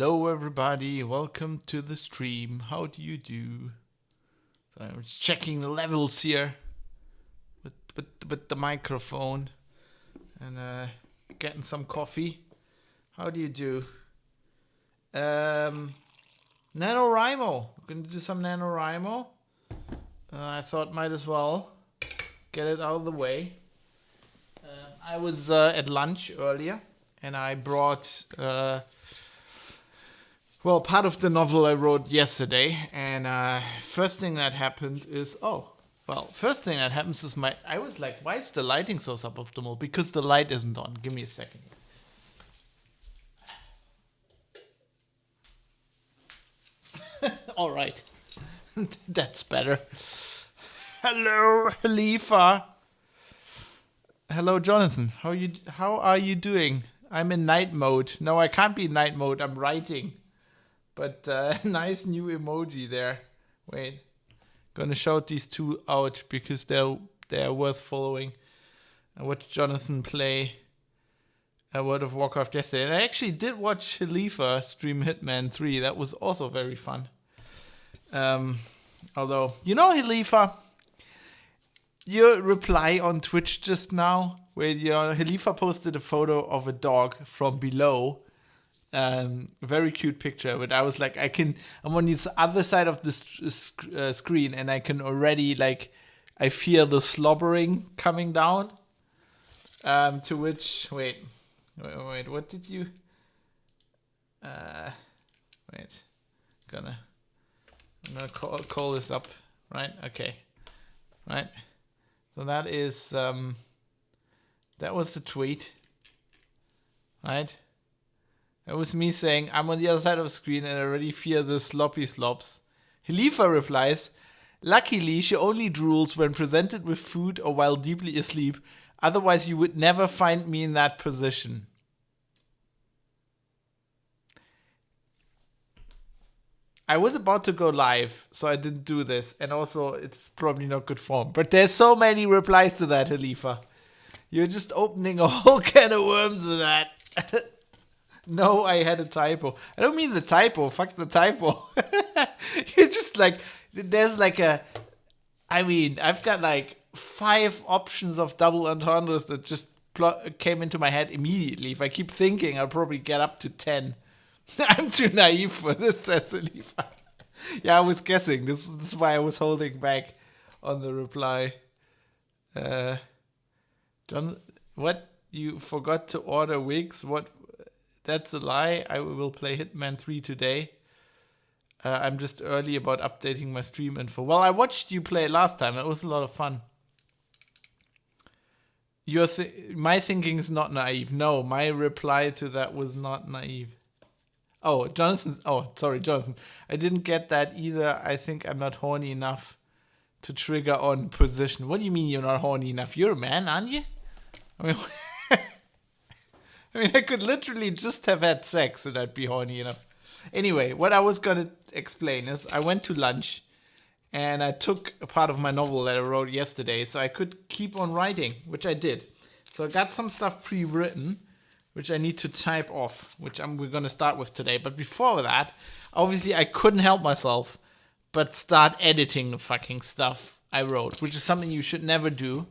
Hello everybody, welcome to the stream. How do you do? So I'm just checking the levels here with the microphone and getting some coffee. How do you do? NaNoWriMo. We're gonna do some NaNoWriMo. I thought might as well get it out of the way. I was at lunch earlier and I brought part of the novel I wrote yesterday, and first thing that happened is, I was like, why is the lighting so suboptimal? Because the light isn't on. Give me a second. All right. That's better. Hello, Khalifa. Hello, Jonathan. How are you doing? I'm in night mode. No, I can't be in night mode. I'm writing. But nice new emoji there. Wait, gonna shout these two out because they're worth following. I watched Jonathan play World of Warcraft yesterday, and I actually did watch Khalifa stream Hitman 3. That was also very fun. Although, Khalifa, your reply on Twitch just now, where Khalifa posted a photo of a dog from below. Very cute picture, but I was like, I'm on this other side of the screen, and I can already, I feel the slobbering coming down. To which, wait, what did you? I'm gonna call this up, right? Okay, right. So that is, that was the tweet, right? That was me saying, I'm on the other side of the screen and I already feel the sloppy slops. Khalifa replies, luckily she only drools when presented with food or while deeply asleep. Otherwise you would never find me in that position. I was about to go live, so I didn't do this. And also, it's probably not good form. But there's so many replies to that, Khalifa. You're just opening a whole can of worms with that. No, I had a typo. I don't mean the typo. Fuck the typo. You're just there's I've got 5 options of double entendres that just came into my head immediately. If I keep thinking, I'll probably get up to 10. I'm too naive for this, says Khalifa. Yeah, I was guessing. This is why I was holding back on the reply. John, what? You forgot to order wigs? What? That's a lie. I will play Hitman 3 today. I'm just early about updating my stream info. Well, I watched you play last time. It was a lot of fun. My thinking is not naive. No, my reply to that was not naive. Oh, Jonathan. Oh, sorry, Jonathan. I didn't get that either. I think I'm not horny enough to trigger on position. What do you mean you're not horny enough? You're a man, aren't you? I could literally just have had sex and I'd be horny enough. Anyway, what I was going to explain is I went to lunch and I took a part of my novel that I wrote yesterday so I could keep on writing, which I did. So I got some stuff pre-written, which I need to type off, which we're going to start with today. But before that, obviously I couldn't help myself but start editing the fucking stuff I wrote, which is something you should never do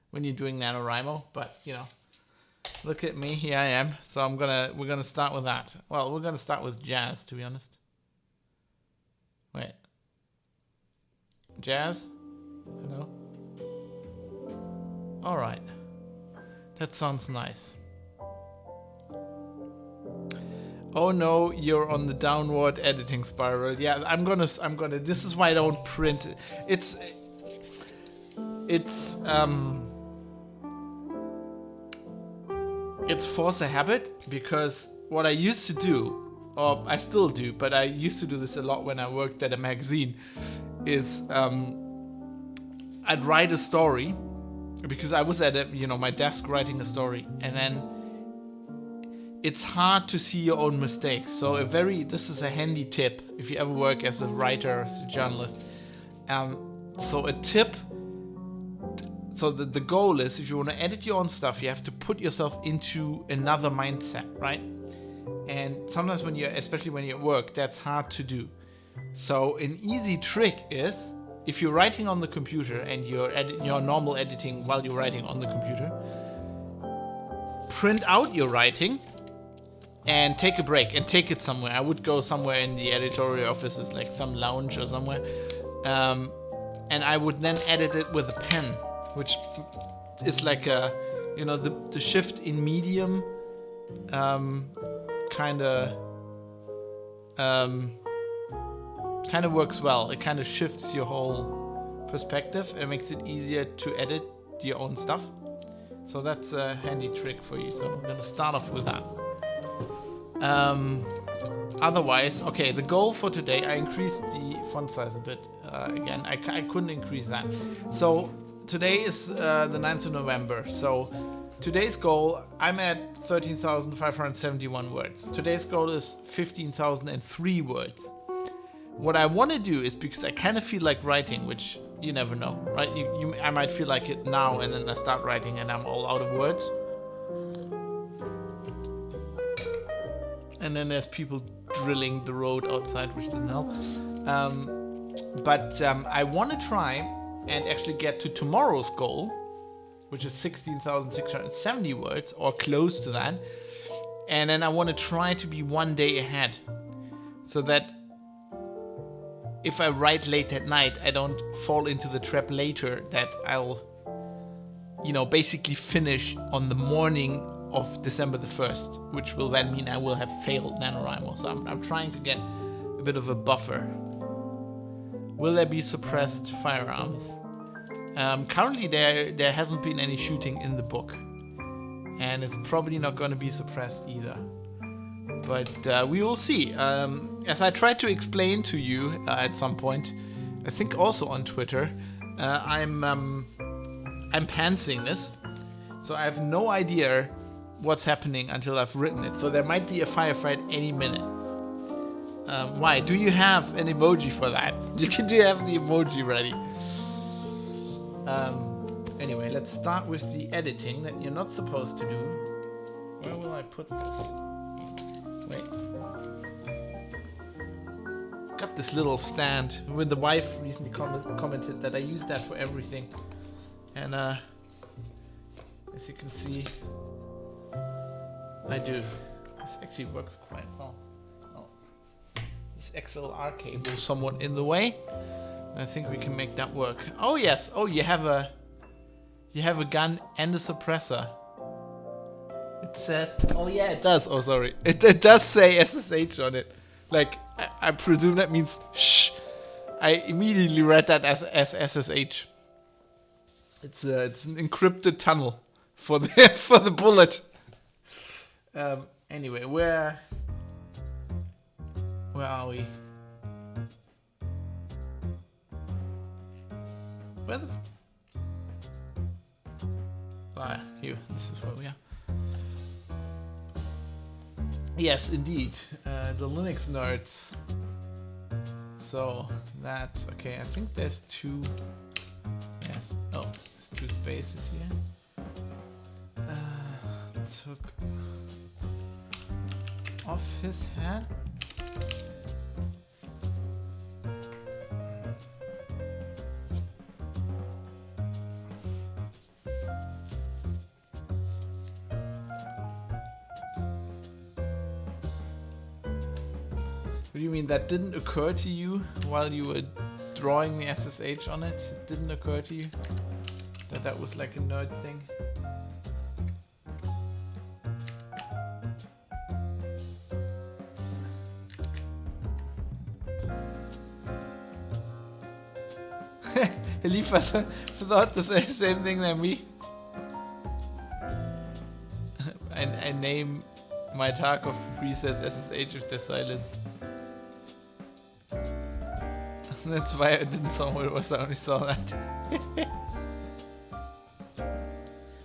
when you're doing NaNoWriMo, but, look at me, here I am. So we're gonna start with that. Well, we're gonna start with jazz, to be honest. Wait. Jazz? Hello? Alright. That sounds nice. Oh no, you're on the downward editing spiral. Yeah, I'm gonna this is why I don't print it. It's force a habit, because what I used to do, or I still do, but I used to do this a lot when I worked at a magazine, is I'd write a story, because I was at my desk writing a story, and then it's hard to see your own mistakes. So this is a handy tip if you ever work as a writer, as a journalist. So a tip. So the goal is, if you want to edit your own stuff, you have to put yourself into another mindset, right? And sometimes especially when you're at work, that's hard to do. So an easy trick is, if you're writing on the computer and you're normal editing while you're writing on the computer, print out your writing and take a break and take it somewhere. I would go somewhere in the editorial offices, like some lounge or somewhere. And I would then edit it with a pen, which is like the shift in medium kind of works well. It kind of shifts your whole perspective. It makes it easier to edit your own stuff. So that's a handy trick for you. So I'm gonna start off with that. Otherwise, okay, the goal for today, I increased the font size a bit again. I couldn't increase that. So today is the 9th of November. So today's goal, I'm at 13,571 words. Today's goal is 15,003 words. What I want to do is, because I kind of feel like writing, which you never know, right? I might feel like it now, and then I start writing and I'm all out of words. And then there's people drilling the road outside, which doesn't help. But I want to try and actually get to tomorrow's goal, which is 16,670 words, or close to that. And then I want to try to be one day ahead, so that if I write late at night, I don't fall into the trap later that I'll, basically finish on the morning of December the 1st, which will then mean I will have failed NaNoWriMo. So I'm trying to get a bit of a buffer. Will there be suppressed firearms? Currently there hasn't been any shooting in the book, and it's probably not going to be suppressed either. But we will see. As I tried to explain to you at some point, I think also on Twitter, I'm pantsing this, so I have no idea what's happening until I've written it. So there might be a firefight any minute. Why? Do you have an emoji for that? Do you have the emoji ready? Anyway, let's start with the editing that you're not supposed to do. Where will I put this? Wait. Got this little stand. When the wife recently commented that I use that for everything. And as you can see, I do. This actually works quite well. Oh. This XLR cable is somewhat in the way. I think we can make that work. Oh yes. Oh, you have a gun and a suppressor. It says. Oh yeah, it does. Oh sorry. It does say SSH on it. Like I presume that means shh. I immediately read that as SSH. It's an encrypted tunnel for the bullet. Anyway, where are we? Where the? Here. This is where we are. Yes, indeed. The Linux nerds. So that, okay, I think there's two. Yes. Oh, there's two spaces here. Took off his hat. What do you mean that didn't occur to you while you were drawing the SSH on it? It didn't occur to you that was like a nerd thing? Eliphas thought the same thing than me. I name my Tarkov presets SSH with the silence. That's why I didn't saw what it was, I only saw that.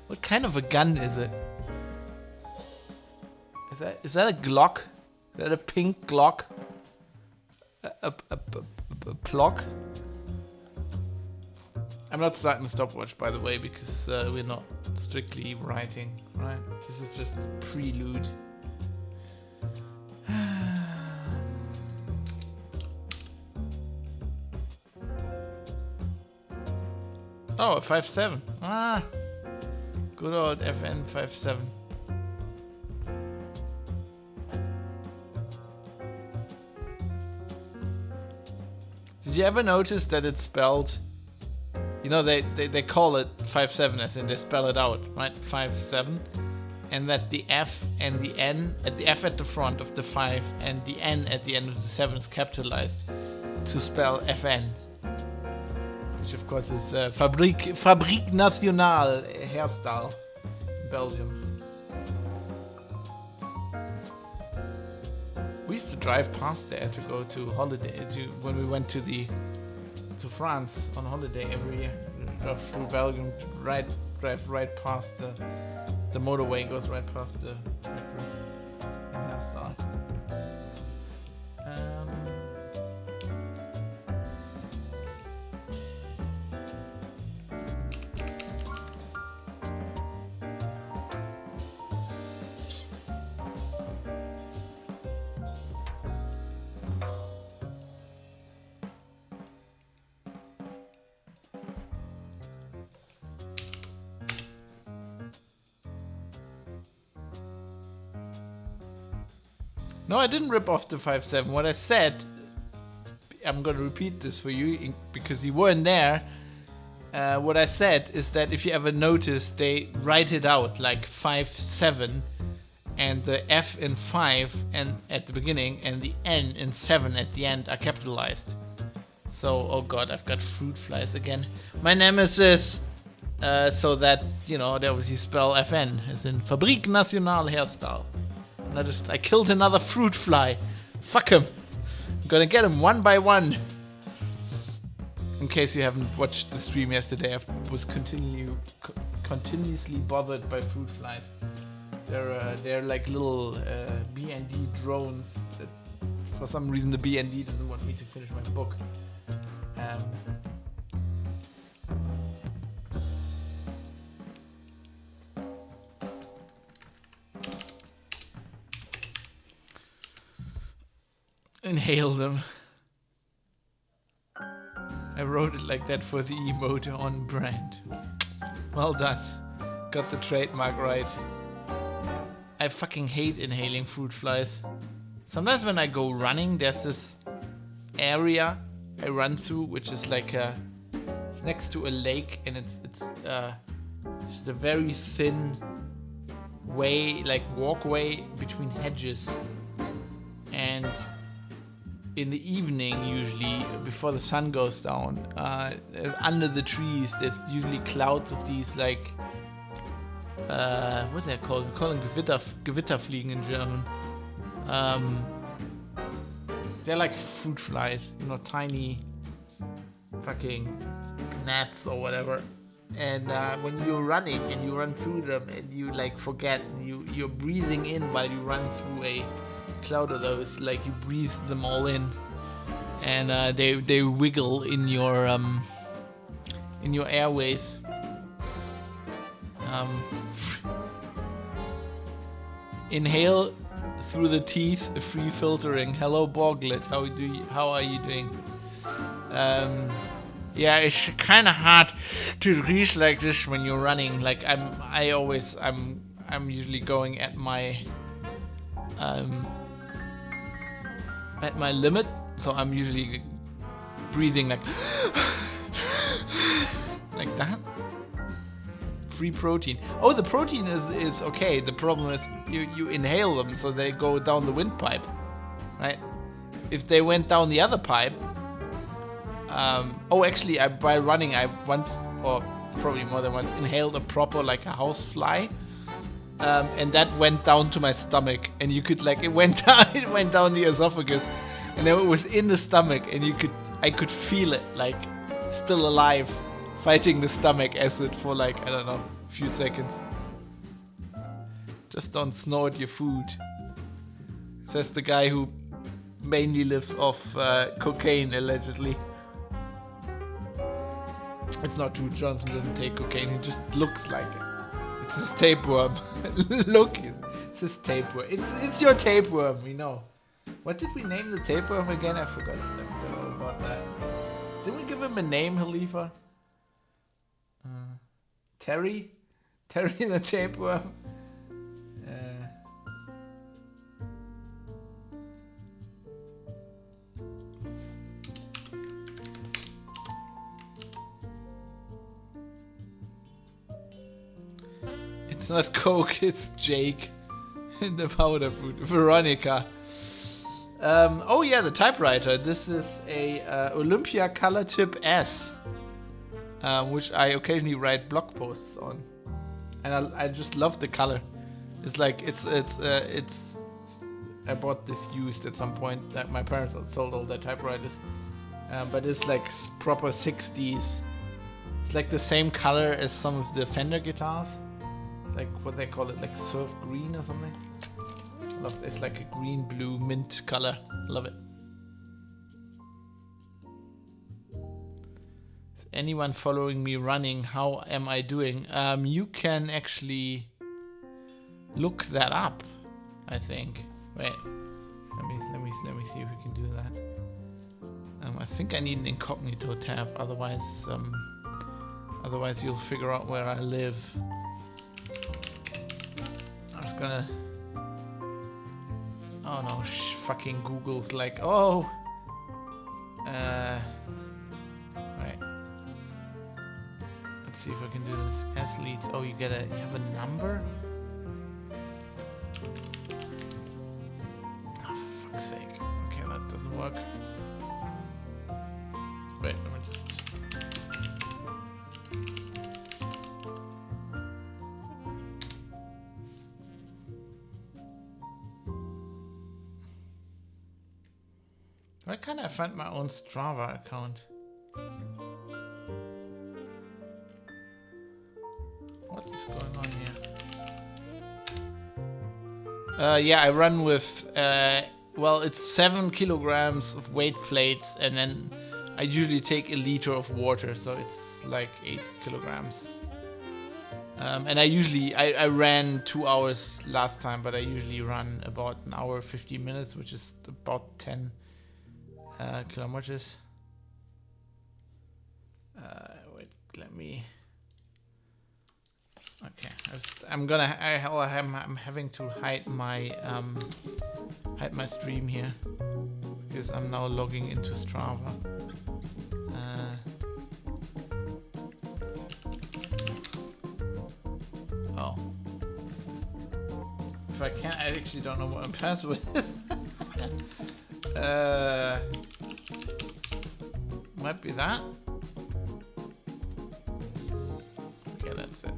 What kind of a gun is it? Is that a Glock? Is that a pink Glock? A Plock? I'm not starting a stopwatch, by the way, because we're not strictly writing, right? This is just prelude. Oh, a 5.7. Ah, good old FN 5.7. Did you ever notice that it's spelled? You know, they call it 5.7 as in they spell it out, right? 5.7. And that the F and the N, at the F at the front of the 5 and the N at the end of the 7 is capitalized to spell FN. Which of course is Fabrique Nationale hairstyle in Belgium. We used to drive past there to go to holiday, when we went to France on holiday every year. We drove through Belgium, drive right past the motorway, goes right past the factory. Hairstyle. No, I didn't rip off the 5.7. What I said, I'm going to repeat this for you because you weren't there. What I said is that if you ever notice, they write it out like 5.7 and the F in 5 and at the beginning and the N in 7 at the end are capitalized. So, oh god, I've got fruit flies again. My nemesis, so that, you know, that was you spell FN as in Fabrique Nationale hairstyle. And I killed another fruit fly. Fuck him. I'm gonna get him one by one. In case you haven't watched the stream yesterday, I was continuously bothered by fruit flies. They're like little B&D drones that for some reason the B&D doesn't want me to finish my book. Inhale them. I wrote it like that for the emote on brand. Well done. Got the trademark right. I fucking hate inhaling fruit flies. Sometimes when I go running, there's this area I run through, which is like it's next to a lake, and it's just a very thin way, like walkway between hedges. And in the evening, usually before the sun goes down, under the trees, there's usually clouds of these like what are they called? We call them Gewitterfliegen in German. They're like fruit flies, you know, tiny fucking gnats or whatever. And when you're running and you run through them and you like forget, and you're breathing in while you run through a cloud of those, like you breathe them all in, and they wiggle in your airways. Inhale through the teeth, free filtering. Hello Boglet, how are you doing? Yeah, it's kind of hard to reach like this when you're running. Like I'm usually going at my limit, so I'm usually breathing like like that. Free protein. Oh, the protein is okay. The problem is you inhale them, so they go down the windpipe, right? If they went down the other pipe, actually, by running, I once, or probably more than once, inhaled a proper like a house fly, and that went down to my stomach, and you could like it went down the esophagus, and then it was in the stomach, and I could feel it like still alive, fighting the stomach acid for like, I don't know, a few seconds. Just don't snort your food, says the guy who mainly lives off cocaine, allegedly. It's not true, Johnson doesn't take cocaine, he just looks like it. It's his tapeworm. Look, it's his tapeworm. It's your tapeworm, we know. What did we name the tapeworm again? I forgot all about that. Didn't we give him a name, Khalifa? Terry the tapeworm. It's not Coke, it's Jake in the powder food. Veronica. Oh yeah, the typewriter. This is a Olympia Color Tip S, which I occasionally write blog posts on, and I just love the color. It's like it's. I bought this used at some point. Like my parents sold all their typewriters, but it's like proper 60s. It's like the same color as some of the Fender guitars. Like what they call it, like surf green or something. I love it. It's like a green, blue, mint color. Love it. Is anyone following me running? How am I doing? You can actually look that up, I think. Wait, let me see if we can do that. I think I need an incognito tab, otherwise you'll figure out where I live. I was gonna. Oh no, fucking Google's like, oh. Right. Let's see if I can do this. Athletes. Oh, you have a number? Oh, for fuck's sake. Okay, that doesn't work. Wait, let me just. Why can't I find my own Strava account? What is going on here? Yeah, I run with, well, it's 7 kilograms of weight plates, and then I usually take a liter of water, so it's like 8 kilograms. And I ran 2 hours last time, but I usually run about an hour 15 minutes, which is about 10 kilometers. Wait, let me. Okay, I'm having to hide my stream here because I'm now logging into Strava. Oh, if I can't, I actually don't know what my password is. Might be that. Okay, that's it.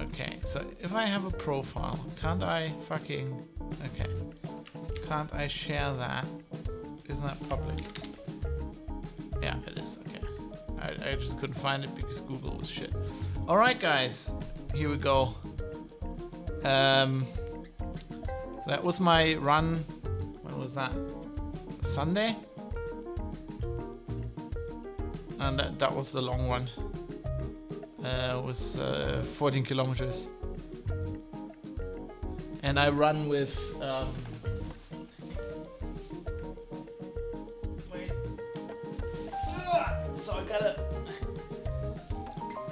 Okay, so if I have a profile, can't I fucking... Okay. Can't I share that? Isn't that public? Yeah, it is. Okay. I just couldn't find it because Google was shit. Alright, guys. Here we go. So that was my run. When was that? Sunday? And that was the long one. It was 14 kilometers. And I run with... wait. So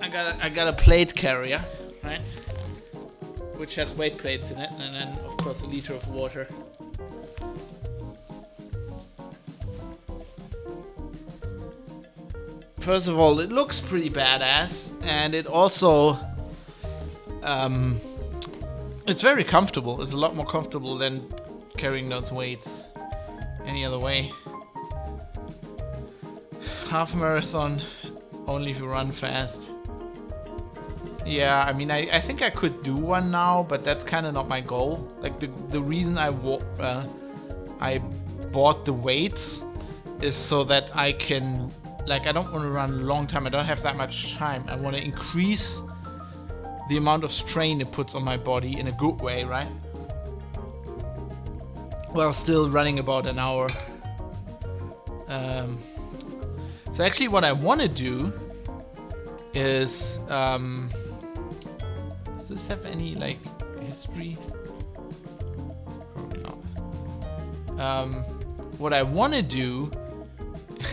I got a plate carrier, right? Which has weight plates in it, and then of course a liter of water. First of all, it looks pretty badass, and it also, it's very comfortable. It's a lot more comfortable than carrying those weights any other way. Half marathon, only if you run fast. Yeah, I mean, I think I could do one now, but that's kind of not my goal. Like the reason I bought the weights is so that I can. Like, I don't want to run a long time. I don't have that much time. I want to increase the amount of strain it puts on my body in a good way, right? While still running about an hour. So actually what I want to do is... does this have any, like, history? Probably not. What I want to do...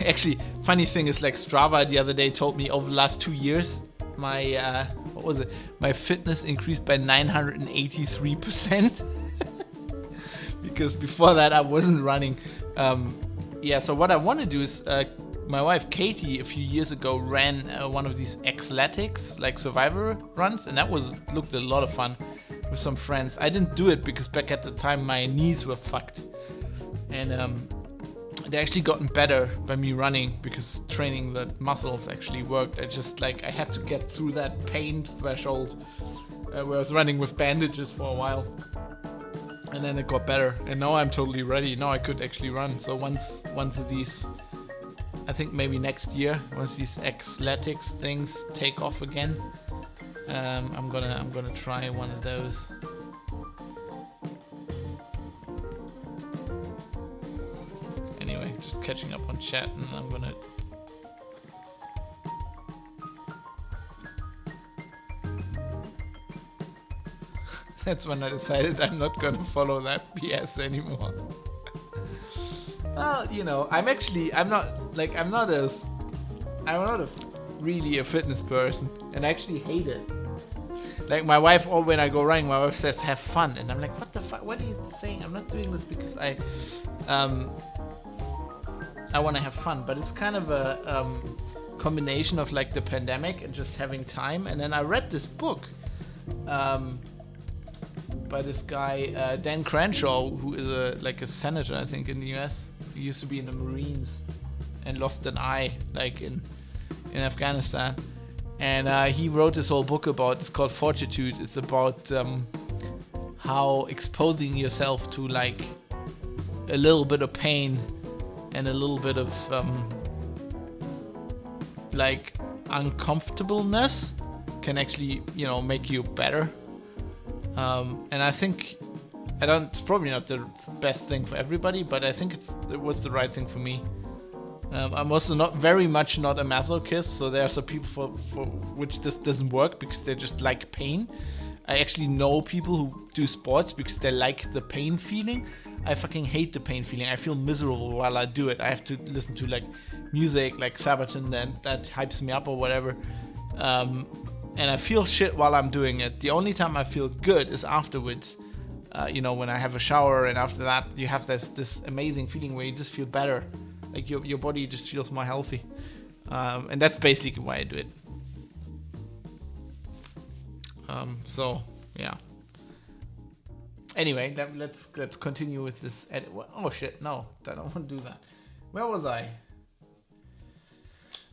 Actually, funny thing is, like, Strava the other day told me over the last 2 years, my what was it? My fitness increased by 983%. Because before that I wasn't running. So what I want to do is, my wife Katie a few years ago ran one of these Xletics, like survivor runs, and that looked a lot of fun with some friends. I didn't do it because back at the time my knees were fucked, and they actually gotten better by me running because training the muscles actually worked. I had to get through that pain threshold where I was running with bandages for a while. And then it got better, and now I'm totally ready. Now I could actually run. So once of these, I think maybe next year, once these Xletics things take off again, I'm gonna try one of those. Anyway, just catching up on chat, and I'm gonna. That's when I decided I'm not gonna follow that BS anymore. Well, I'm not really a fitness person, and I actually hate it. Like my wife, or when I go running, my wife says have fun, and I'm like, what the fuck? What are you saying? I'm not doing this because I want to have fun. But it's kind of a combination of like the pandemic and just having time. And then I read this book. By this guy Dan Crenshaw, who is a senator, I think, in the US. He used to be in the Marines and lost an eye, like in Afghanistan. And he wrote this whole book it's called Fortitude. It's about how exposing yourself to like a little bit of pain and a little bit of like uncomfortableness can actually, make you better. And I think it's probably not the best thing for everybody, but I think it was the right thing for me. I'm also not a masochist, so there are some people for which this doesn't work because they just like pain. I actually know people who do sports because they like the pain feeling. I fucking hate the pain feeling. I feel miserable while I do it. I have to listen to like music like Sabaton that hypes me up or whatever. And I feel shit while I'm doing it. The only time I feel good is afterwards. When I have a shower, and after that you have this amazing feeling where you just feel better. Like your body just feels more healthy. And that's basically why I do it. So yeah. Anyway, let's continue with this edit. Oh shit, no, I don't want to do that. Where was I?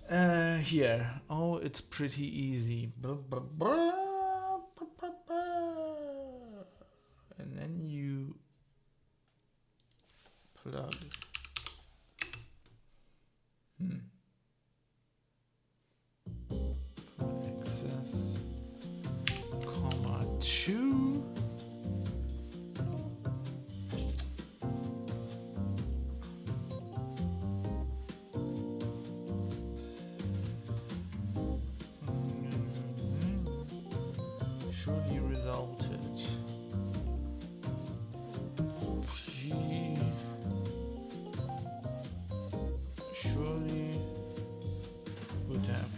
Here. Oh, it's pretty easy. And then you plug. Access, comma 2. Surely resulted. G. Surely would have.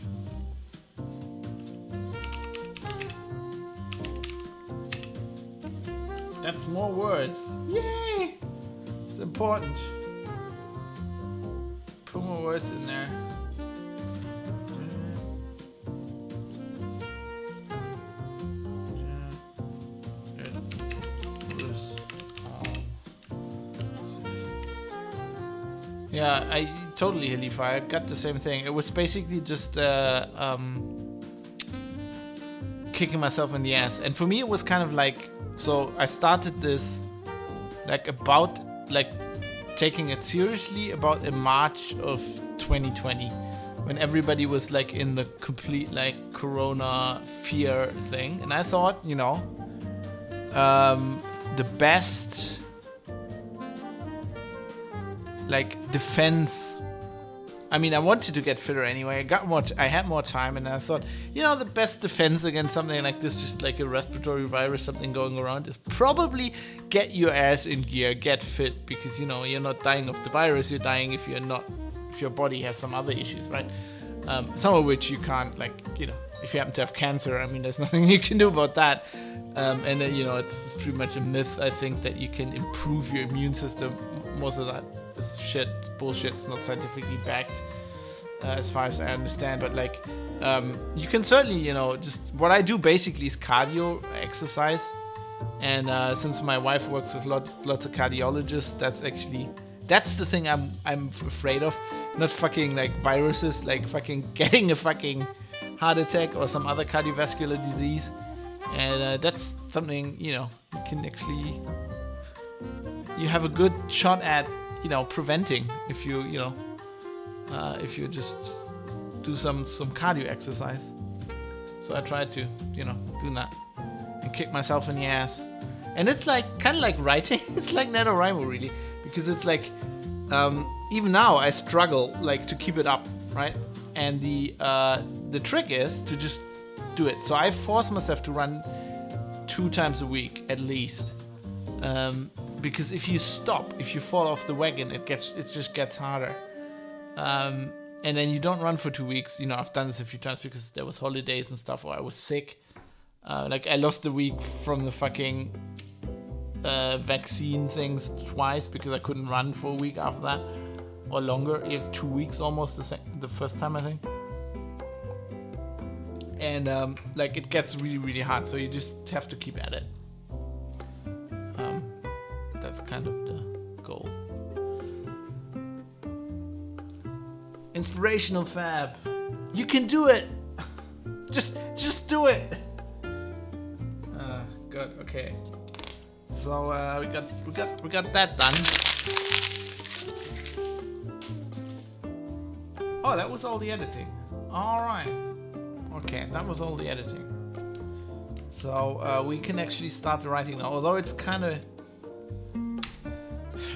That's more words. Yay! It's important. Put more words in there. Yeah, I totally Halifa. I got the same thing. It was basically just kicking myself in the ass. And for me, it was kind of like, so I started this taking it seriously about in March of 2020, when everybody was like in the complete like corona fear thing. And I thought, the best defense. I mean, I wanted to get fitter anyway. I had more time, and I thought, the best defense against something like this, just like a respiratory virus, something going around, is probably get your ass in gear, get fit, because you're not dying of the virus. You're dying if your body has some other issues, right? Some of which you can't, like, if you happen to have cancer, I mean, there's nothing you can do about that. And then, it's pretty much a myth, I think, that you can improve your immune system. Most of that is shit, it's bullshit, it's not scientifically backed, as far as I understand. But, like, you can certainly, just what I do basically is cardio exercise. And since my wife works with lots of cardiologists, that's the thing I'm afraid of. Not fucking, like, viruses, like fucking getting a fucking heart attack or some other cardiovascular disease. And that's something, you can actually, you have a good shot at, preventing if you just do some cardio exercise. So I try to, do that and kick myself in the ass. And it's like, kind of like writing. It's like NaNoWriMo, really, because it's like, even now I struggle, like, to keep it up, right? And the trick is to just do it. So I force myself to run 2 times a week at least, because if you stop, if you fall off the wagon, it just gets harder. And then you don't run for 2 weeks. I've done this a few times because there was holidays and stuff, or I was sick. Like, I lost a week from the fucking vaccine things twice because I couldn't run for a week after that, or longer, 2 weeks almost, the first time, I think. And like, it gets really, really hard, so you just have to keep at it. That's kind of the goal. Inspirational Fab, you can do it. Just do it. Good. Okay. So we got that done. Oh, that was all the editing. All right. Okay, that was all the editing. So we can actually start the writing now. Although it's kind of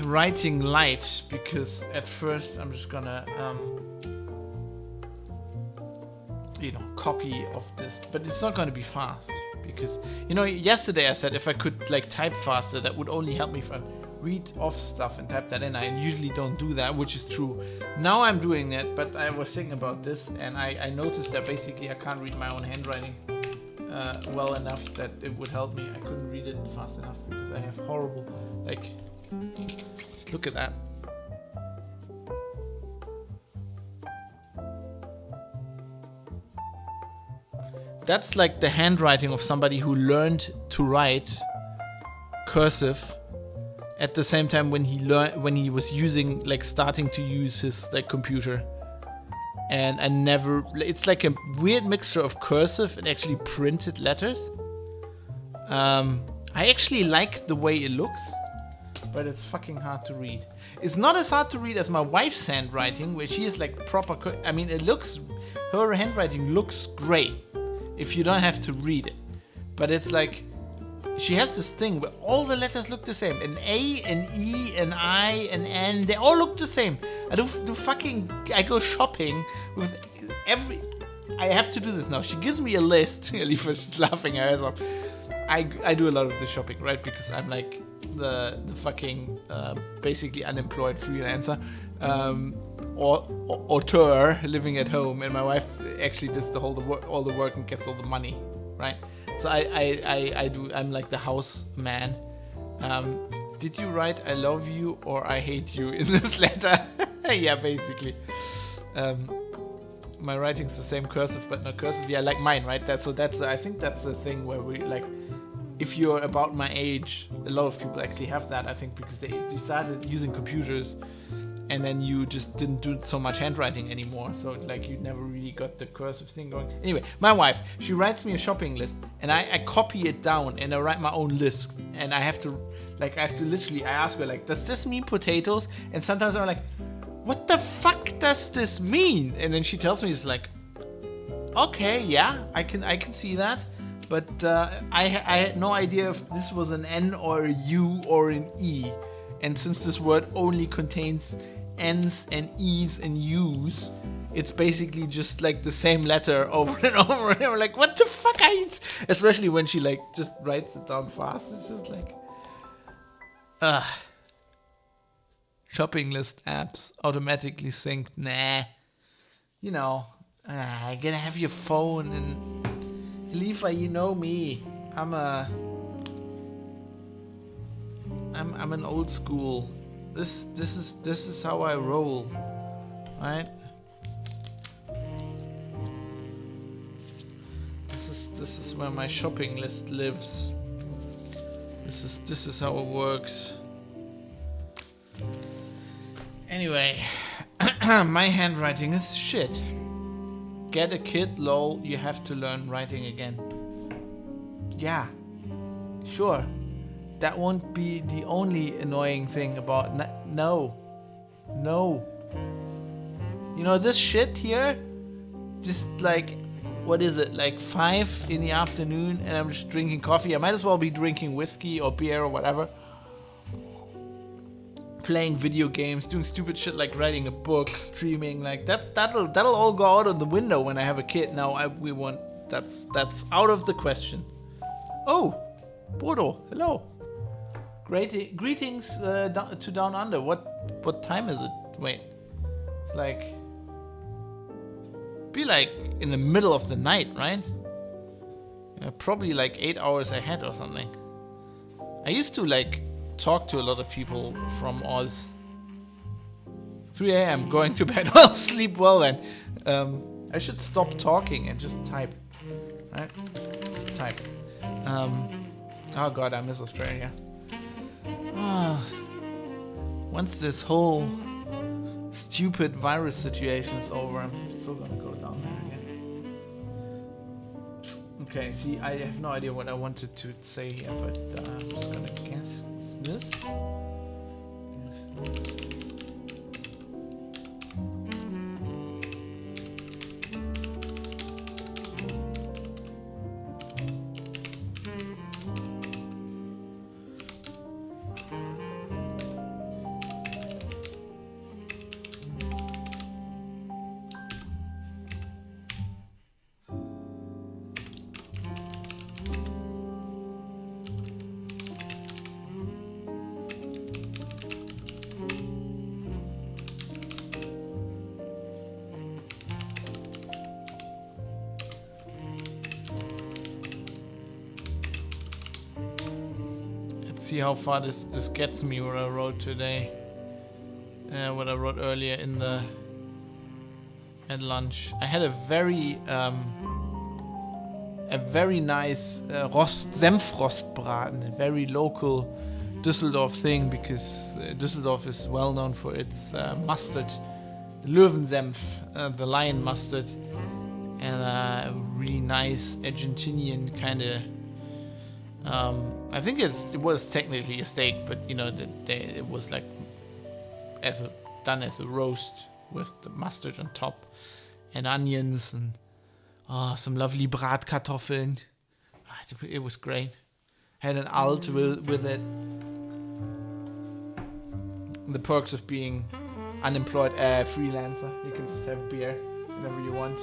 writing light, because at first I'm just gonna copy of this, but it's not going to be fast, because yesterday I said if I could, like, type faster, that would only help me if I read off stuff and type that in. I usually don't do that, which is true. Now I'm doing it, but I was thinking about this, and I noticed that basically I can't read my own handwriting well enough that it would help me. I couldn't read it fast enough because I have horrible, like, just look at that. That's like the handwriting of somebody who learned to write cursive at the same time when he was using, like, starting to use his, like, computer. And it's like a weird mixture of cursive and actually printed letters. I actually like the way it looks, but it's fucking hard to read. It's not as hard to read as my wife's handwriting, where she is, like, proper. Her handwriting looks great if you don't have to read it. But it's like, she has this thing where all the letters look the same. An A, an E, an I, an N, they all look the same. I go shopping with I have to do this now. She gives me a list. She's laughing her ass off. I do a lot of the shopping, right? Because I'm like the fucking basically unemployed freelancer, or auteur living at home, and my wife actually does all the work and gets all the money, right? So I do. I'm like the house man. Did you write "I love you" or "I hate you" in this letter? Yeah, basically. My writing's the same cursive, but not cursive. Yeah, like mine, right? I think that's the thing where we, like, if you're about my age, a lot of people actually have that. I think because they started using computers, and then you just didn't do so much handwriting anymore. So, like, you never really got the cursive thing going. Anyway, my wife, she writes me a shopping list, and I copy it down, and I write my own list. And I have to literally, I ask her, like, does this mean potatoes? And sometimes I'm like, what the fuck does this mean? And then she tells me, it's like, okay, yeah, I can see that. But I had no idea if this was an N or a U or an E. And since this word only contains N's and E's and U's, it's basically just like the same letter over and over. And I'm like, what the fuck? Especially when she, like, just writes it down fast. It's just like, shopping list apps automatically synced. Nah. I gotta have your phone, and Levi, you know me. I'm an old school. This is how I roll, right? This is where my shopping list lives. This is how it works. Anyway, my handwriting is shit. Get a kid, lol, you have to learn writing again. Yeah, sure. That won't be the only annoying thing about no. You know this shit here? Just like, what is it, like 5 in the afternoon and I'm just drinking coffee. I might as well be drinking whiskey or beer or whatever. Playing video games, doing stupid shit like writing a book, streaming, like that'll all go out of the window when I have a kid. Now that's out of the question. Oh, Bodo, hello. Greetings to Down Under. What time is it? Wait, it's like be like in the middle of the night, right? Probably like 8 hours ahead or something. I used to like talk to a lot of people from Oz. 3 a.m. going to bed. Well, sleep well then. I should stop talking and just type. Right? Just type. Oh god, I miss Australia. Once this whole stupid virus situation is over, I'm still gonna go down there again. Okay, see, I have no idea what I wanted to say here, but I'm just gonna guess it's this. Yes. See how far this gets me. What I wrote today, what I wrote earlier at lunch. I had a very nice Senfrostbraten, a very local Düsseldorf thing, because Düsseldorf is well known for its mustard, Löwensenf, the lion mustard, and a really nice Argentinian kind of. I think it was technically a steak, but you know it was like done as a roast with the mustard on top and onions and some lovely Bratkartoffeln. It was great. Had an alt with it. The perks of being unemployed freelancer. You can just have beer whenever you want.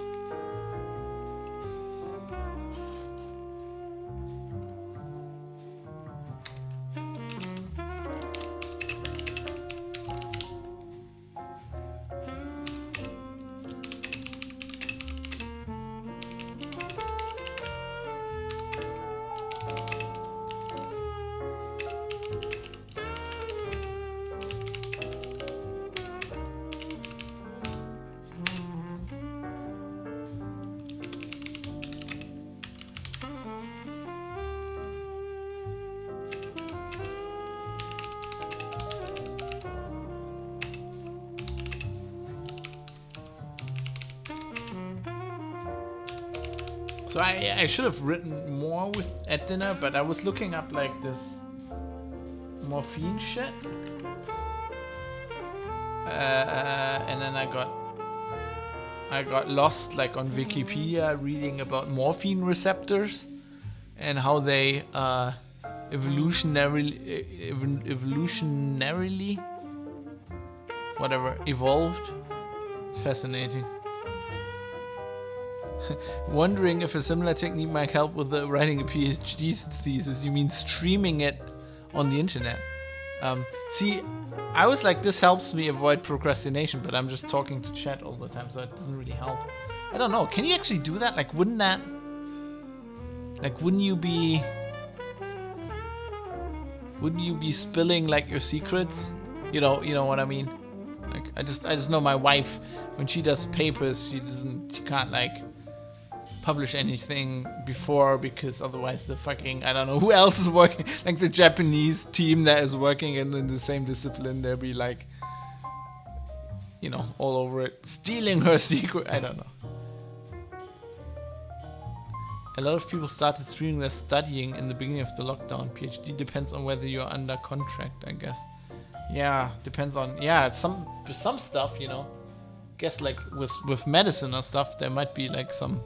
So I should have written more at dinner, but I was looking up like this morphine shit, and then I got lost like on Wikipedia reading about morphine receptors and how they evolutionarily evolved. It's fascinating. Wondering if a similar technique might help with writing a PhD thesis. You mean streaming it on the internet? See, I was like, this helps me avoid procrastination, but I'm just talking to chat all the time, so it doesn't really help. I don't know. Can you actually do that? Like, wouldn't that... Like, wouldn't you be spilling, like, your secrets? You know what I mean? Like, I just know my wife, when she does papers, she can't, like, publish anything before, because otherwise the fucking, I don't know who else is working, like the Japanese team that is working in the same discipline, they'll be like, all over it, stealing her secret. I don't know. A lot of people started streaming their studying in the beginning of the lockdown. PhD depends on whether you're under contract, I guess. Yeah, depends on, some stuff, Guess like with medicine or stuff, there might be like some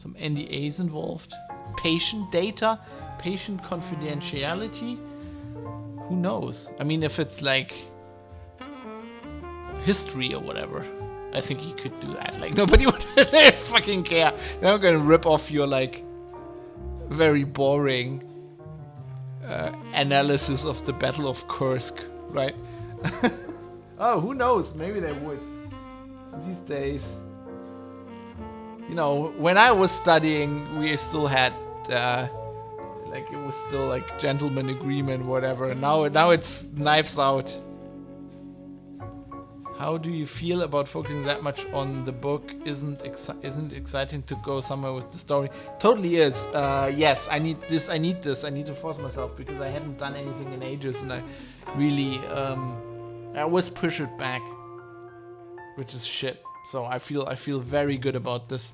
NDAs involved. Patient data, patient confidentiality. Who knows? I mean, if it's like history or whatever, I think you could do that. Like, nobody would fucking care. They're not gonna rip off your like very boring analysis of the Battle of Kursk, right? Oh, who knows? Maybe they would. These days, when I was studying, we still had like, it was still like gentleman agreement, whatever. And now it's knives out. How do you feel about focusing that much on the book? Isn't exciting to go somewhere with the story? Totally is. Yes, I need this. I need to force myself, because I hadn't done anything in ages, and I really I always push it back, which is shit. So I feel very good about this,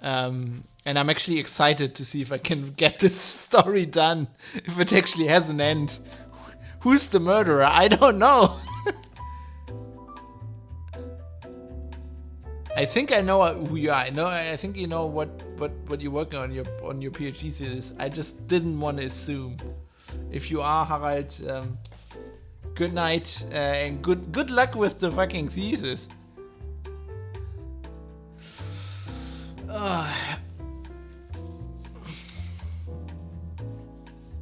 and I'm actually excited to see if I can get this story done. If it actually has an end. Who's the murderer? I don't know. I think I know who you are. I think you know what you're working on your PhD thesis. I just didn't want to assume. If you are, Harald, good night, and good luck with the fucking thesis.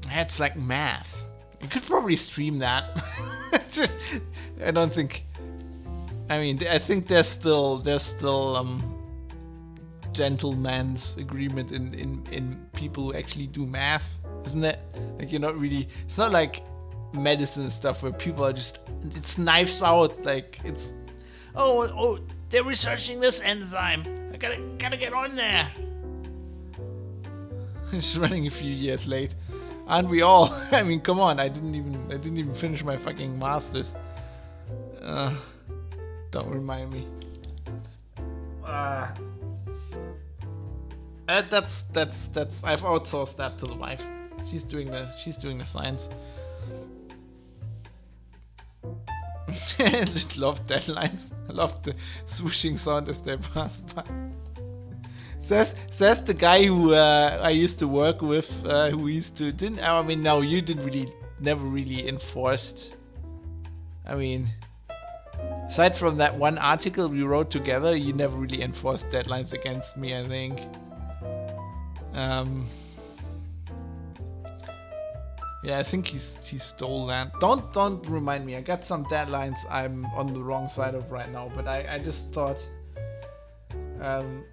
That's like math. You could probably stream that. I don't think. I mean, I think there's still gentleman's agreement in people who actually do math, isn't it? Like, you're not really. It's not like medicine stuff where people are just. It's knives out. Like, it's. Oh, they're researching this enzyme. I gotta get on there. Just running a few years late, aren't we all? I mean, come on. I didn't even finish my fucking masters. Don't remind me. That's. I've outsourced that to the wife. She's doing the science. I just love deadlines. I love the swooshing sound as they pass by. Says the guy who I used to work with, who used to you never really enforced. I mean, aside from that one article we wrote together, you never really enforced deadlines against me, I think. Yeah, I think he stole that. Don't remind me. I got some deadlines I'm on the wrong side of right now, but I just thought,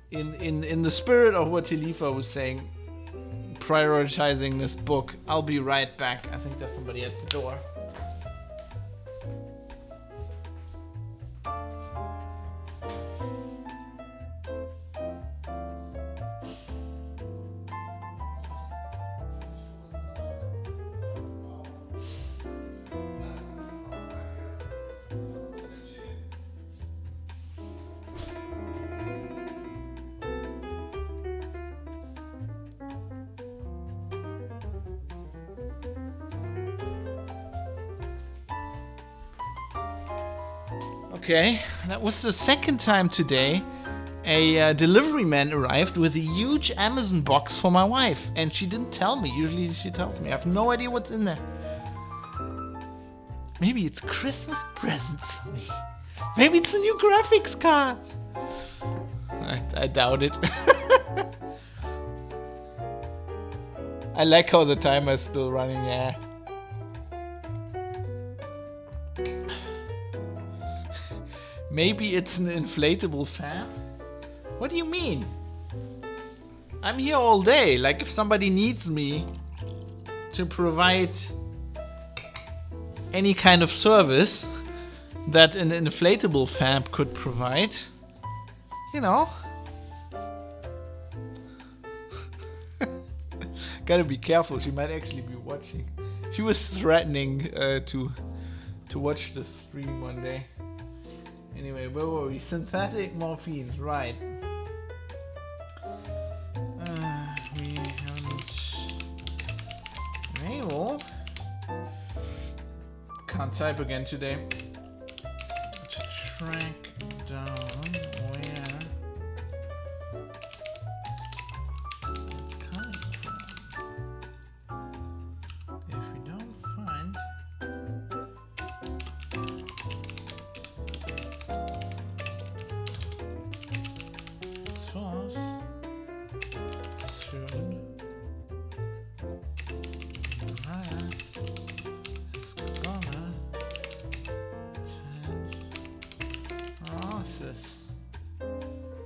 in the spirit of what Tilifa was saying, prioritizing this book. I'll be right back. I think there's somebody at the door. Okay, that was the second time today a delivery man arrived with a huge Amazon box for my wife, and she didn't tell me. Usually she tells me. I have no idea what's in there. Maybe it's Christmas presents for me. Maybe it's a new graphics card. I doubt it. I like how the timer is still running, yeah. Maybe it's an inflatable fan. What do you mean? I'm here all day. Like, if somebody needs me to provide any kind of service that an inflatable fab could provide, you know. Gotta be careful, she might actually be watching. She was threatening to watch the stream one day. Anyway, where were we? Synthetic morphines, right. We haven't been able, can't type again today, to track down where it's coming from. If we don't find source, soon bias is gonna process.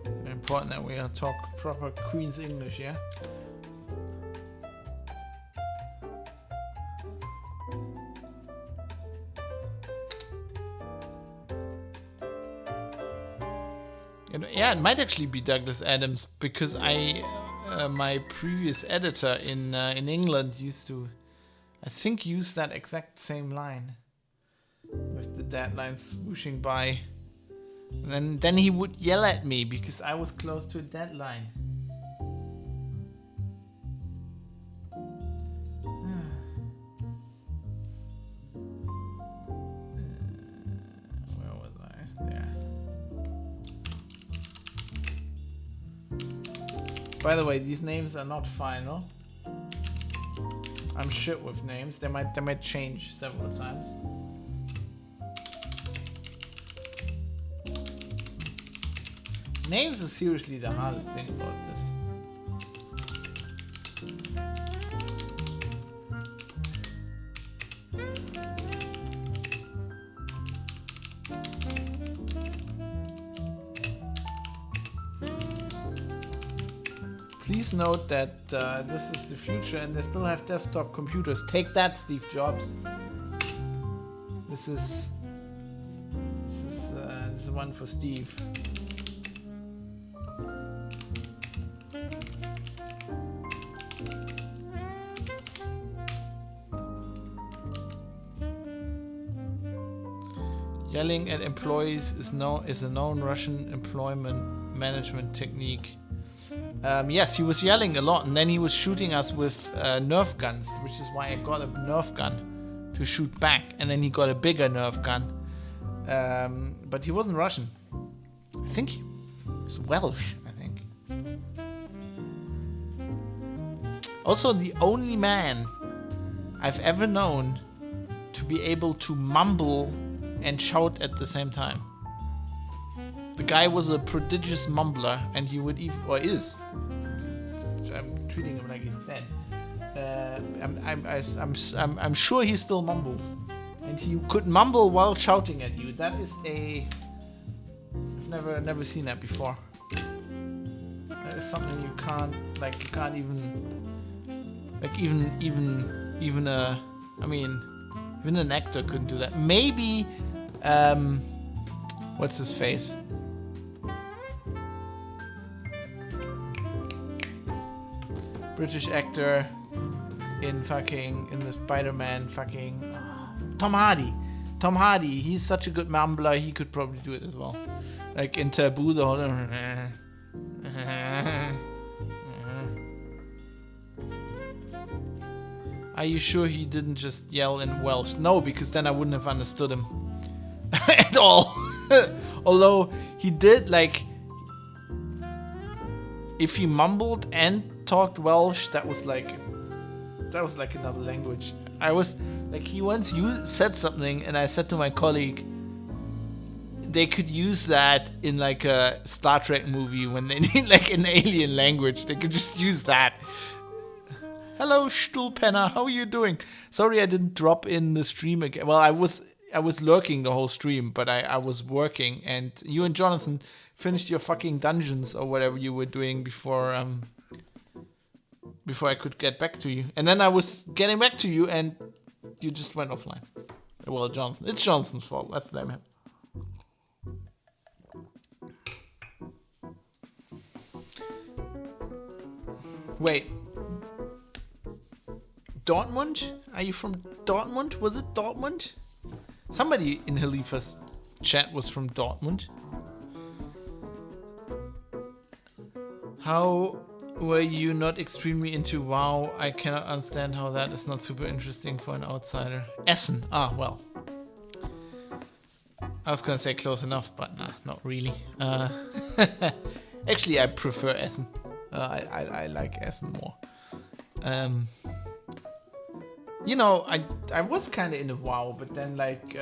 Very important that we talk proper Queen's English, yeah? Yeah, it might actually be Douglas Adams, because my previous editor in England used to, I think, use that exact same line with the deadline swooshing by, and then he would yell at me because I was close to a deadline. Where was I? There. By the way, these names are not final. I'm shit with names. They might change several times. Names is seriously the hardest thing about this. Please note that this is the future and they still have desktop computers. Take that, Steve Jobs. This is one for Steve. Yelling at employees is a known Russian employment management technique. Yes, he was yelling a lot, and then he was shooting us with Nerf guns, which is why I got a Nerf gun to shoot back, and then he got a bigger Nerf gun. But he wasn't Russian. I think he was Welsh, I think. Also, the only man I've ever known to be able to mumble and shout at the same time. The guy was a prodigious mumbler, and he would even, or is. I'm treating him like he's dead. I'm sure he still mumbles, and he could mumble while shouting at you. That is I've never seen that before. That is something you can't even an actor couldn't do that. Maybe, what's his face? British actor in the Spider-Man Tom Hardy. Tom Hardy, he's such a good mumbler, he could probably do it as well. Like in Taboo, the whole Are you sure he didn't just yell in Welsh? No, because then I wouldn't have understood him at all. Although he did, like, if he mumbled and talked Welsh, that was like another language. I was like, he once said something, and I said to my colleague, they could use that in like a Star Trek movie when they need like an alien language. They could just use that. Hello, Stuhlpenner, how are you doing? Sorry I didn't drop in the stream again. Well, I was lurking the whole stream, but I was working, and you and Jonathan finished your fucking dungeons or whatever you were doing before I could get back to you. And then I was getting back to you and you just went offline. Well, Jonathan. It's Jonathan's fault. Let's blame him. Wait. Dortmund? Are you from Dortmund? Was it Dortmund? Somebody in Halifa's chat was from Dortmund. How were you not extremely into WoW? I cannot understand how that is not super interesting for an outsider. Essen. Ah, well. I was gonna say close enough, but nah, not really. Actually, I prefer Essen. I like Essen more. You know, I was kind of into WoW, but then like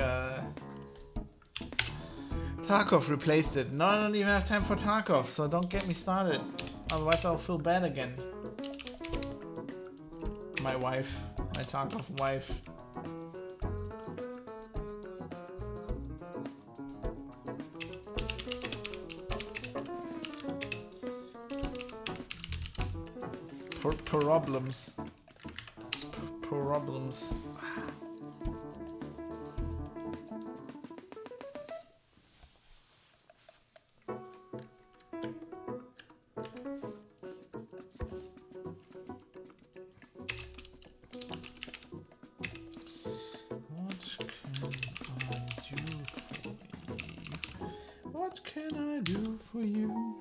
Tarkov replaced it. No, I don't even have time for Tarkov, so don't get me started. Otherwise, I'll feel bad again. My wife, my Tarkov wife. Problems. Problems. What can I do for you?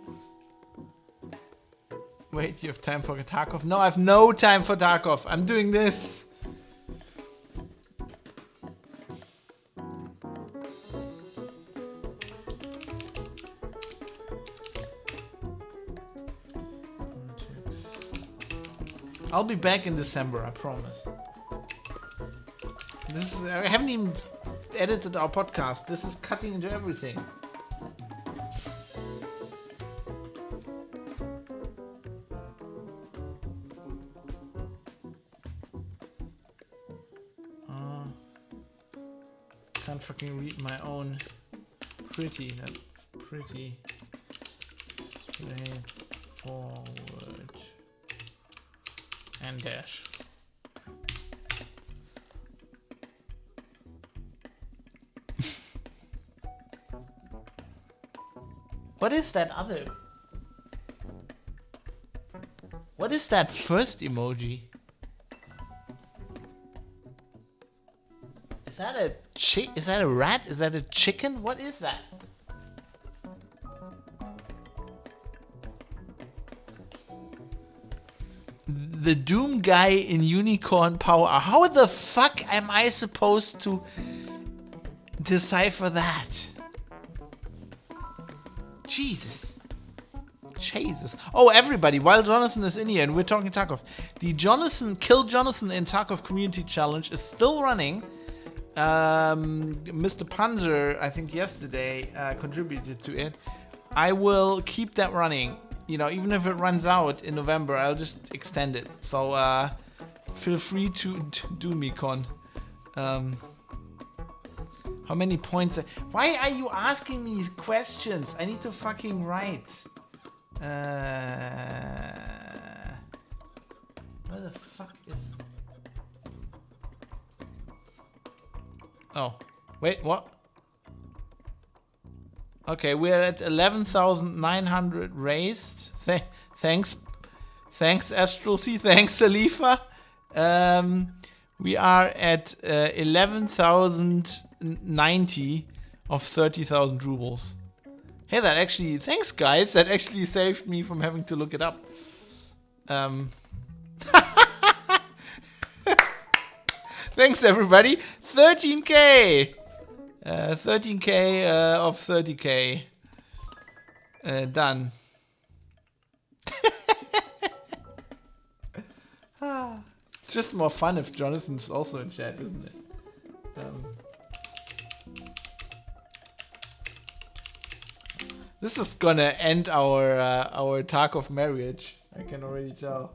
Wait, you have time for Tarkov? No, I have no time for Tarkov. I'm doing this. I'll be back in December, I promise. I haven't even edited our podcast. This is cutting into everything. Can't fucking read my own. Pretty. That's pretty straightforward. And dash. What is that other? What is that first emoji? Is that a is that a rat? Is that a chicken? What is that? The Doom guy in Unicorn Power. How the fuck am I supposed to decipher that? Jesus. Oh, everybody, while Jonathan is in here and we're talking Tarkov, the Kill Jonathan in Tarkov Community Challenge is still running. Mr. Panzer, I think yesterday, contributed to it. I will keep that running. You know, even if it runs out in November, I'll just extend it. So, feel free to do me, Con. How many points? Why are you asking me these questions? I need to fucking write. Where the fuck is... Oh, wait, what? Okay, we're at 11,900 raised. Thanks, Astral C. Thanks, Alifa. We are at 11,090 of 30,000 rubles. Hey, that actually, thanks guys. That actually saved me from having to look it up. Thanks everybody. 13k. 13k of 30k. Done. It's just more fun if Jonathan's also in chat, isn't it? This is gonna end our Tarkov marriage. I can already tell.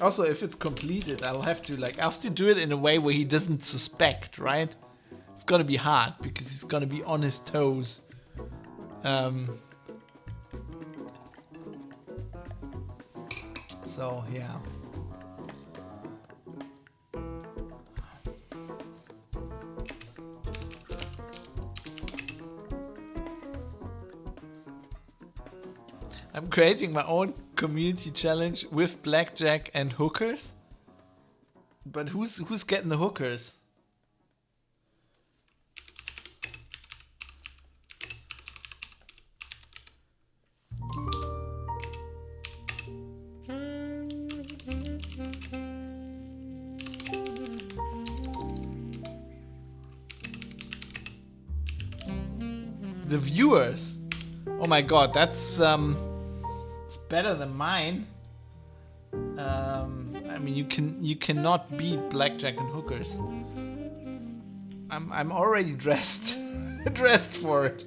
Also, if it's completed, I'll have to do it in a way where he doesn't suspect, right? it's gonna be hard because he's gonna be on his toes. So yeah. I'm creating my own community challenge with blackjack and hookers. But who's getting the hookers? The viewers. Oh my god, that's it's better than mine. I mean, you cannot beat blackjack and hookers. I'm already dressed dressed for it.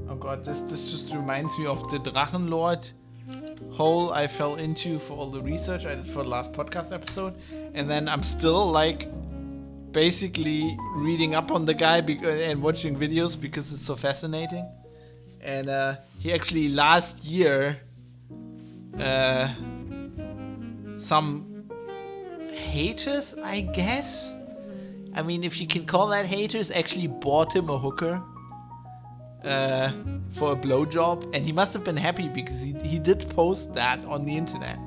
Oh god, this just reminds me of the Drachenlord hole I fell into for all the research I did for the last podcast episode, and then I'm still like basically reading up on the guy and watching videos because it's so fascinating. And he actually last year some haters, I guess, I mean, if you can call that haters, actually bought him a hooker for a blowjob, and he must have been happy because he did post that on the internet,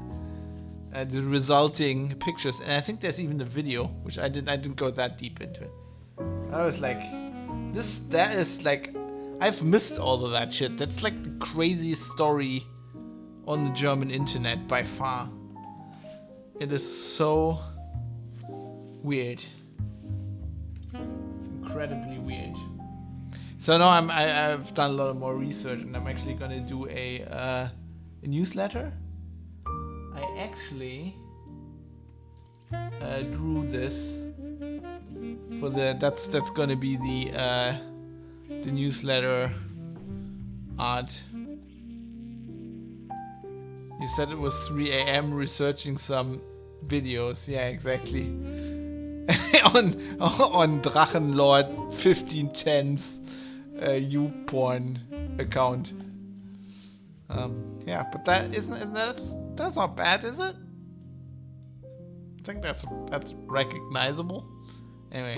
the resulting pictures, and I think there's even a video, which I didn't go that deep into it. I was like, that is like, I've missed all of that shit. That's like the craziest story on the German internet by far. It is so weird. It's incredibly weird. So now I've done a lot of more research, and I'm actually gonna do a newsletter. I actually drew this for that's gonna be the newsletter art. You said it was 3 a.m. researching some videos. Yeah, exactly. on Drachenlord 1510's YouPorn account. Yeah, but that's not bad, is it? I think that's recognizable. Anyway,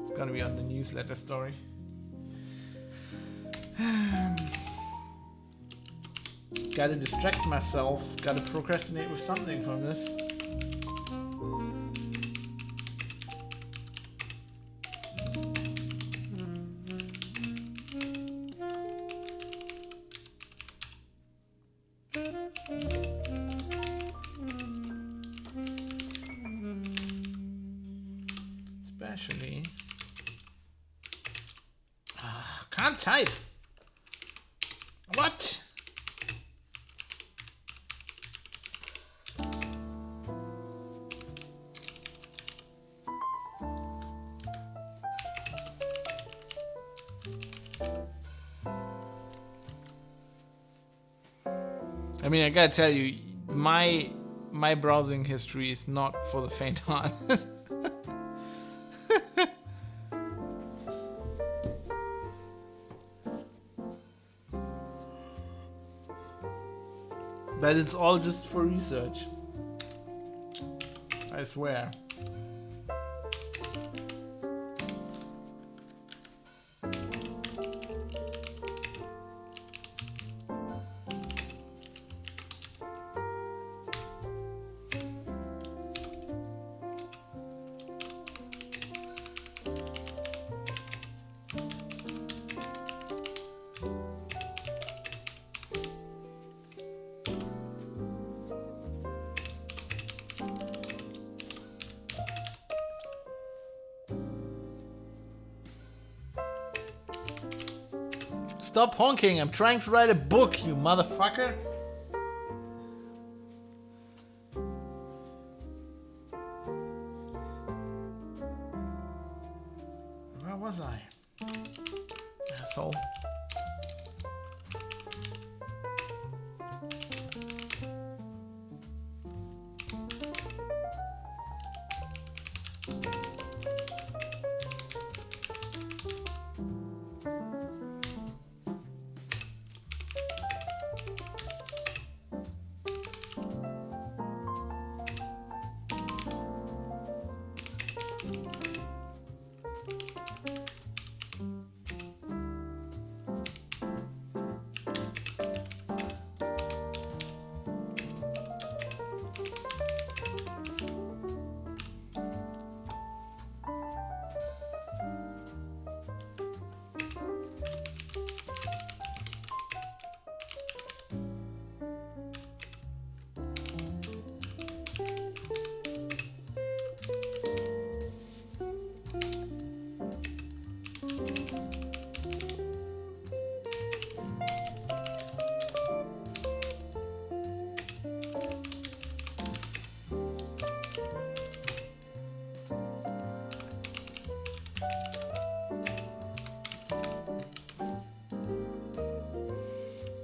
it's gonna be on the newsletter story. Gotta distract myself. Gotta procrastinate with something from this. Especially... can't type. What? I mean, I gotta tell you, my browsing history is not for the faint-hearted. But it's all just for research. I swear. Stop honking, I'm trying to write a book, you motherfucker. Asshole.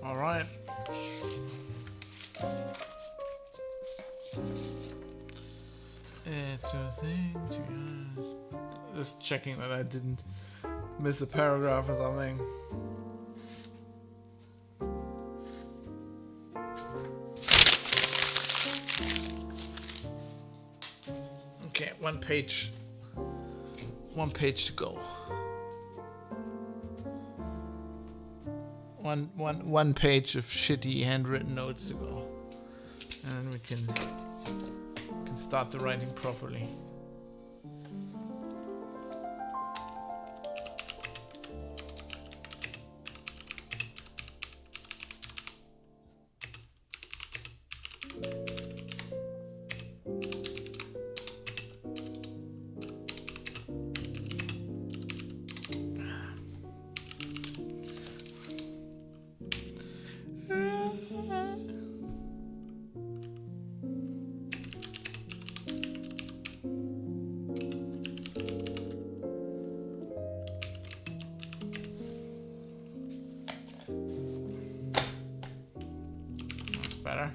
All right. It's a thing to be honest. Just checking that I didn't miss a paragraph or something. Okay, one page to go. One page of shitty handwritten notes to go, and then we can start the writing properly. Better.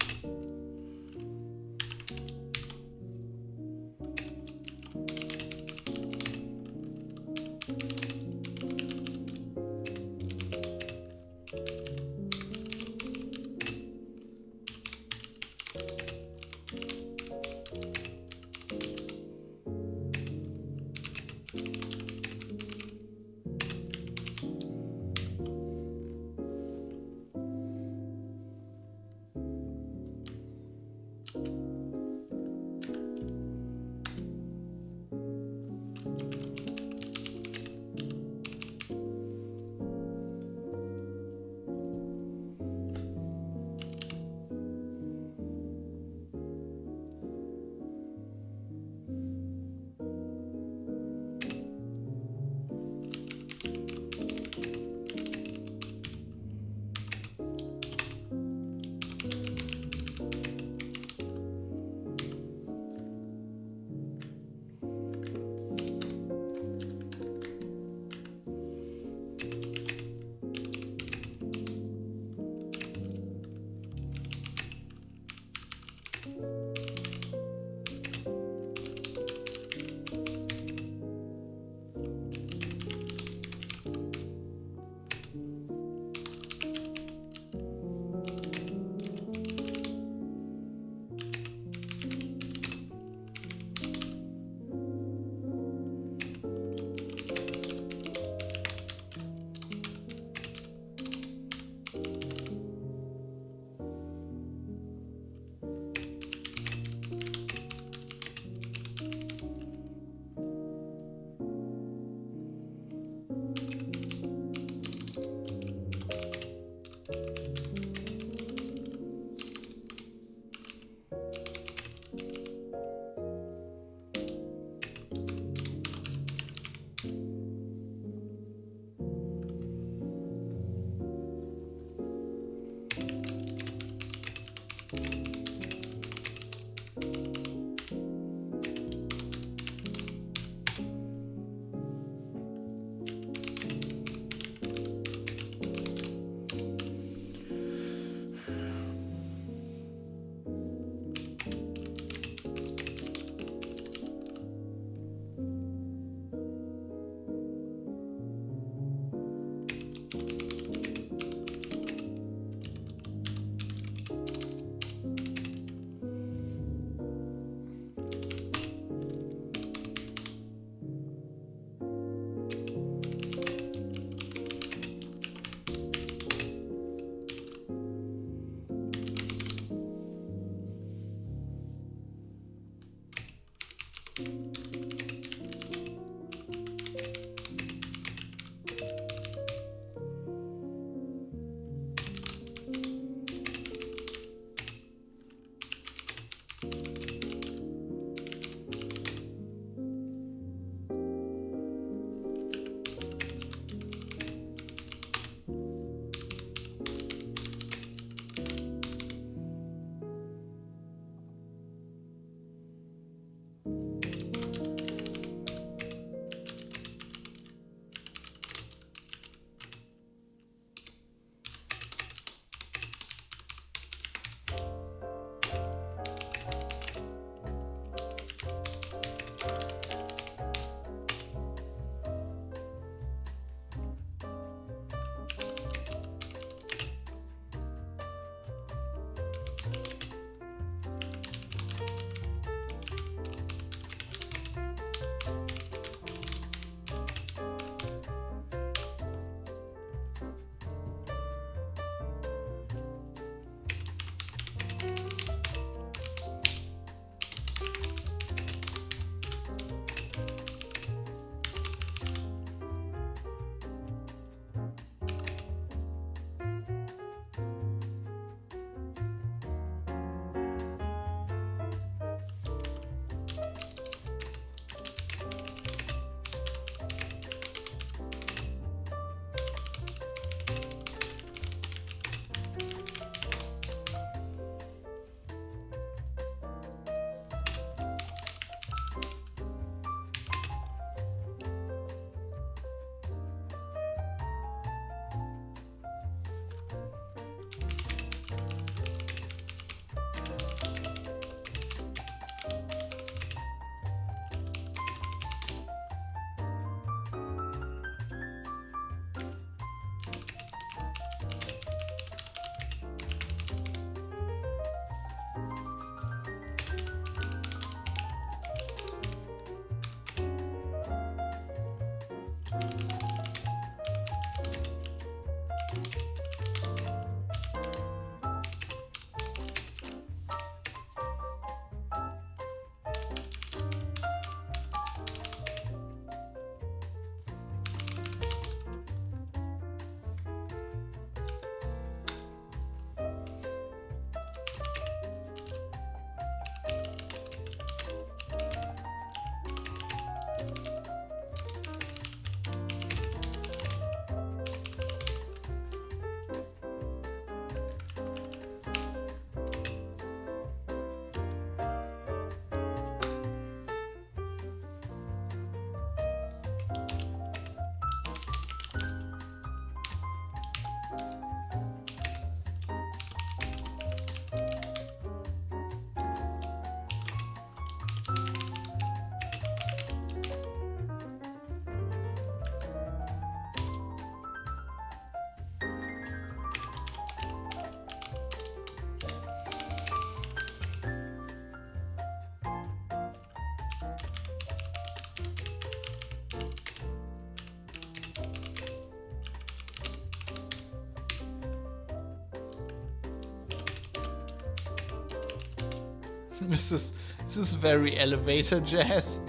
This is very elevator jazz.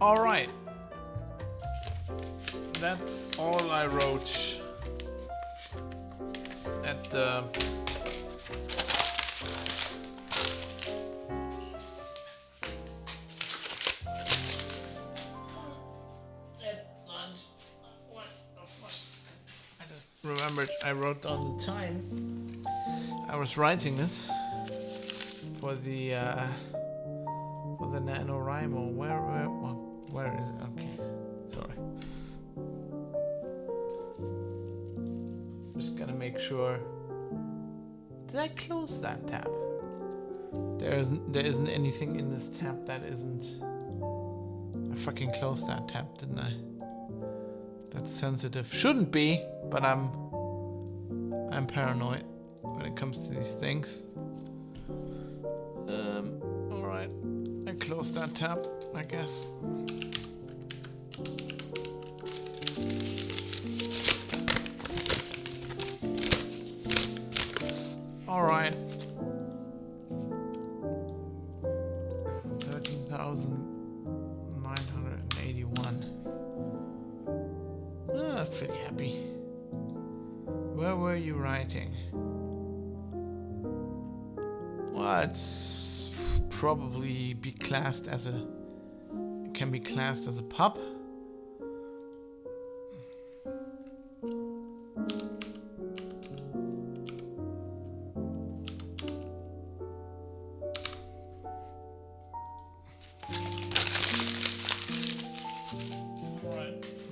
All right, that's all I wrote at the lunch. What the fuck? I just remembered I wrote down the time I was writing this for the NaNoWriMo. Where is it? Okay, sorry. Just gonna make sure. Did I close that tab? There isn't anything in this tab that isn't. I fucking closed that tab, didn't I? That's sensitive. Shouldn't be, but I'm paranoid when it comes to these things. All right, I closed that tab, I guess. All right. 13,981. Oh, pretty happy. Where were you writing? Well, it's probably can be classed as a pub.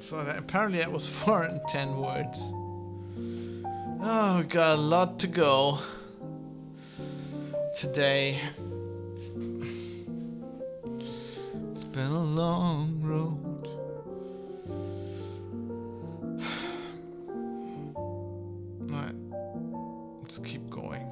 So apparently that was 410 words. Oh, we got a lot to go today. It's been a long road. Alright, let's keep going.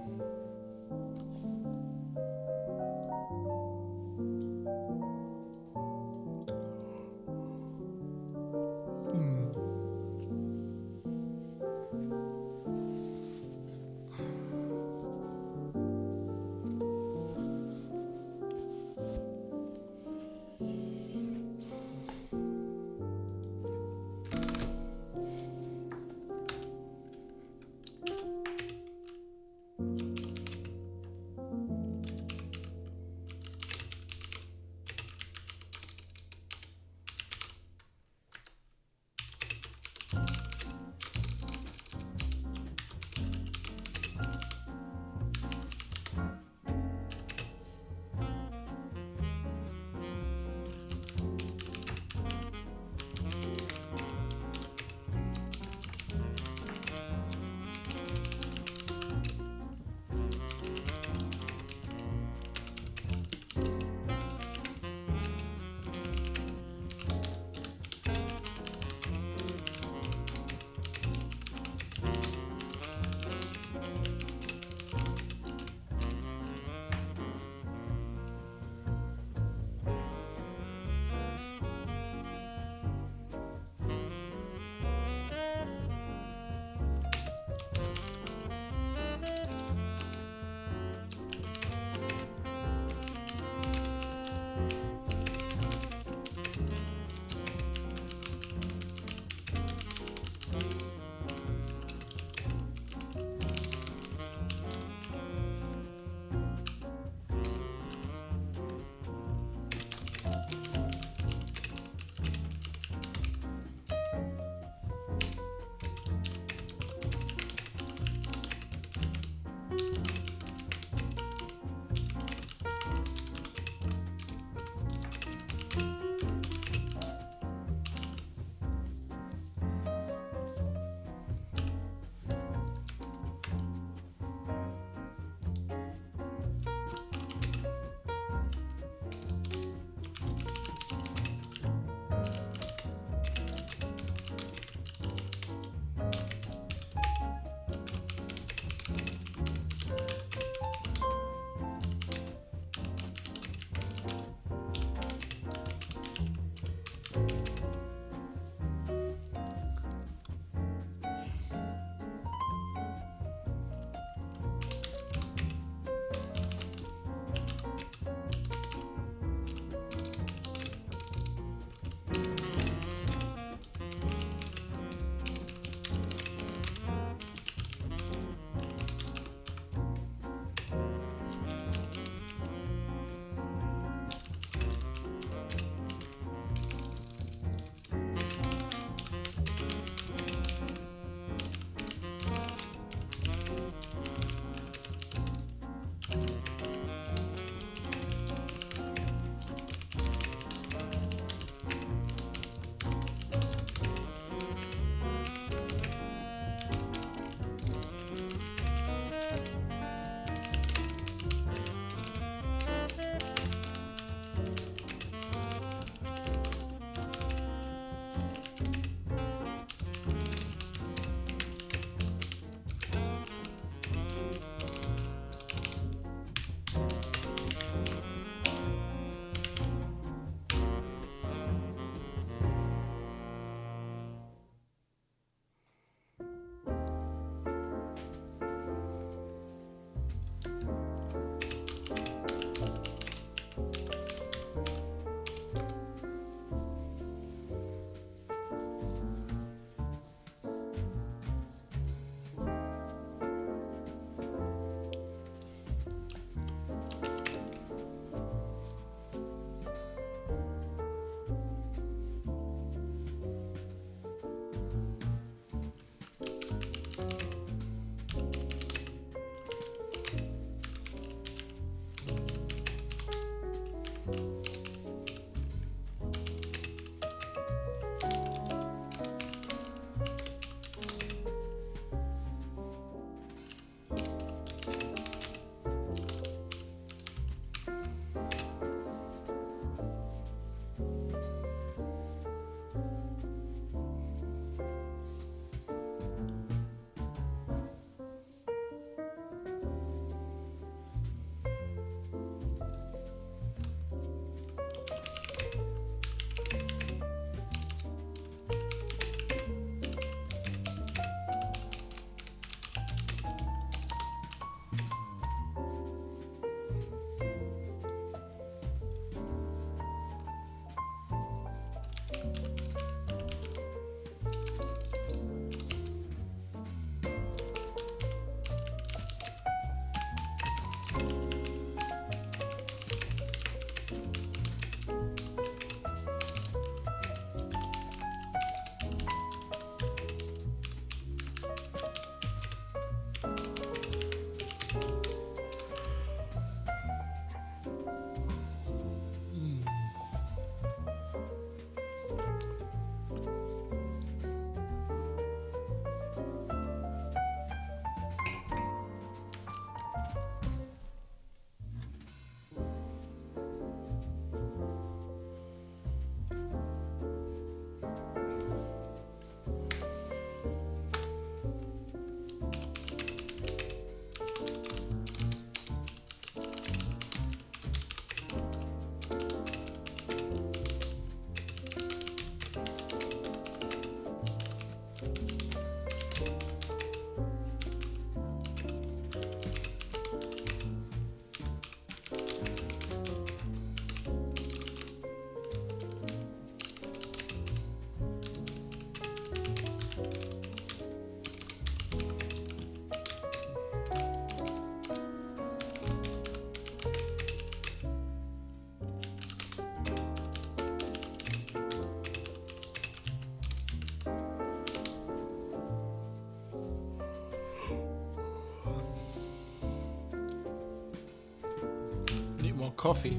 More coffee.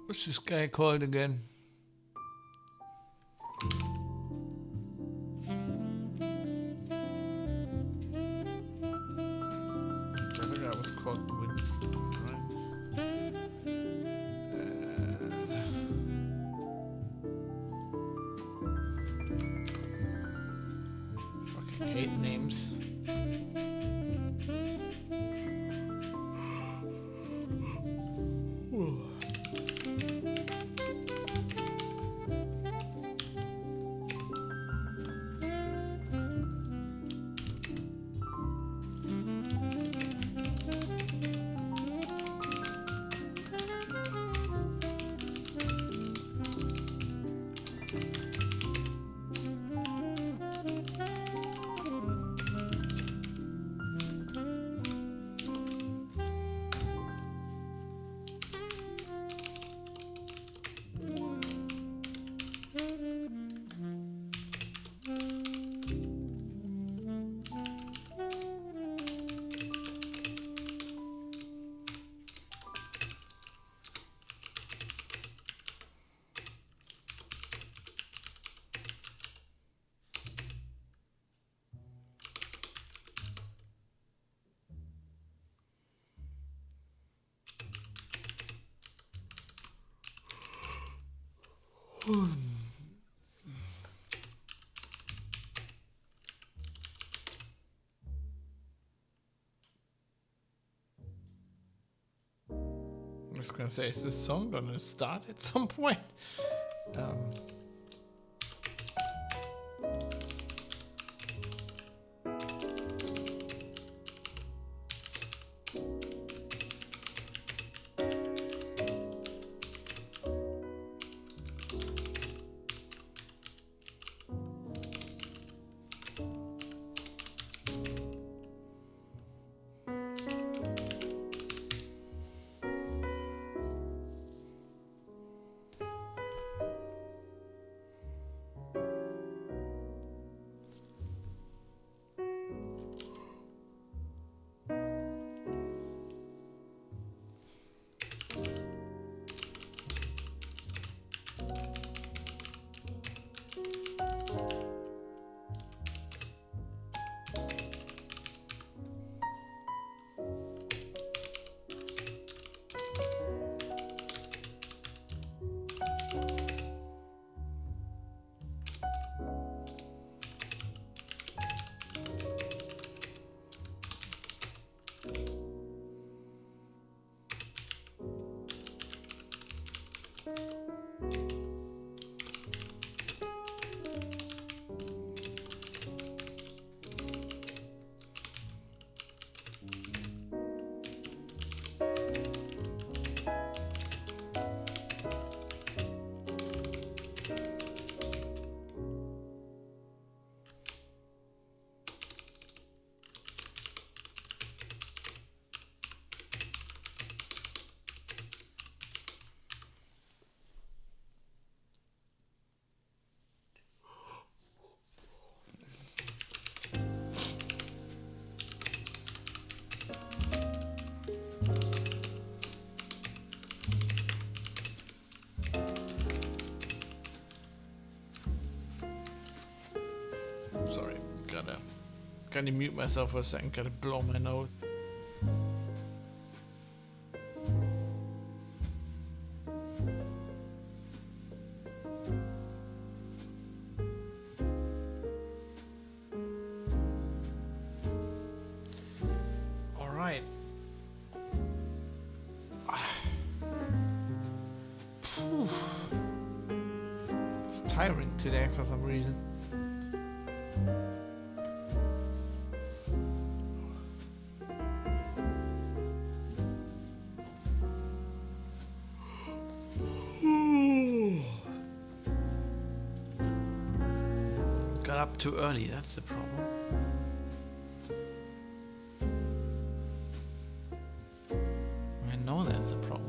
What's this guy called again? I think I was called Winston, right? Fucking hate names. I was gonna say, is this song gonna start at some point? Sorry, gotta mute myself for a second, gotta blow my nose. All right. It's tiring today for some reason. Got up too early, that's the problem. I know that's the problem.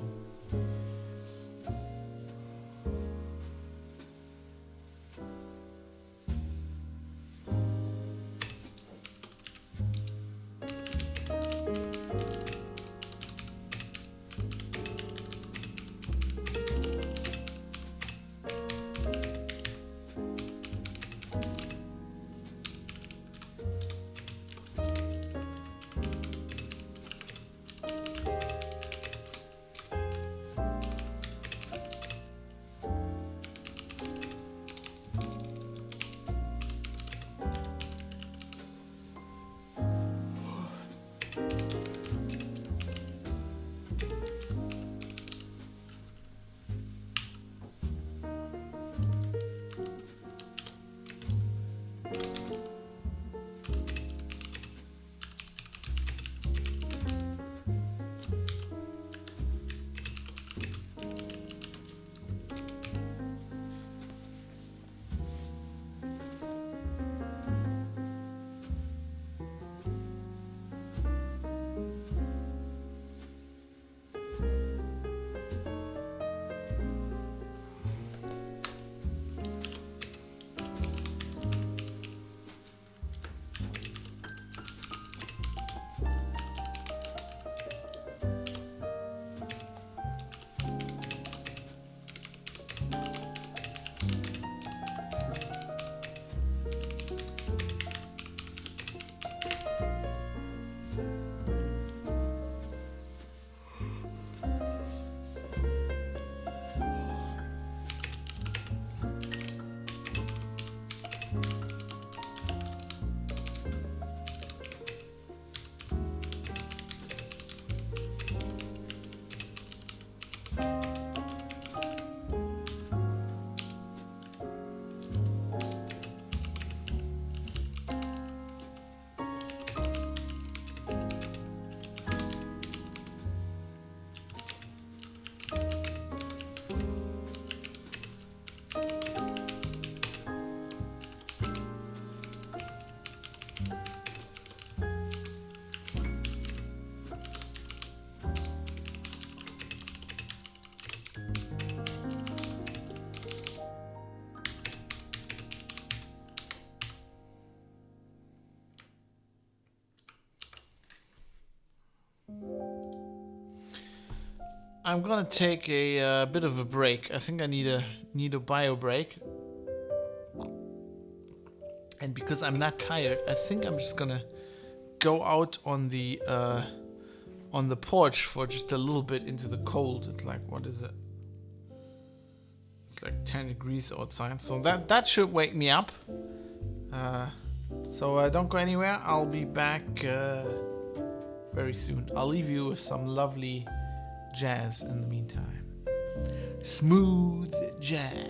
I'm gonna take a bit of a break. I think I need a bio break. And because I'm not tired, I think I'm just gonna go out on the porch for just a little bit into the cold. It's like, what is it? It's like 10 degrees outside, so that should wake me up. So don't go anywhere. I'll be back very soon. I'll leave you with some lovely jazz in the meantime. Smooth jazz.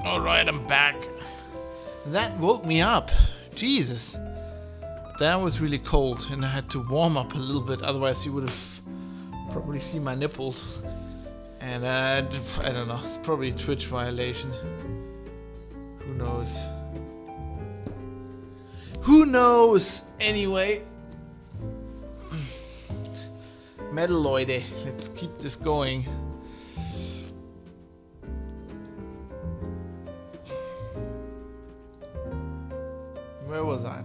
Alright, I'm back. That woke me up. Jesus. That was really cold and I had to warm up a little bit, otherwise you would have probably seen my nipples. And I don't know, it's probably a Twitch violation. Who knows? Who knows? Anyway. Metalloide. Let's keep this going. Where was I?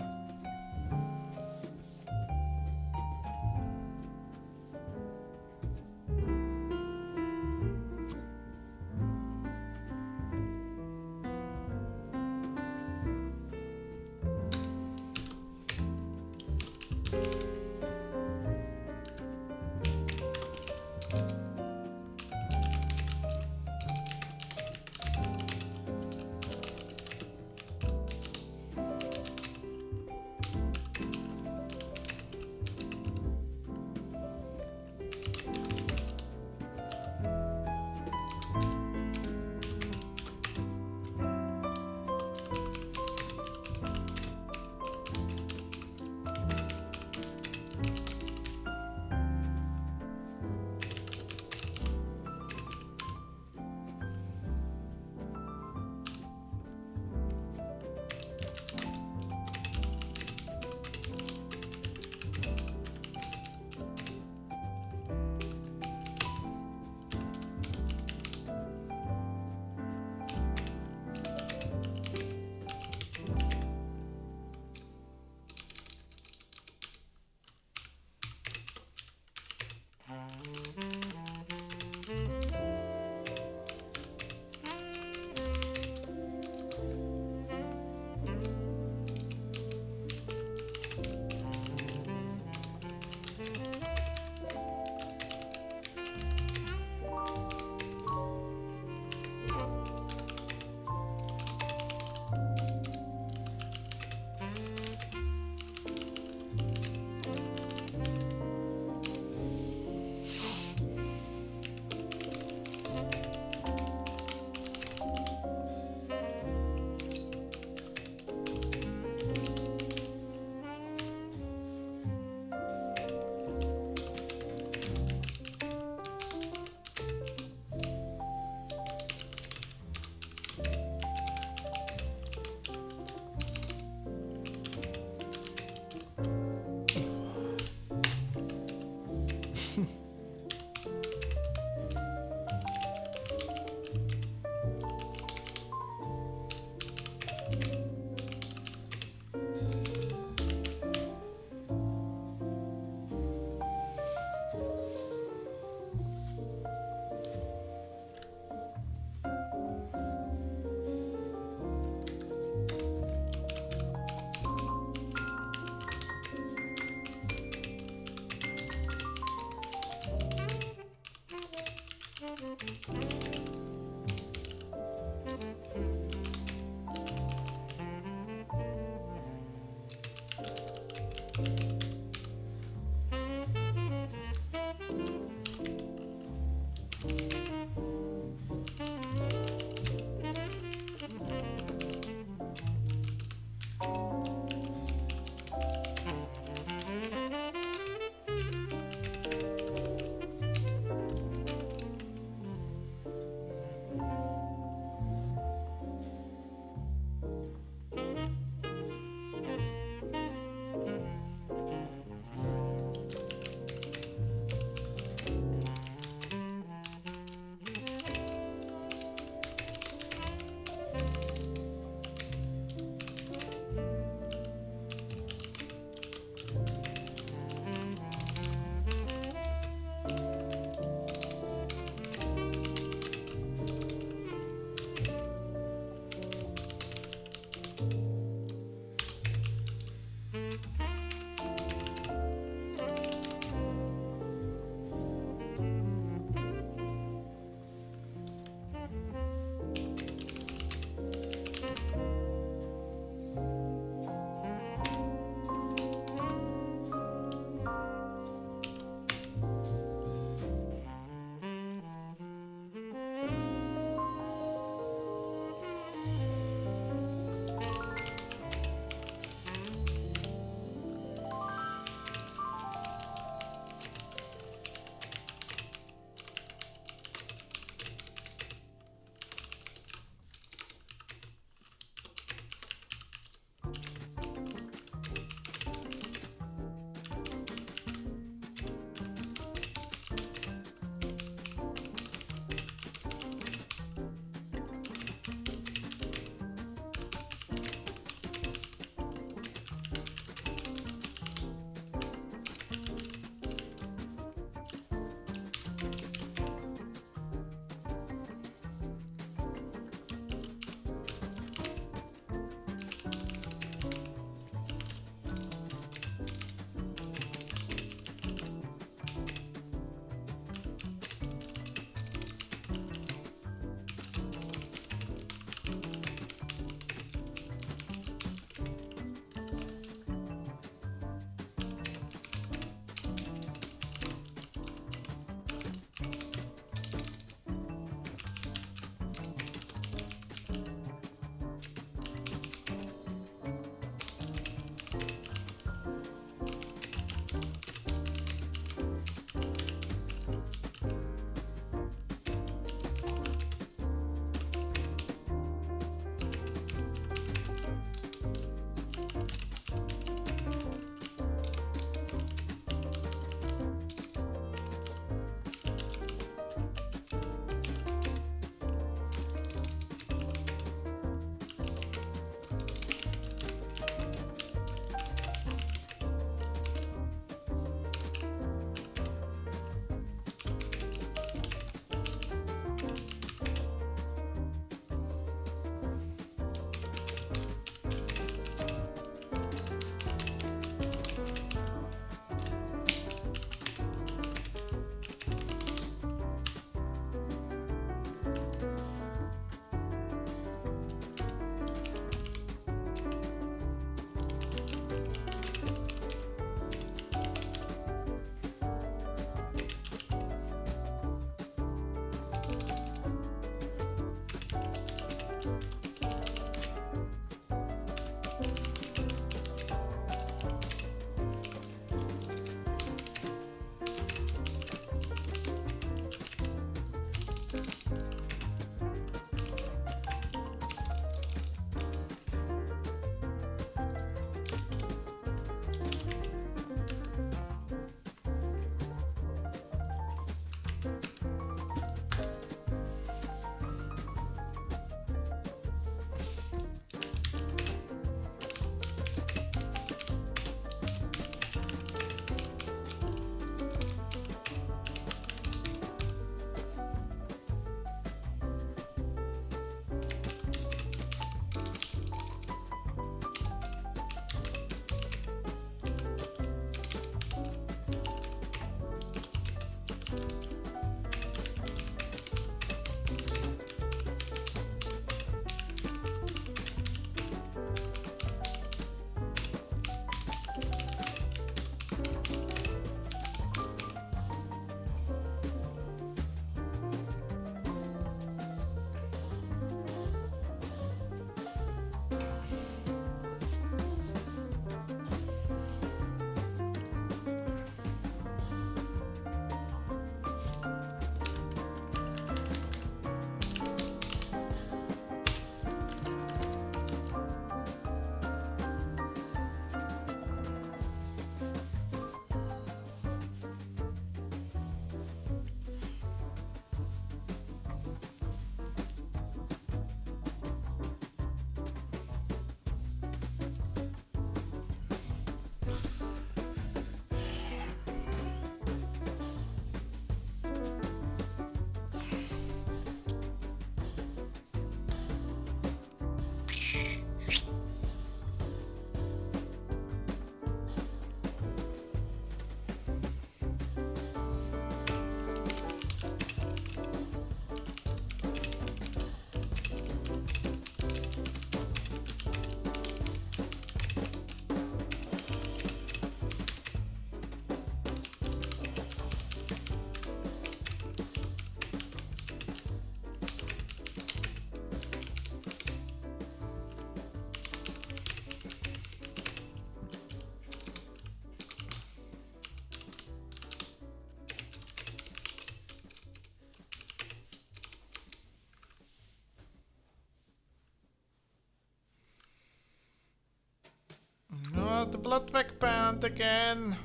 the Bloodback Band again.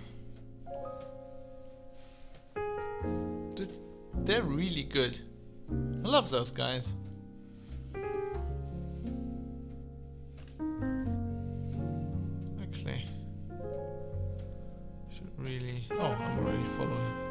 They're really good. I love those guys. Actually, should really. Oh, I'm already following.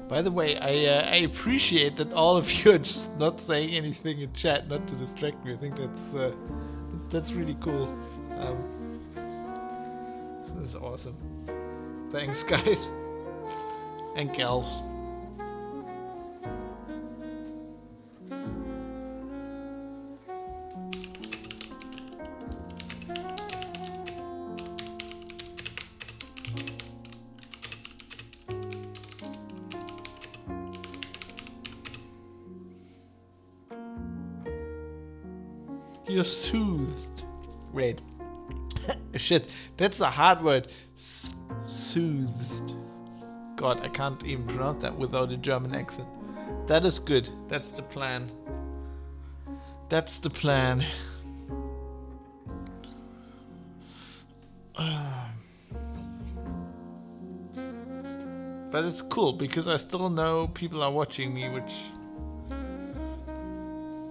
By the way, I appreciate that all of you are just not saying anything in chat, not to distract me. I think that's really cool. This is awesome. Thanks, guys and gals. You're soothed. Wait. Shit, that's a hard word. Soothed. God, I can't even pronounce that without a German accent. That is good. That's the plan. That's the plan. But it's cool because I still know people are watching me, which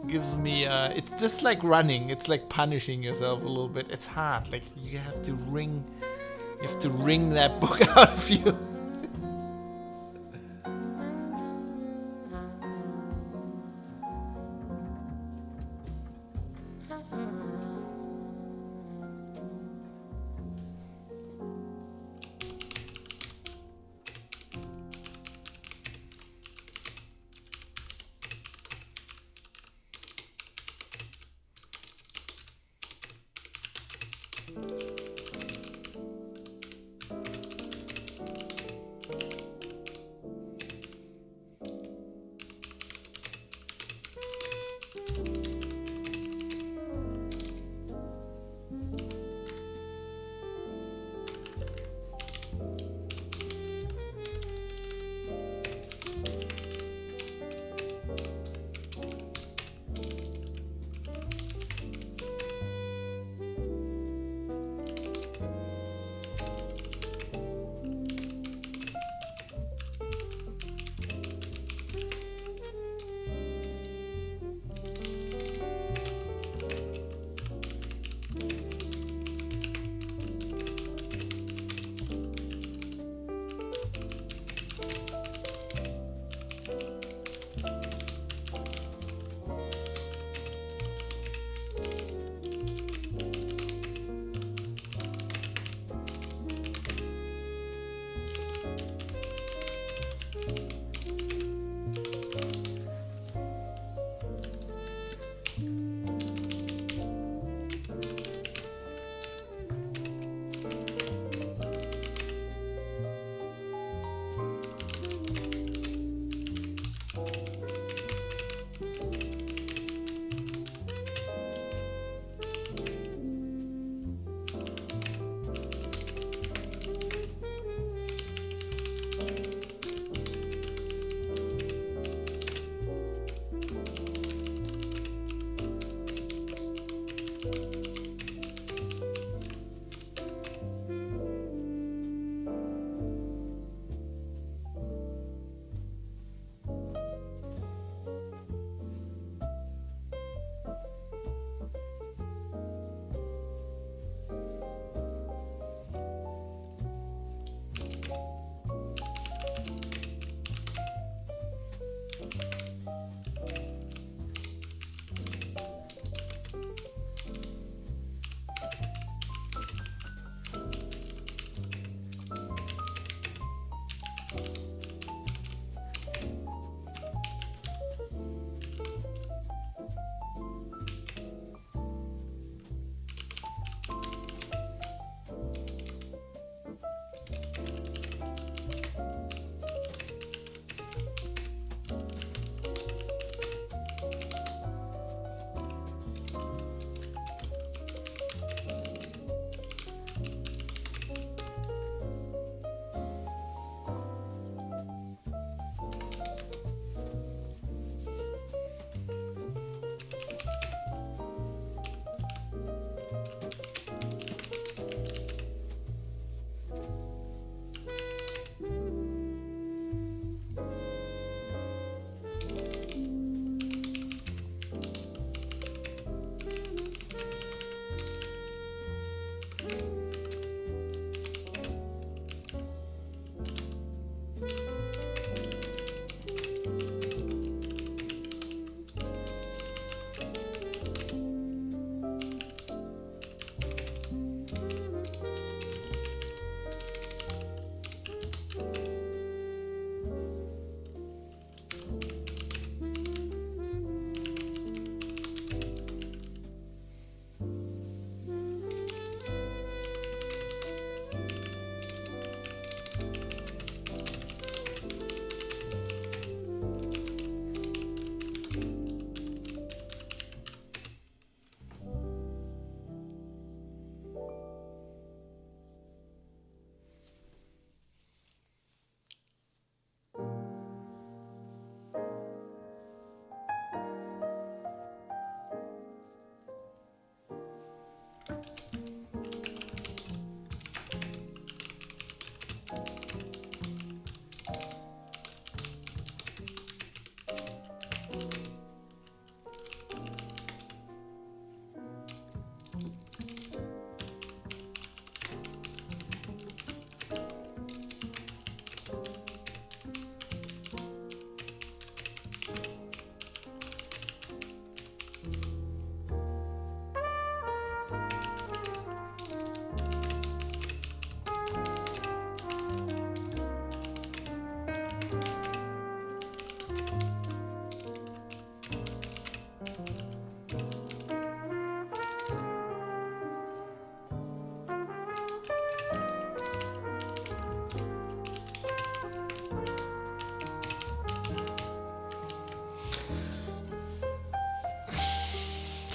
gives me it's just like running. It's like punishing yourself a little bit. It's hard. Like you have to wring that book out of you.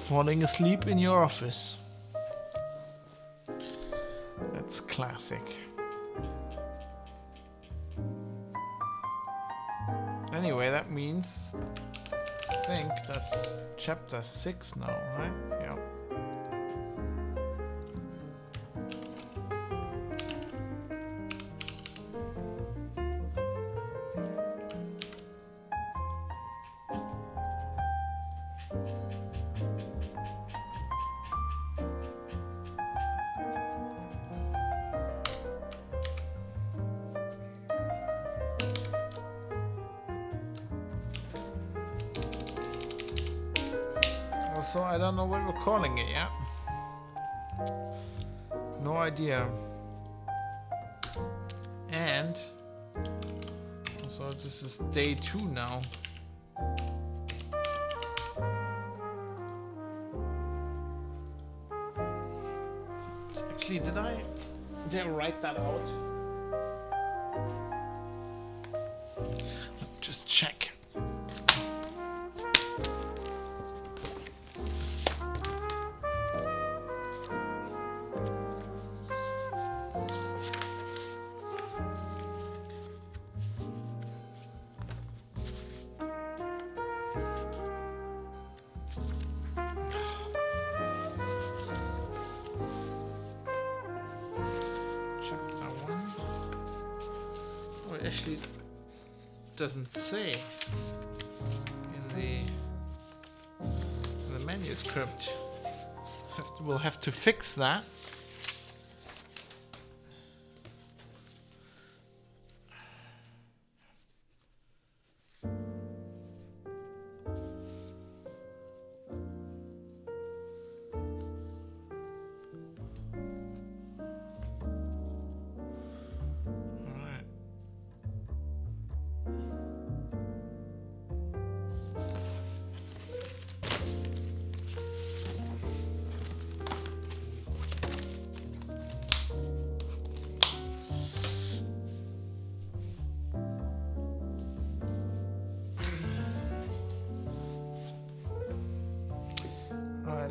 falling asleep in your office. That's classic. Anyway, that means I think that's chapter 6 now, right? Yeah. Also, I don't know what we're calling it yet. No idea. And so this is day 2 now. So actually, did I write that out? Just check. Chapter 1. Oh, it actually doesn't say in the manuscript. We'll have to fix that.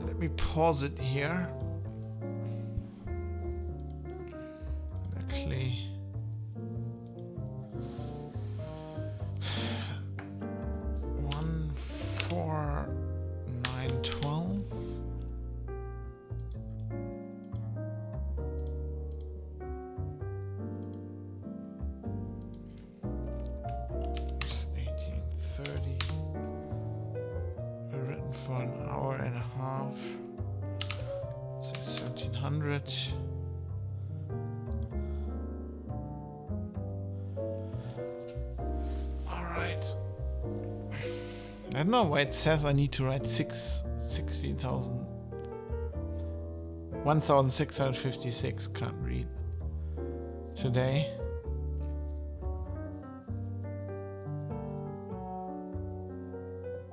Let me pause it here. Actually, one, 4, 9, 12. It's 18:30. Written for an hour and a half. So 1700. All right. I don't know why it says I need to write 16,000. 1,656. Can't read today.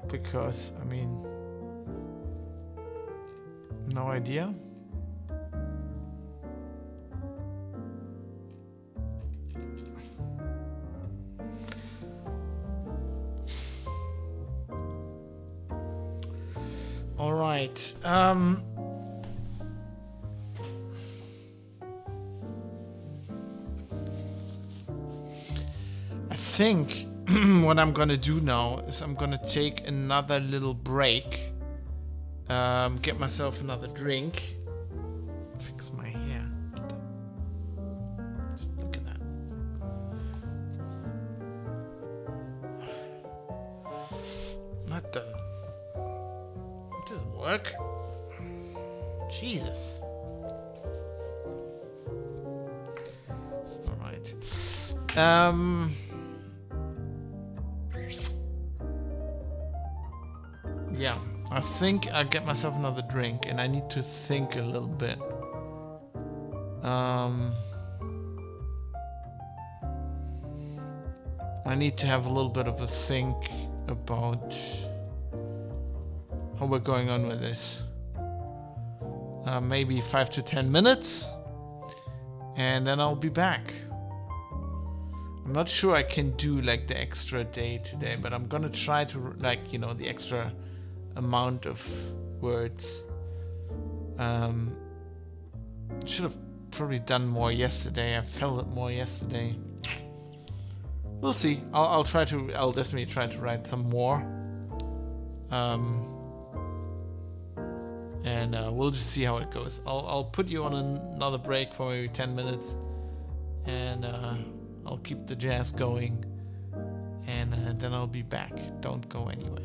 Because, I mean, no idea. All right. I think what I'm gonna do now is I'm gonna take another little break, get myself another drink, fix my hair. Just look at that. That doesn't work. Jesus. All right. Yeah, I think I'll get myself another drink and I need to think a little bit. I need to have a little bit of a think about how we're going on with this. Maybe 5 to 10 minutes and then I'll be back. I'm not sure I can do like the extra day today, but I'm gonna try to, like, you know, the extra amount of words. Should have probably done more yesterday. I felt it more yesterday. We'll see. I'll definitely try to write some more. And we'll just see how it goes. I'll put you on another break for maybe 10 minutes, and I'll keep the jazz going, and then I'll be back. Don't go anywhere.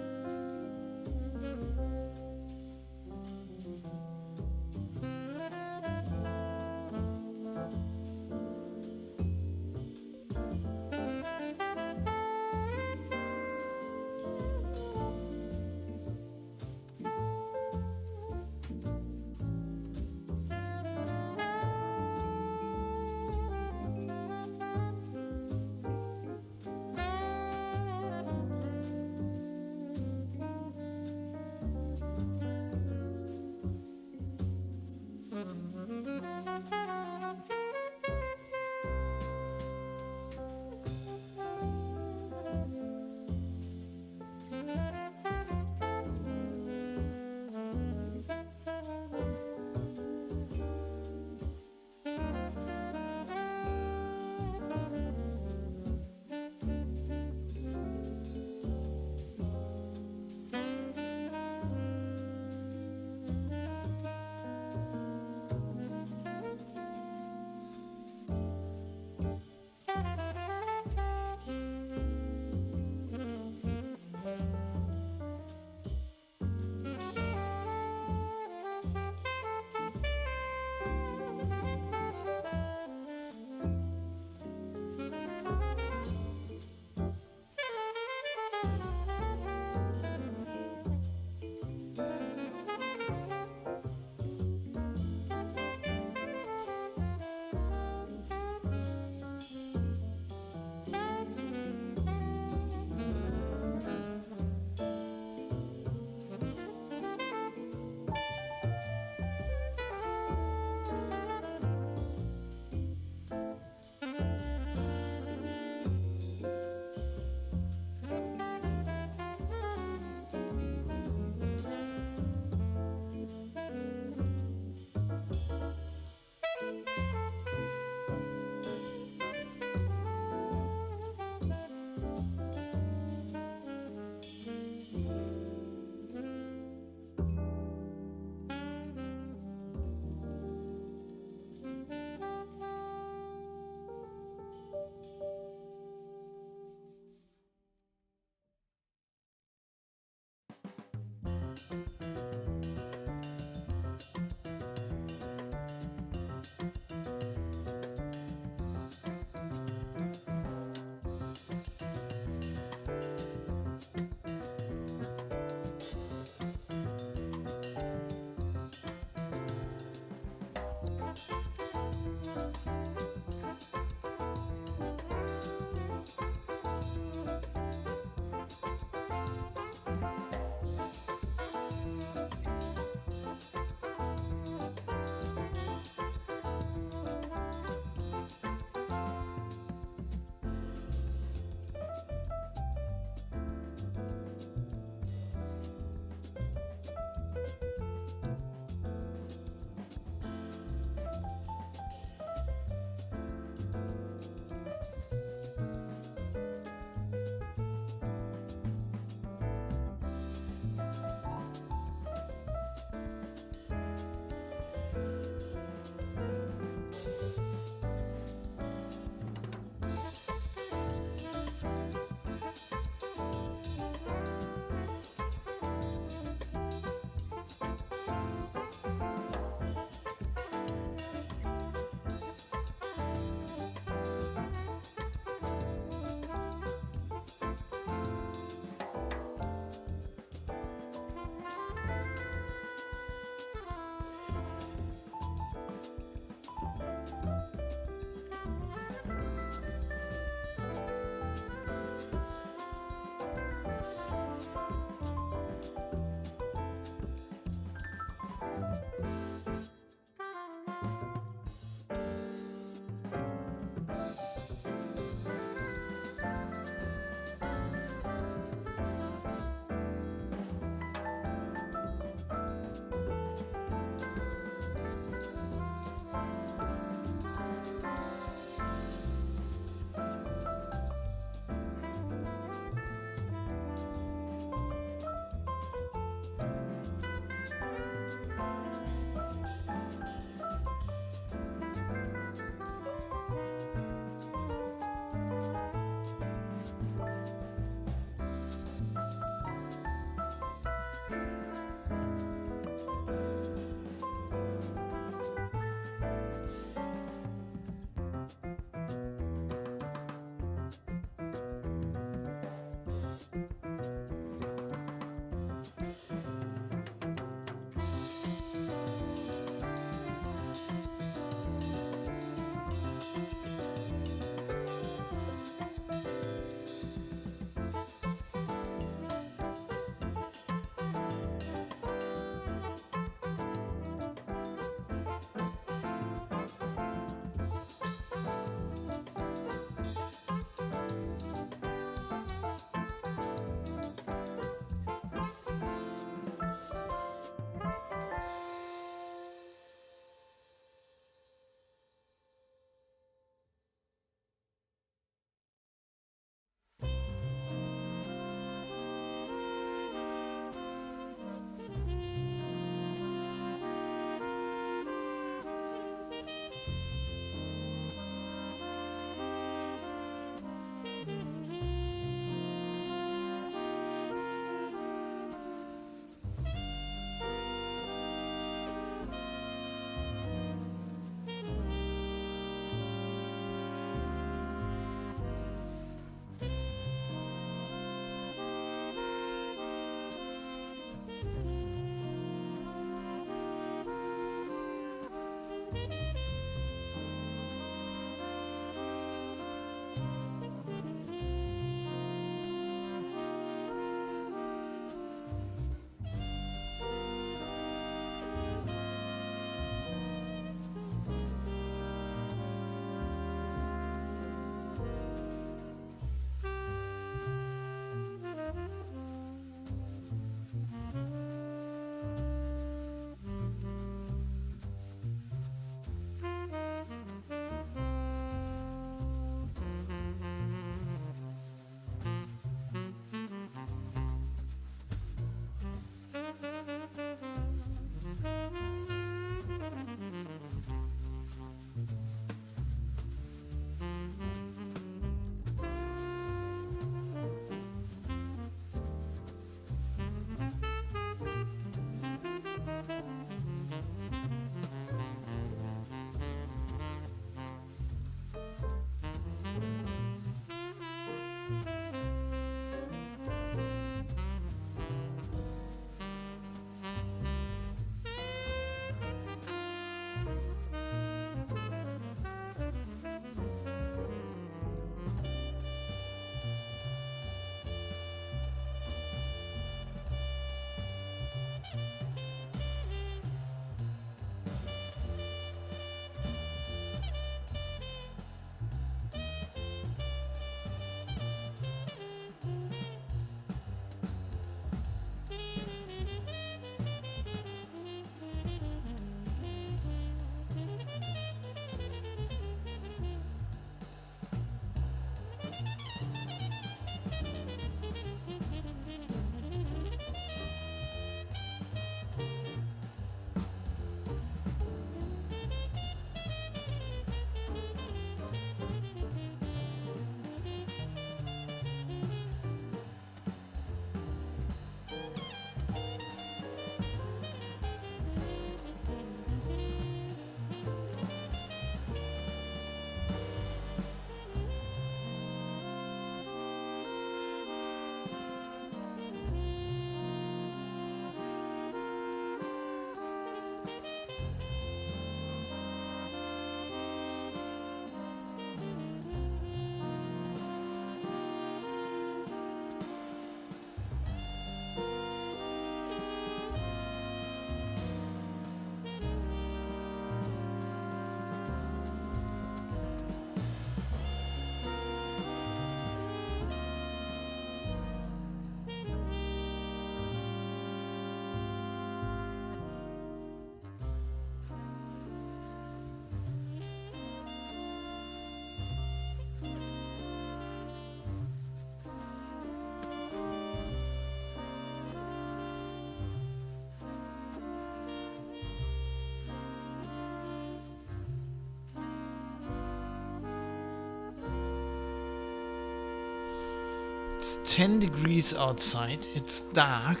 10 degrees outside. It's dark.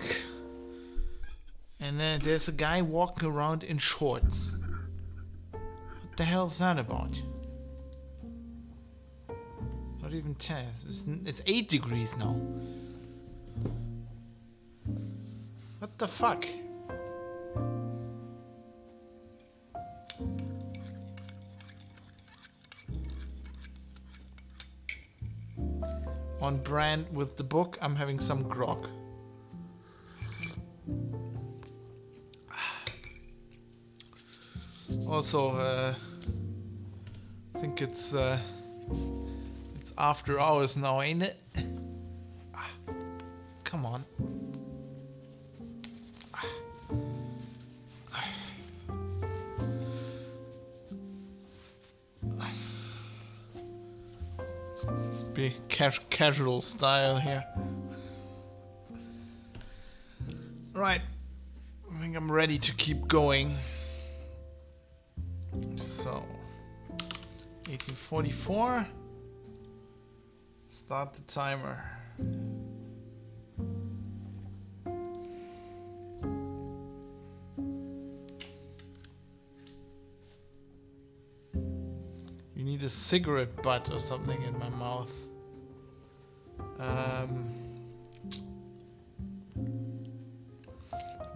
And there's a guy walking around in shorts. What the hell is that about? Not even 10. It's 8 degrees now. What the fuck? On brand with the book, I'm having some grog. Also, I think it's after hours now, ain't it? Come on. Let's be casual style here. Right. I think I'm ready to keep going. So, 1844. Start the timer. You need a cigarette butt or something in my mouth. I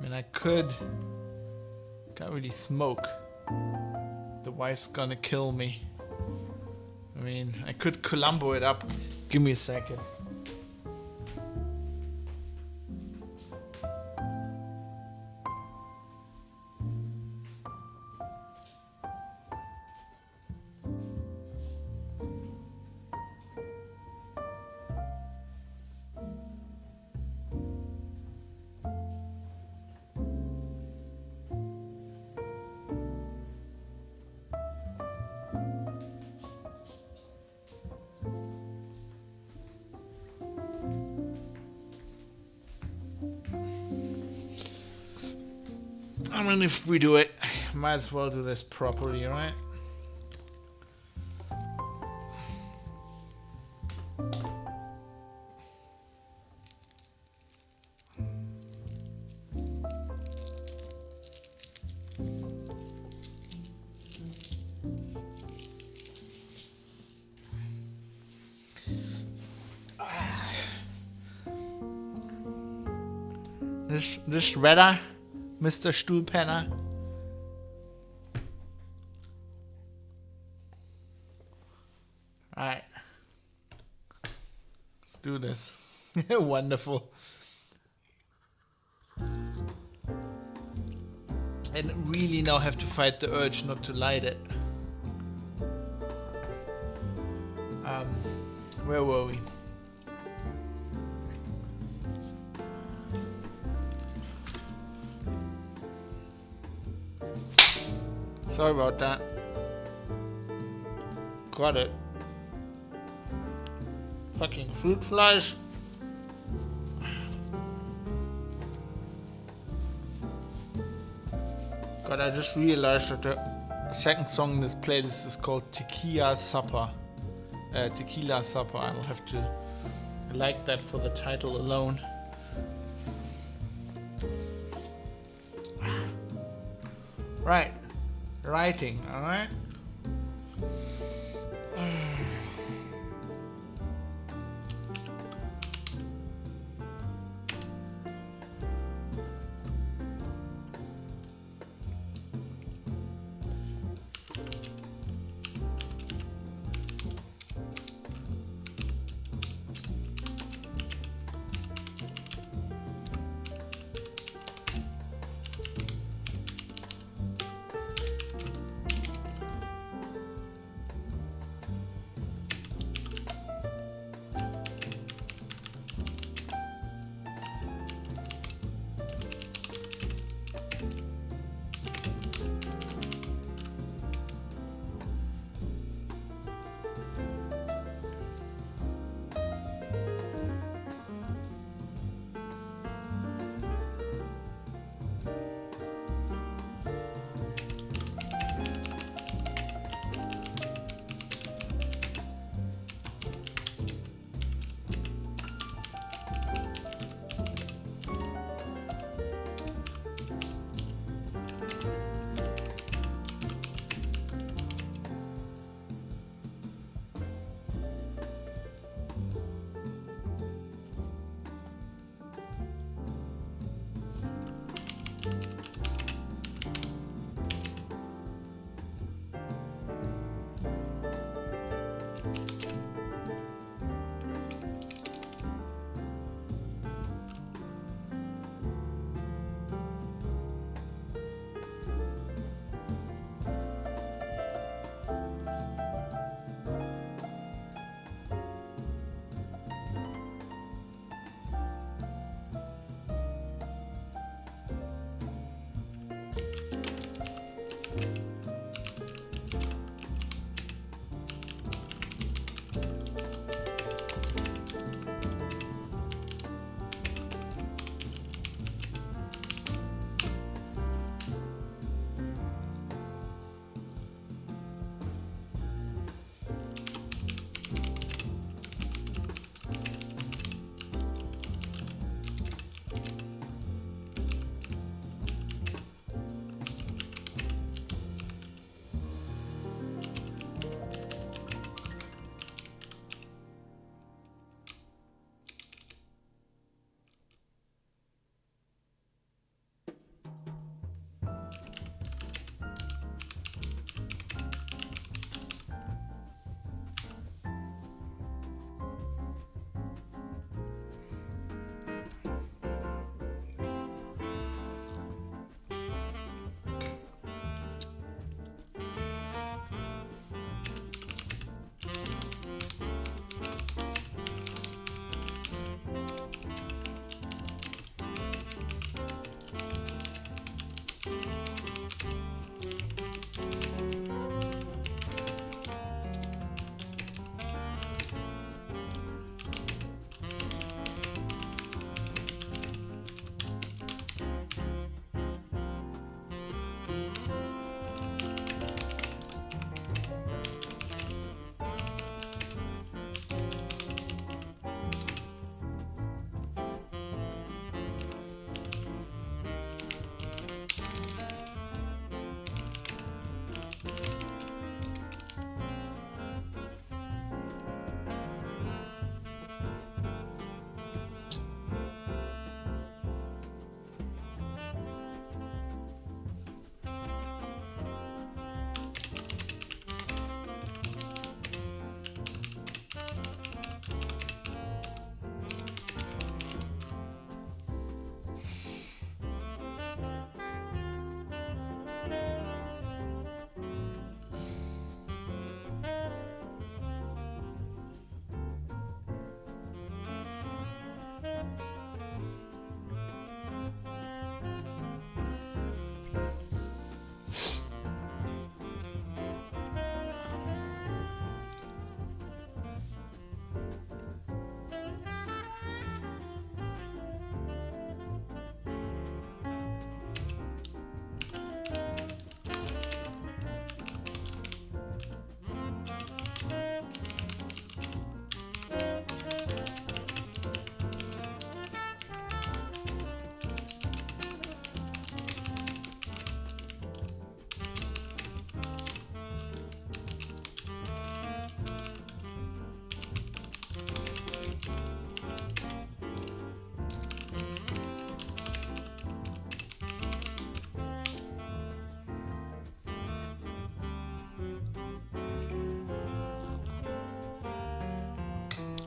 mean, I can't really smoke. The wife's gonna kill me. I mean, I could Columbo it up. Give me a second. I mean, if we do it, might as well do this properly, right? This redder, Mr. Stuhlpenner. Alright. Let's do this. Wonderful. And really now have to fight the urge not to light it. Where were we? Sorry about that. Got it. Fucking fruit flies. God, I just realized that the second song in this playlist is called Tequila Supper. Tequila Supper. I'll have to like that for the title alone. Right. Writing, alright?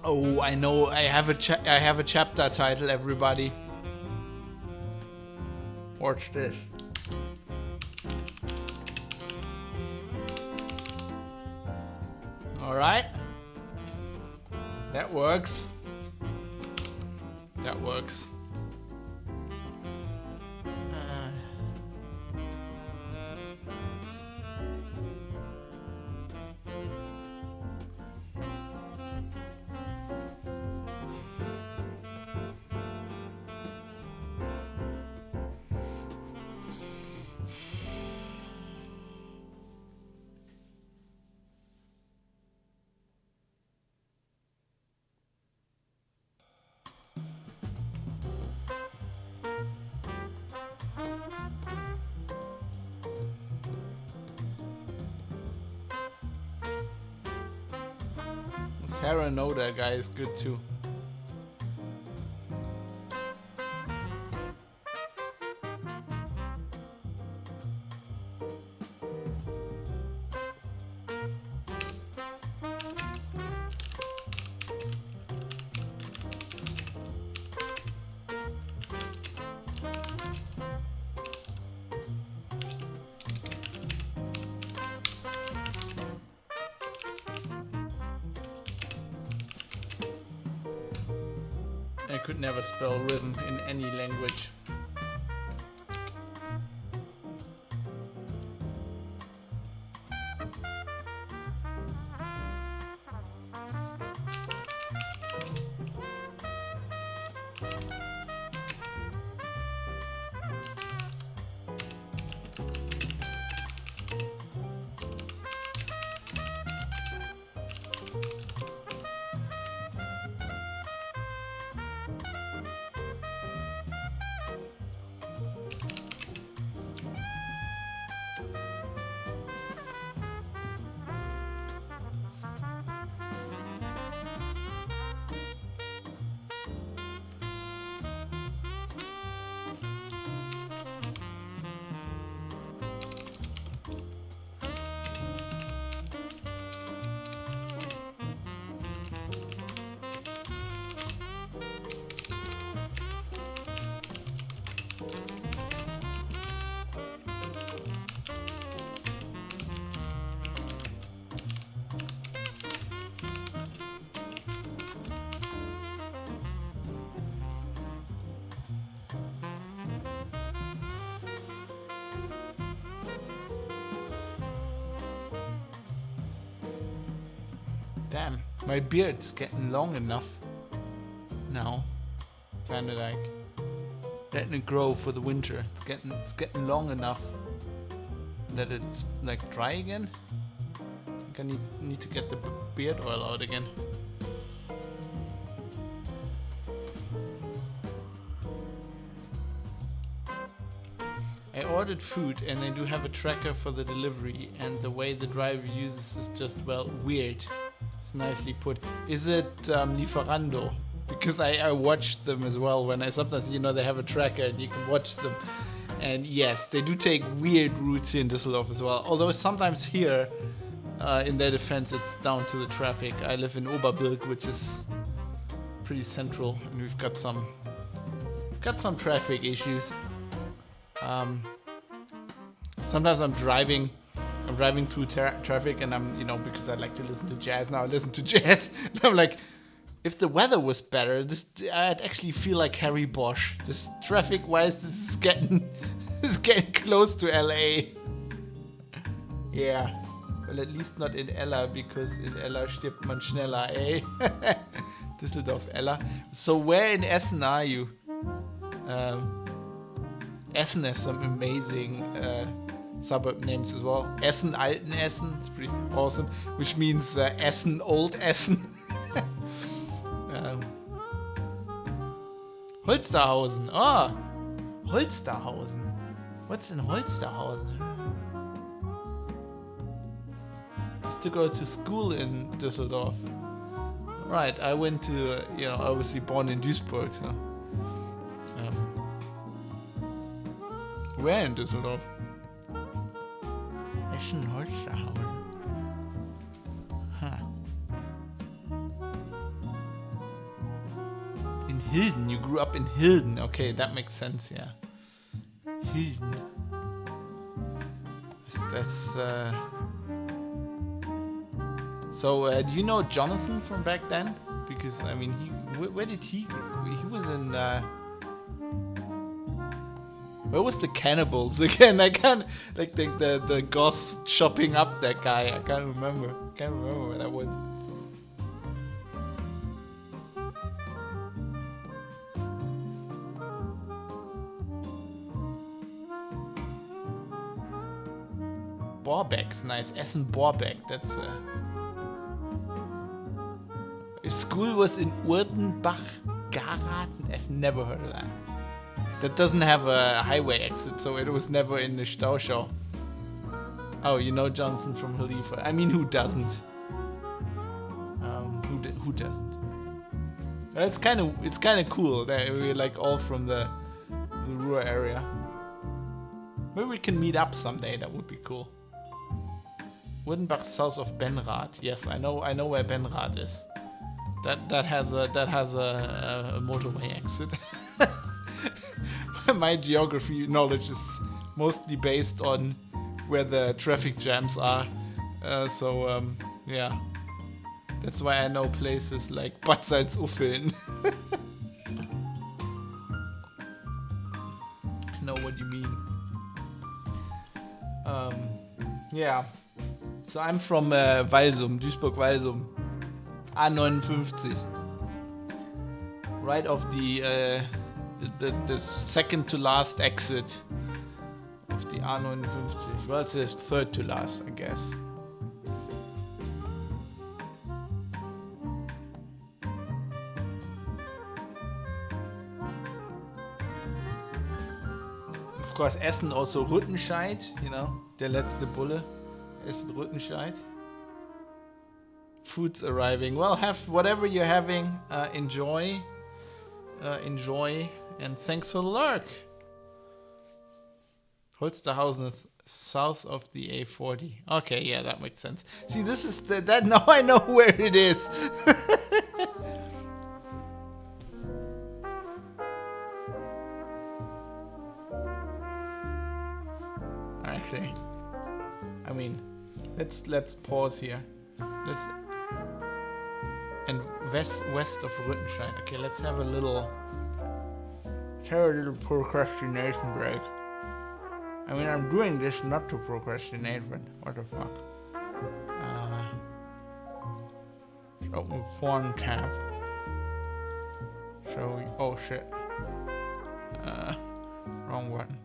Oh, I know. I have a chapter title, everybody. Watch this. All right. That works. That works. Sarah Noda guy is good too. I could never spell rhythm in any language. Damn, my beard's getting long enough now. Kinda like letting it grow for the winter. It's getting long enough that it's like dry again. I think I need to get the beard oil out again. I ordered food and I do have a tracker for the delivery, and the way the driver uses is just, well, weird. It's nicely put. Is it Lieferando? Because I watched them as well when sometimes, you know, they have a tracker and you can watch them. And yes, they do take weird routes here in Düsseldorf as well. Although sometimes here, in their defense, it's down to the traffic. I live in Oberbirk, which is pretty central, and we've got some traffic issues. Sometimes I'm driving through traffic, and I'm, you know, because I like to listen to jazz. Now I listen to jazz. And I'm like, if the weather was better, I'd actually feel like Harry Bosch. This traffic-wise, this is getting close to LA. Yeah. Well, at least not in Ella, because in Ella stirbt man schneller, eh? Düsseldorf, Ella. So where in Essen are you? Essen has some amazing suburb names as well. Essen, Alten Essen, it's pretty awesome, which means Essen, Old Essen. Holsterhausen. Oh, Holsterhausen. What's in Holsterhausen? I used to go to school in Düsseldorf. Right, I went to, you know, obviously born in Duisburg, so. Where in Düsseldorf? Essen-Holsterhausen. Huh. Hilden. You grew up in Hilden. Okay, that makes sense, yeah. Hilden. That's, So, do you know Jonathan from back then? Because, I mean, where did he go? He was in, where was the cannibals again? I can't, like, the goth chopping up that guy. I can't remember. Where that was. Borbeck's nice. Essen-Borbeck. That's school was in Urtenbach, Garaten. I've never heard of that. That doesn't have a highway exit, so it was never in the Stauschau. Oh, you know Johnson from Halifa. I mean, who doesn't? Who doesn't? It's kind of cool that we're like all from the Ruhr area. Maybe we can meet up someday. That would be cool. Wurdenbach south of Benrath. Yes, I know where Benrath is. That has a motorway exit. My geography knowledge is mostly based on where the traffic jams are. Yeah. That's why I know places like Bad Salzuffeln. I know what you mean. Yeah. So I'm from Walsum, Duisburg-Walsum. A59. Right off the second to last exit of the A59. Well, it's the third to last, I guess. Of course, Essen also Rüttenscheid, you know, der letzte Bulle. Essen Rüttenscheid. Food's arriving. Well, have whatever you're having. Enjoy, and thanks for the lurk. Holsterhausen is south of the A40. Okay, yeah, that makes sense. See, this is that. Now I know where it is. Actually, I mean, let's pause here. And west of Rüttenscheid. Okay, let's have a little procrastination break. I mean, I'm doing this not to procrastinate, but what the fuck? Open porn tab. Oh shit. Wrong button.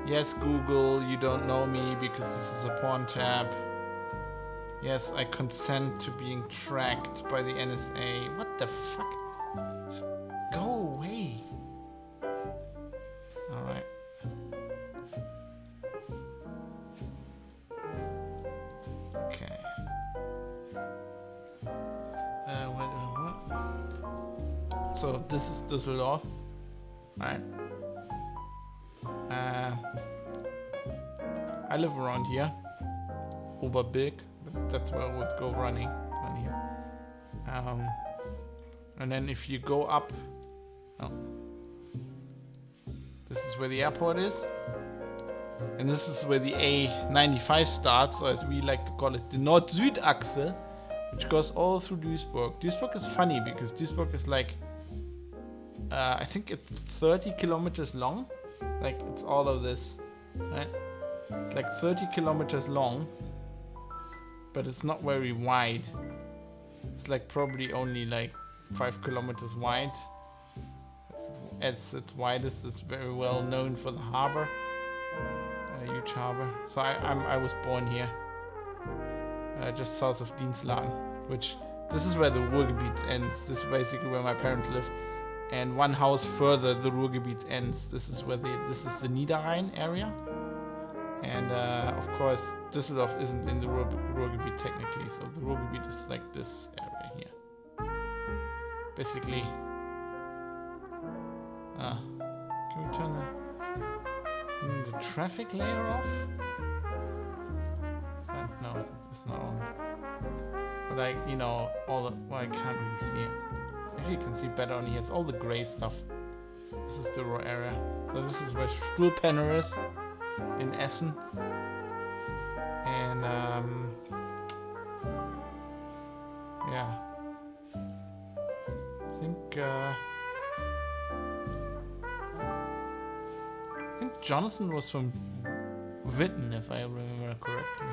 Yes, Google, you don't know me because this is a porn tab. Yes, I consent to being tracked by the NSA. What the fuck? Just go away. Alright. Okay. What? So this is Düsseldorf. Alright. I live around here, Oberbilk, but that's where I always go running on here. And then if you go up, this is where the airport is, and this is where the A95 starts, or as we like to call it, the Nord-Süd-Achse, which goes all through Duisburg. Duisburg is funny because Duisburg is like, I think it's 30 kilometers long. Like, it's all of this, right? It's like 30 kilometers long, but it's not very wide. It's like probably only like 5 kilometers wide. Its widest is very well known for the harbor, a huge harbor. So I was born here, just south of Dienstlaken, which this is where the Ruhrgebiet ends. This is basically where my parents live. And one house further, the Ruhrgebiet ends. This is the Niederrhein area. And of course, Düsseldorf isn't in the Ruhrgebiet technically, so the Ruhrgebiet is like this area here. Basically, can we turn the traffic layer off? No, it's not on. like, you know, all the, well, I can't really see it. Actually, you can see better on here. It's all the gray stuff. This is the raw area. So this is where Stuhlpenner is in Essen. And yeah, I think Jonathan was from Witten, if I remember correctly.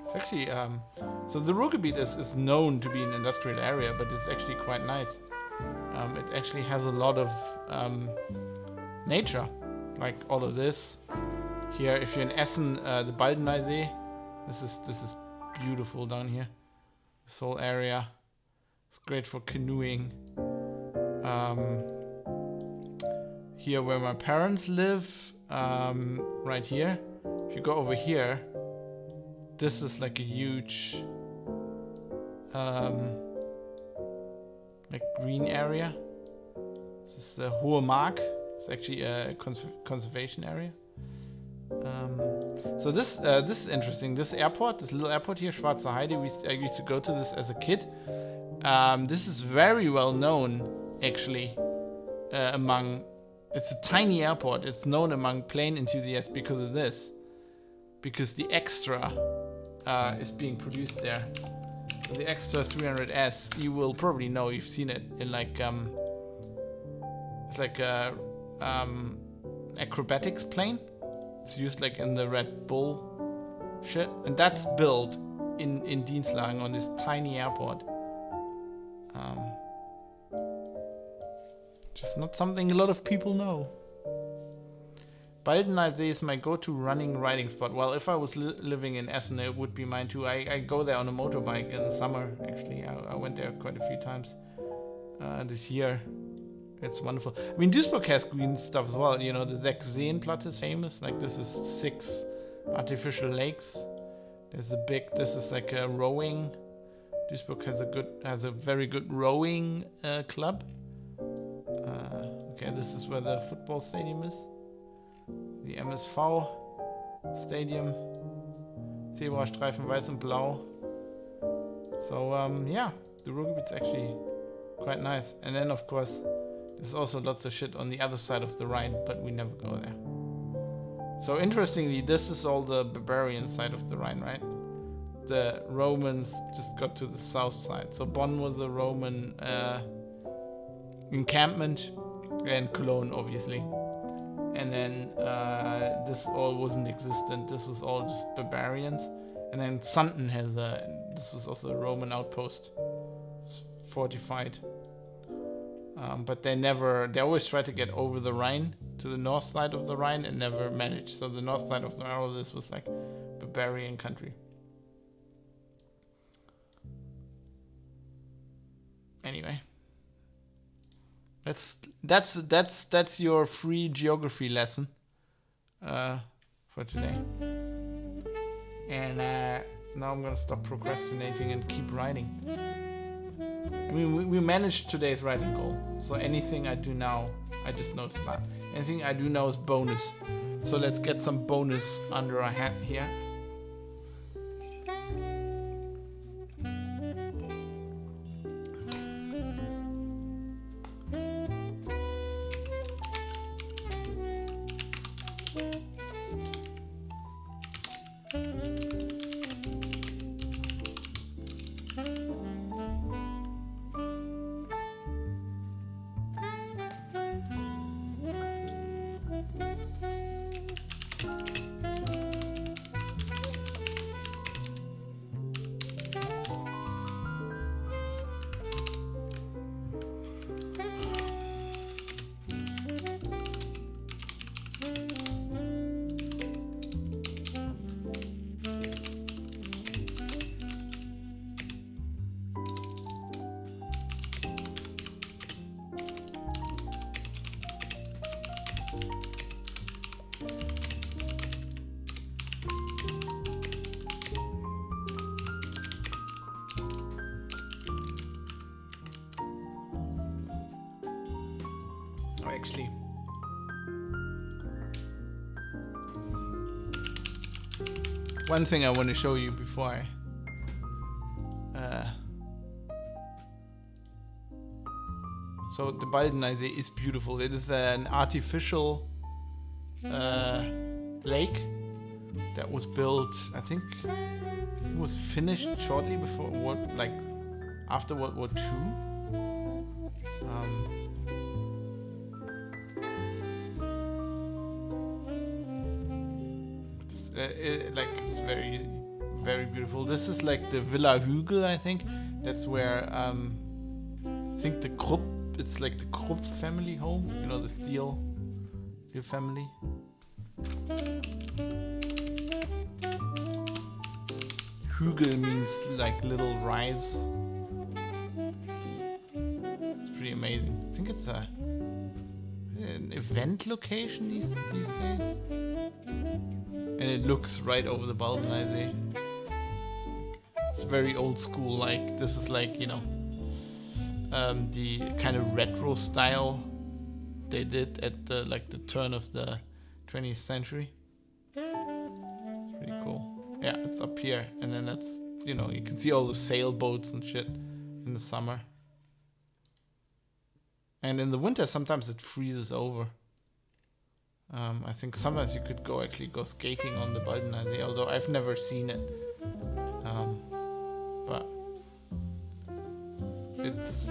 It's actually so the Ruhrgebiet is known to be an industrial area, but it's actually quite nice. It actually has a lot of nature, like all of this. Here, if you're in Essen, the Baldener See, this is beautiful down here. This whole area, it's great for canoeing. Here where my parents live, right here. If you go over here, this is like a huge, like green area. This is the Hohe Mark. It's actually a conservation area. So this is interesting. This airport, this little airport here, Schwarze Heide, I used to go to this as a kid. This is very well known, actually, among. It's a tiny airport. It's known among plane enthusiasts because of this, because the extra is being produced there. So the extra 300S, you will probably know. You've seen it in like it's like a acrobatics plane. It's used like in the Red Bull shit, and that's built in Dienstlagen on this tiny airport. Just not something a lot of people know. Baldener See is my go-to riding spot. Well, if I was living in Essen, it would be mine too. I go there on a motorbike in the summer, actually. I went there quite a few times this year. It's wonderful. I mean, Duisburg has green stuff as well. You know, the Seenplatte is famous. Like, this is 6 artificial lakes. This is like a rowing. Duisburg has a very good rowing club. Okay, this is where the football stadium is. The MSV Stadium. Zebrastreifen weiß und blau. So, yeah, the Ruhrgebiet's actually quite nice. And then, of course, there's also lots of shit on the other side of the Rhine, but we never go there. So, interestingly, this is all the Bavarian side of the Rhine, right? The Romans just got to the south side. So, Bonn was a Roman encampment, and Cologne, obviously. And then this all wasn't existent. This was all just barbarians. And then Xanten this was also a Roman outpost. It's fortified. But they always tried to get over the Rhine to the north side of the Rhine and never managed. So the north side of all of this was like barbarian country. Anyway. That's your free geography lesson for today. And now I'm gonna stop procrastinating and keep writing. I mean, we managed today's writing goal. So anything I do now, I just noticed that. Anything I do now is bonus. So let's get some bonus under our hat here. Actually, one thing I want to show you before I so the Baldeneysee is beautiful. It is an artificial lake that was built, I think it was finished shortly before after World War II. It's very, very beautiful. This is like the Villa Hügel, I think. That's where I think the Krupp, it's like the Krupp family home. You know, the Steele family. Hügel means like little rise. It's pretty amazing. I think it's an event location these days. And it looks right over the Baldeneysee. It's very old school. Like this is like, you know, the kind of retro style they did at the turn of the 20th century. It's pretty cool. Yeah, it's up here, and then that's, you know, you can see all the sailboats and shit in the summer. And in the winter, sometimes it freezes over. I think sometimes you could go skating on the Baldeneysee, although I've never seen it. But it's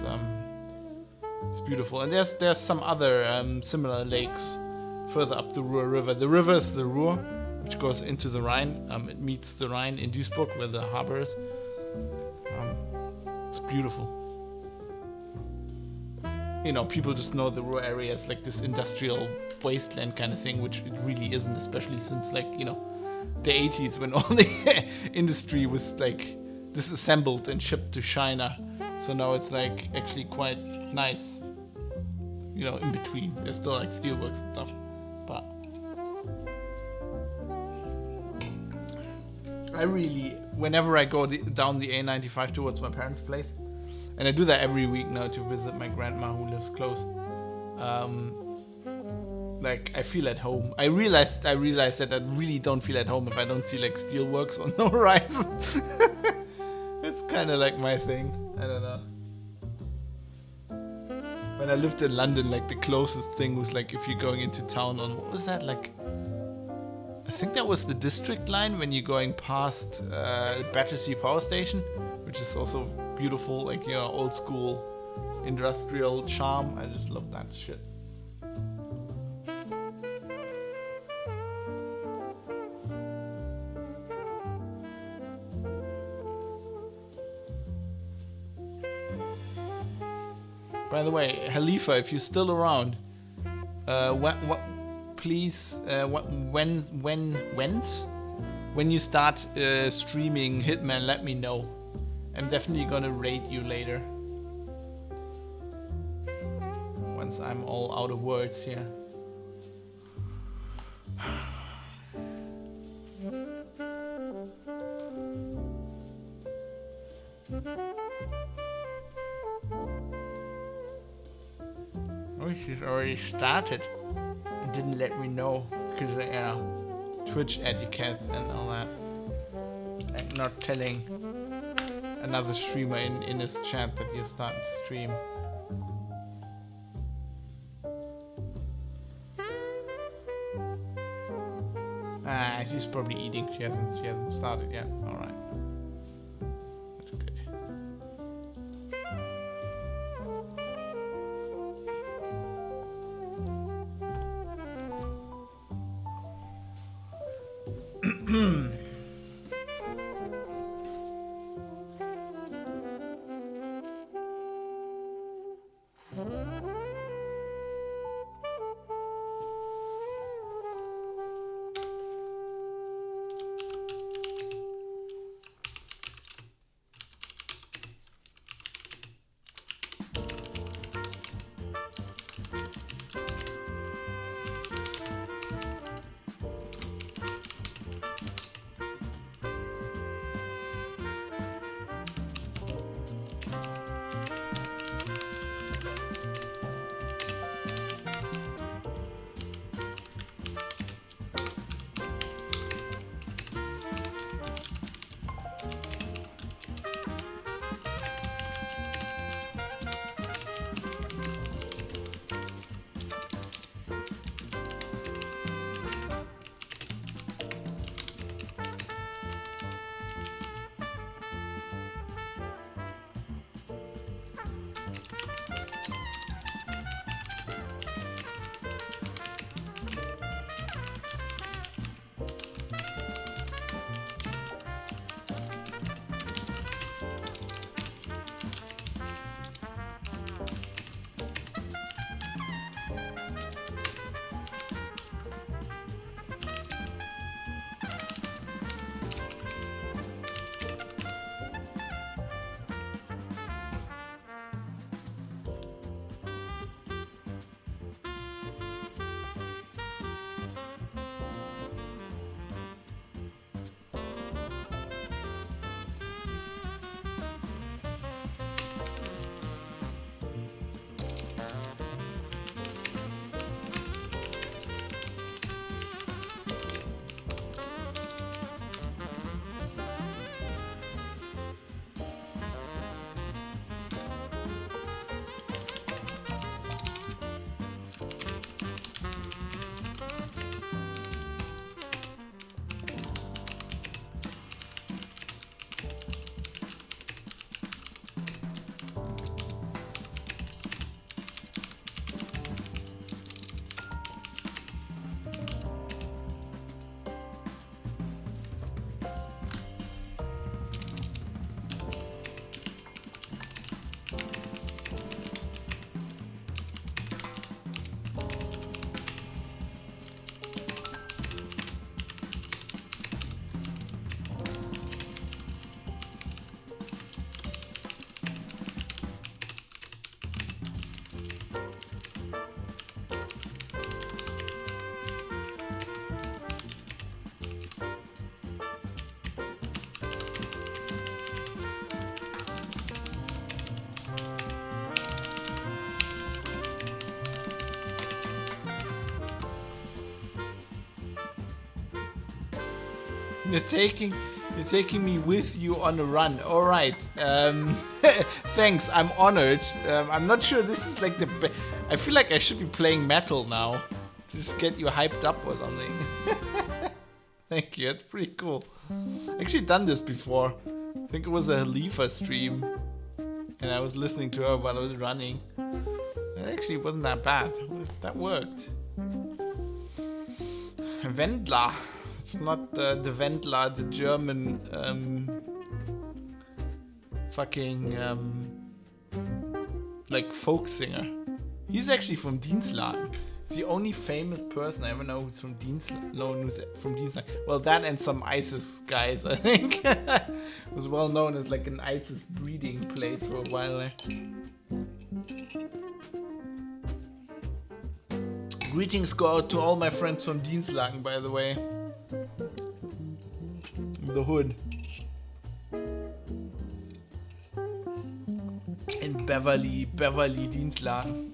beautiful. And there's some other similar lakes further up the Ruhr River. The river is the Ruhr, which goes into the Rhine. It meets the Rhine in Duisburg, where the harbor is. It's beautiful. You know, people just know the Ruhr area as like this industrial wasteland kind of thing, which it really isn't, especially since, like, you know, the 80s, when all the industry was like disassembled and shipped to China. So now it's like actually quite nice, you know, in between. There's still like steelworks and stuff, but I really, whenever I go down the A95 towards my parents' place, and I do that every week now to visit my grandma who lives close, like I feel at home. I realized that I really don't feel at home if I don't see like steelworks on the horizon. It's kind of like my thing. I don't know. When I lived in London, like the closest thing was like if you're going into town on, what was that, like, I think that was the District line when you're going past Battersea Power Station, which is also beautiful, like, you know, old school industrial charm. I just love that shit. By the way, Halifa, if you're still around, please, when you start streaming Hitman, let me know. I'm definitely gonna raid you later. Once I'm all out of words here. Oh, she's already started and didn't let me know because of Twitch etiquette and all that. Like not telling another streamer in his chat that you're starting to stream. Ah, she's probably eating. She hasn't started yet. All right. That's good. You're taking me with you on a run. All right. Thanks. I'm honored. I'm not sure this is like I feel like I should be playing metal now. Just get you hyped up or something. Thank you. That's pretty cool. I've actually done this before. I think it was a Halifa stream. And I was listening to her while I was running. It actually wasn't that bad. That worked. Wendler. It's not the Wendler, the German fucking like folk singer. He's actually from Dienstlagen. It's the only famous person I ever know who's from Dienstlagen. Well, that and some ISIS guys, I think. Was well known as like an ISIS breeding place for a while there. Greetings go out to all my friends from Dienstlagen, by the way. The hood. In Beverly Dienstlagen.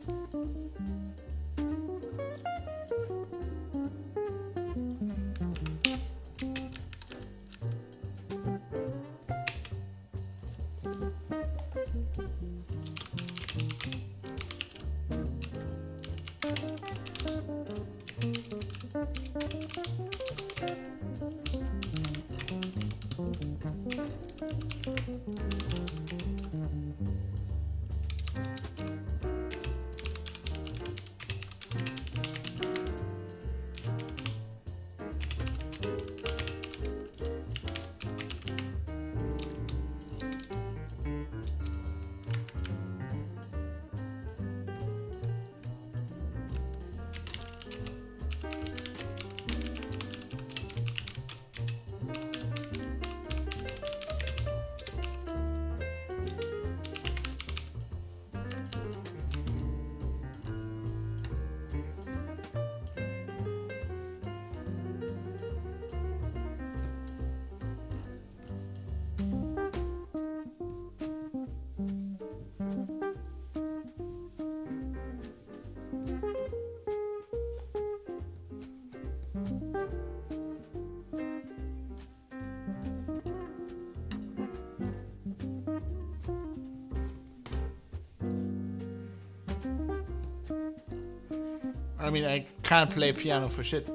I mean, I can't play piano for shit.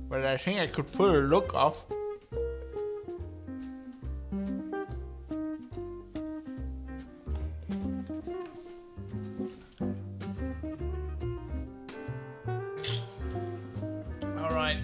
But I think I could pull a look off. All right.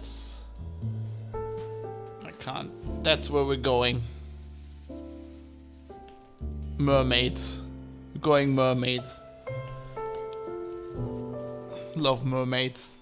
that's... I can't. That's where we're going. Mermaids. We're going mermaids. Love mermaids.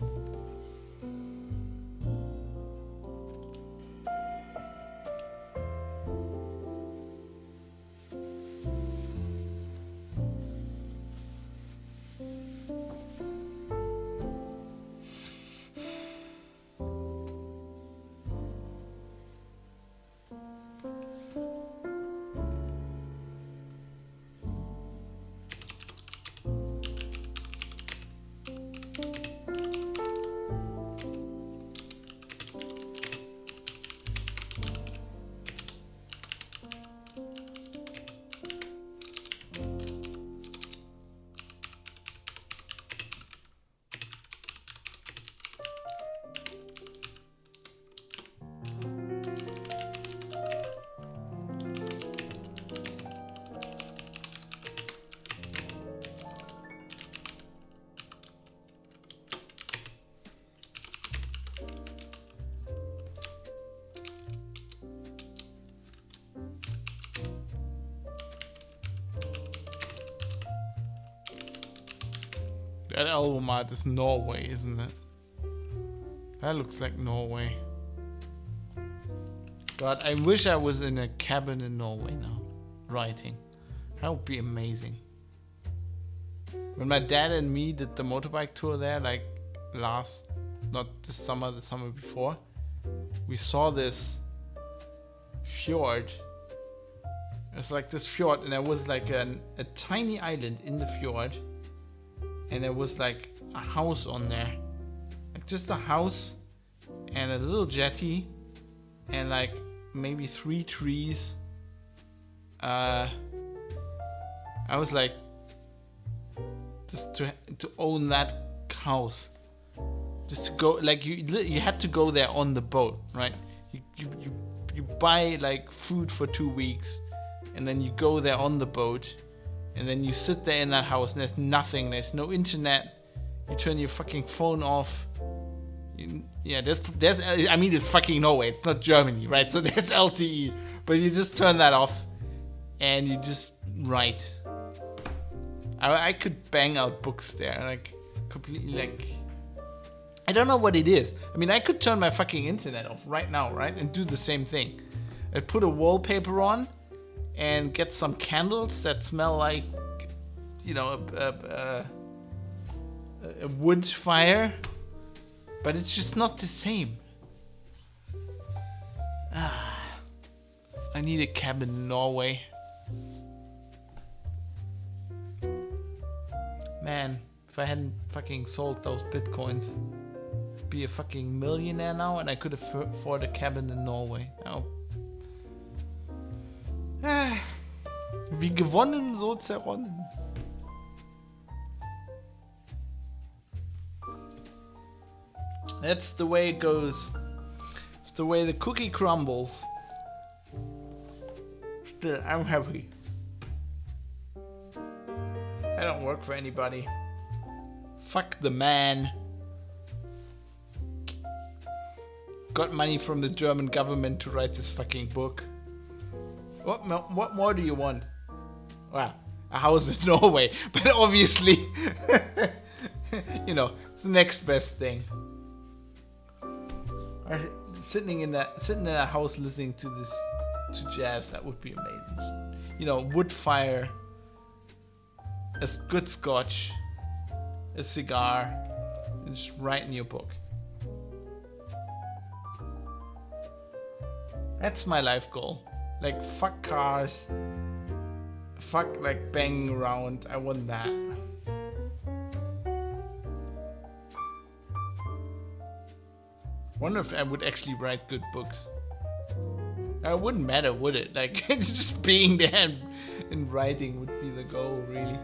That album art is Norway, isn't it? That looks like Norway. God, I wish I was in a cabin in Norway now, writing. That would be amazing. When my dad and me did the motorbike tour there, like not this summer, the summer before, we saw this fjord. It's like this fjord, and there was like a tiny island in the fjord. And there was like a house on there. Like just a house and a little jetty and like maybe 3 trees. I was like, just to own that house. Just to go, like you had to go there on the boat, right? You buy like food for 2 weeks and then you go there on the boat. And then you sit there in that house and there's nothing. There's no internet. You turn your fucking phone off. There's I mean, it's fucking Norway. It's not Germany, right? So there's LTE. But you just turn that off and you just write. I could bang out books there. Like, completely like... I don't know what it is. I mean, I could turn my fucking internet off right now, right? And do the same thing. I'd put a wallpaper on. And get some candles that smell like, you know, a wood fire. But it's just not the same. I need a cabin in Norway. Man, if I hadn't fucking sold those bitcoins, I'd be a fucking millionaire now and I could afford a cabin in Norway. Oh. Wie gewonnen, so zerronnen. That's the way it goes. It's the way the cookie crumbles. Still, I'm happy. I don't work for anybody. Fuck the man. Got money from the German government to write this fucking book. What more do you want? Well, a house in Norway, but obviously, you know, it's the next best thing. Sitting in a house listening to jazz, that would be amazing. You know, wood fire, a good scotch, a cigar, and just writing your book. That's my life goal. Like, fuck cars. Fuck, like, banging around. I want that. Wonder if I would actually write good books. It wouldn't matter, would it? Like, just being there and writing would be the goal, really.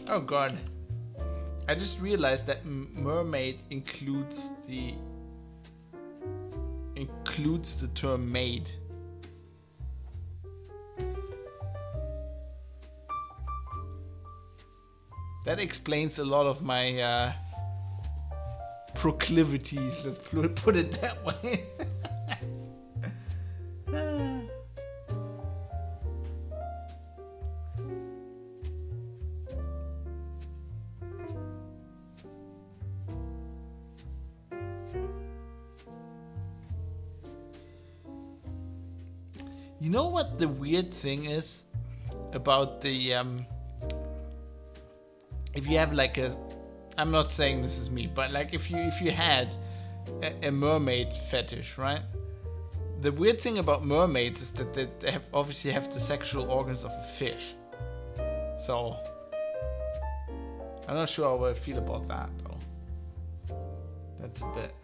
Oh god. I just realized that mermaid includes the term maid. That explains a lot of my proclivities, let's put it that way. You know what the weird thing is about the if you have like a, I'm not saying this is me, but like if you had a mermaid fetish, right? The weird thing about mermaids is that they obviously have the sexual organs of a fish. So I'm not sure how I feel about that though. That's a bit.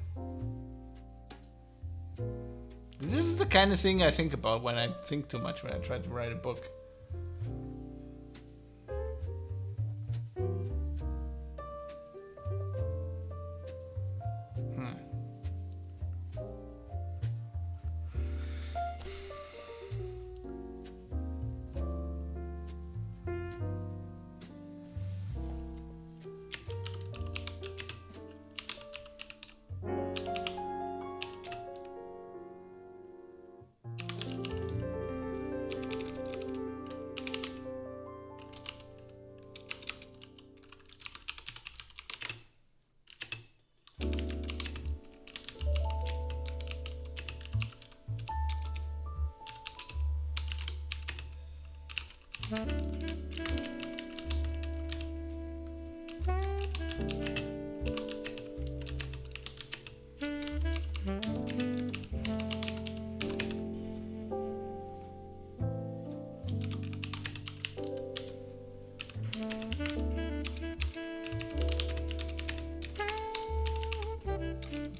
This is the kind of thing I think about when I think too much when I try to write a book.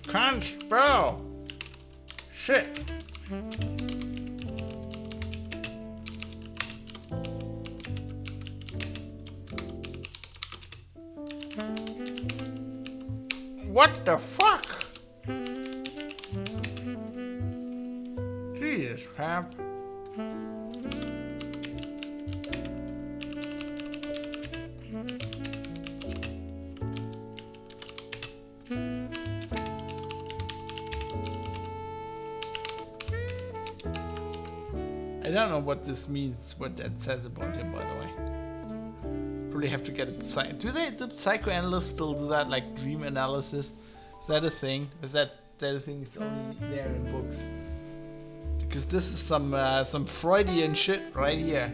Can't spell. Shit. What the fuck? Jesus, Pap. I don't know what this means, what that says about him, by the way. Probably have to get it. Do psychoanalysts still do that, like dream analysis? Is that a thing? Is that a thing that's only there in books? Because this is some Freudian shit right here.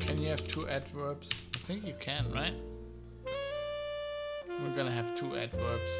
Can you have two adverbs? I think you can, right? We're gonna have two adverbs.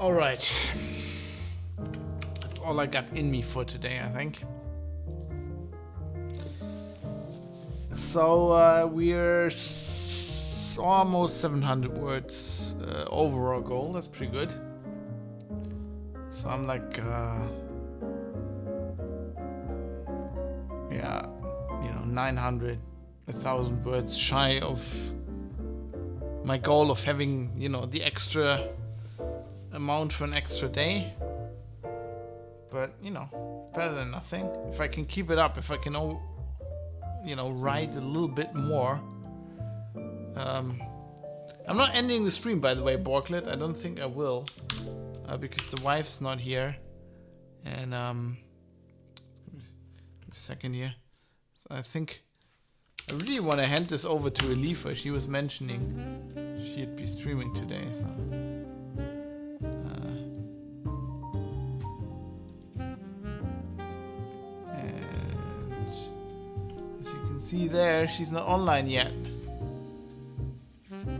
All right. That's all I got in me for today, I think. So we're almost 700 words over our goal. That's pretty good. So I'm like, yeah, 900, 1,000 words shy of my goal of having, the extra amount for an extra day. But, better than nothing. If I can keep it up, if I can, write a little bit more. I'm not ending the stream, by the way, Borklet. I don't think I will. Because the wife's not here. And, give me a second here. So I think I really want to hand this over to Elifa. She was mentioning she'd be streaming today, so. And as you can see there, she's not online yet.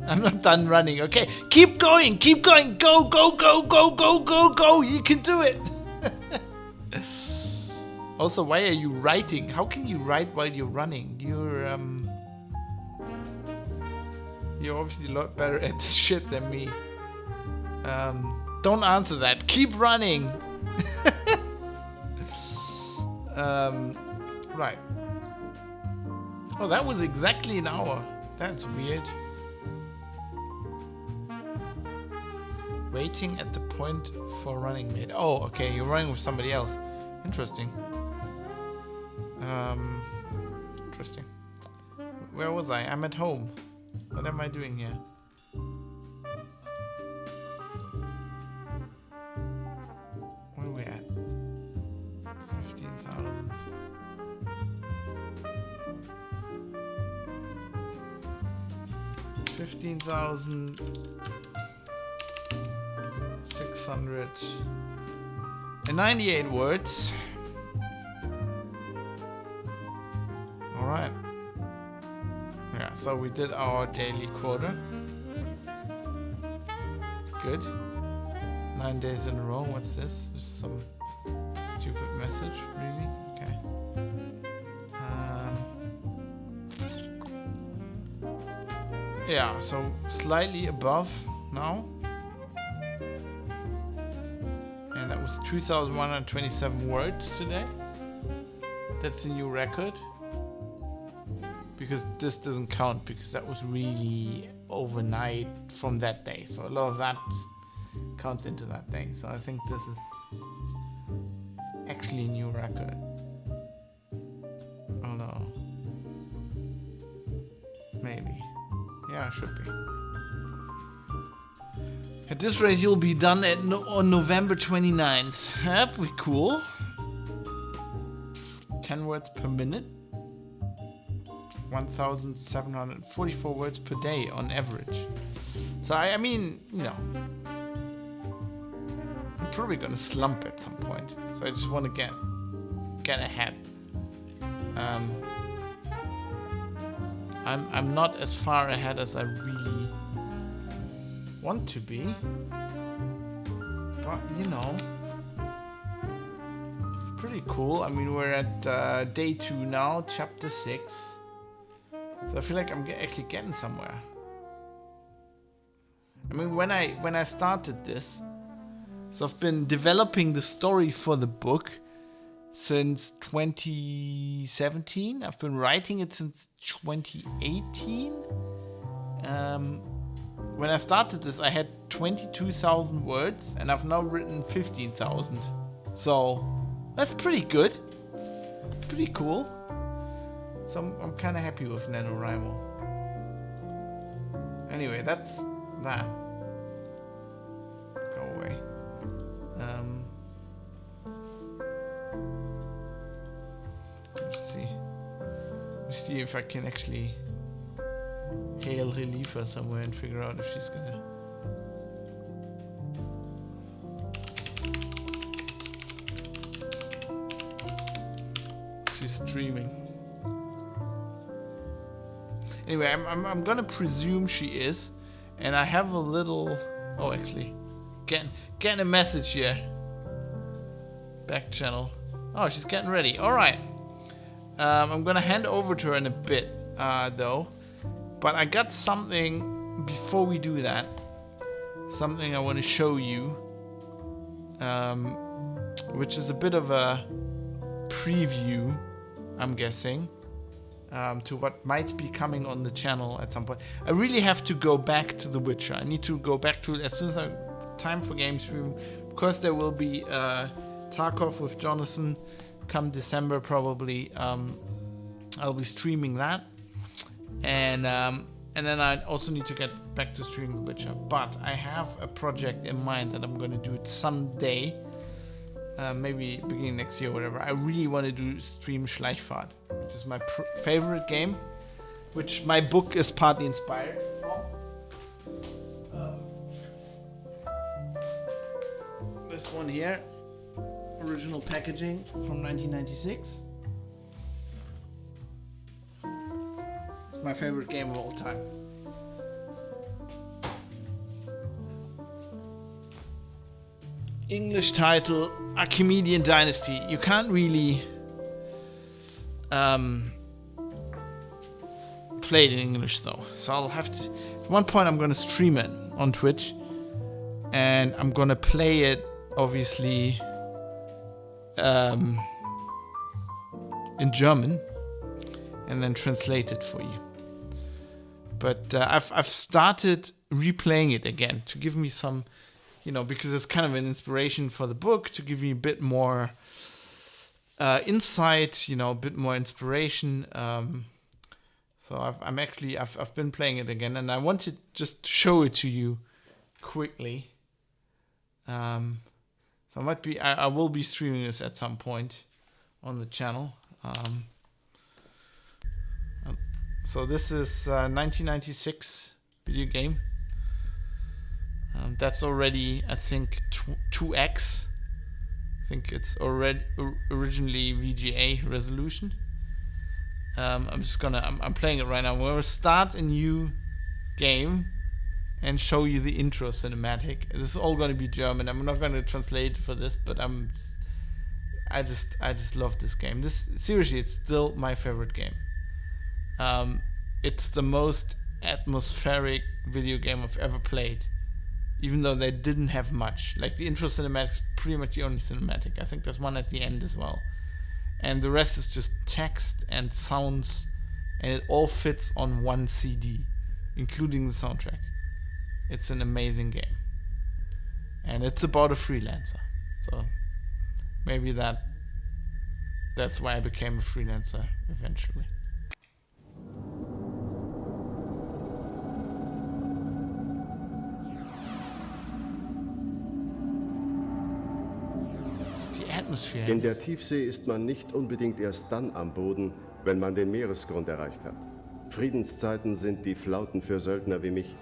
I'm not done running. Okay, keep going. Go, go, go, go, go, go, go. You can do it. Also, why are you writing? How can you write while you're running? You're obviously a lot better at this shit than me. Don't answer that. Keep running. Right. Oh, that was exactly an hour. That's weird. Waiting at the point for running mate. Oh, okay, you're running with somebody else. Interesting. Interesting. Where was I? I'm at home. What am I doing here? Where are we at? 15,000. 15,698 words. All right. Yeah, so we did our daily quota. Good. 9 days in a row. What's this? Just some stupid message, really? Okay. Yeah, so slightly above now. And that was 2,127 words today. That's a new record. Because this doesn't count, because that was really overnight from that day. So a lot of that counts into that day. So I think this is actually a new record. Oh no. Maybe. Yeah, it should be. At this rate, you'll be done on November 29th. That'd be cool. 10 words per minute. 1,744 words per day on average. So I mean, I'm probably gonna slump at some point. So I just want to get ahead. I'm not as far ahead as I really want to be, but it's pretty cool. I mean, we're at day 2 now, chapter 6. So I feel like I'm actually getting somewhere. I mean, when I started this, so I've been developing the story for the book since 2017. I've been writing it since 2018. When I started this, I had 22,000 words, and I've now written 15,000. So that's pretty good. It's pretty cool. So I'm kind of happy with NaNoWriMo. Anyway, that's that. Go away. Let's see. Let's see if I can actually hail Relifa somewhere and figure out if she's gonna. She's streaming. Anyway, I'm gonna presume she is, and I have a little. Oh, actually, getting a message here. Back channel. Oh, she's getting ready. All right. I'm gonna hand over to her in a bit, though. But I got something before we do that. Something I want to show you, which is a bit of a preview, I'm guessing, to what might be coming on the channel at some point. I really have to go back to The Witcher. I need to go back to it as soon as I have time for game stream. Of course, there will be Tarkov with Jonathan come December probably. I'll be streaming that, and then I also need to get back to streaming The Witcher. But I have a project in mind that I'm going to do it someday, maybe beginning next year or whatever. I really want to do stream Schleichfahrt, which is my favorite game, which my book is partly inspired from. This one here, original packaging from 1996. It's my favorite game of all time. English title, Archimedean Dynasty. You can't really play it in English though. So I'll have to, at one point I'm going to stream it on Twitch, and I'm going to play it obviously in German and then translate it for you. But I've started replaying it again to give me some, because it's kind of an inspiration for the book, to give me a bit more insight, a bit more inspiration. So I've been playing it again, and I want to just show it to you quickly. So I will be streaming this at some point on the channel. So this is 1996 video game. That's already, I think, 2x. I think it's already originally VGA resolution. I'm playing it right now. We're gonna start a new game and show you the intro cinematic. This is all gonna be German. I'm not gonna translate for this, but I just love this game. Seriously, it's still my favorite game. It's the most atmospheric video game I've ever played, even though they didn't have much. Like, the intro cinematic is pretty much the only cinematic. I think there's one at the end as well, and the rest is just text and sounds, and it all fits on one CD, including the soundtrack. It's an amazing game, and it's about a freelancer. So maybe that's why I became a freelancer eventually. In der Tiefsee ist man nicht unbedingt erst dann am Boden, wenn man den Meeresgrund erreicht hat. Friedenszeiten sind die Flauten für Söldner wie mich.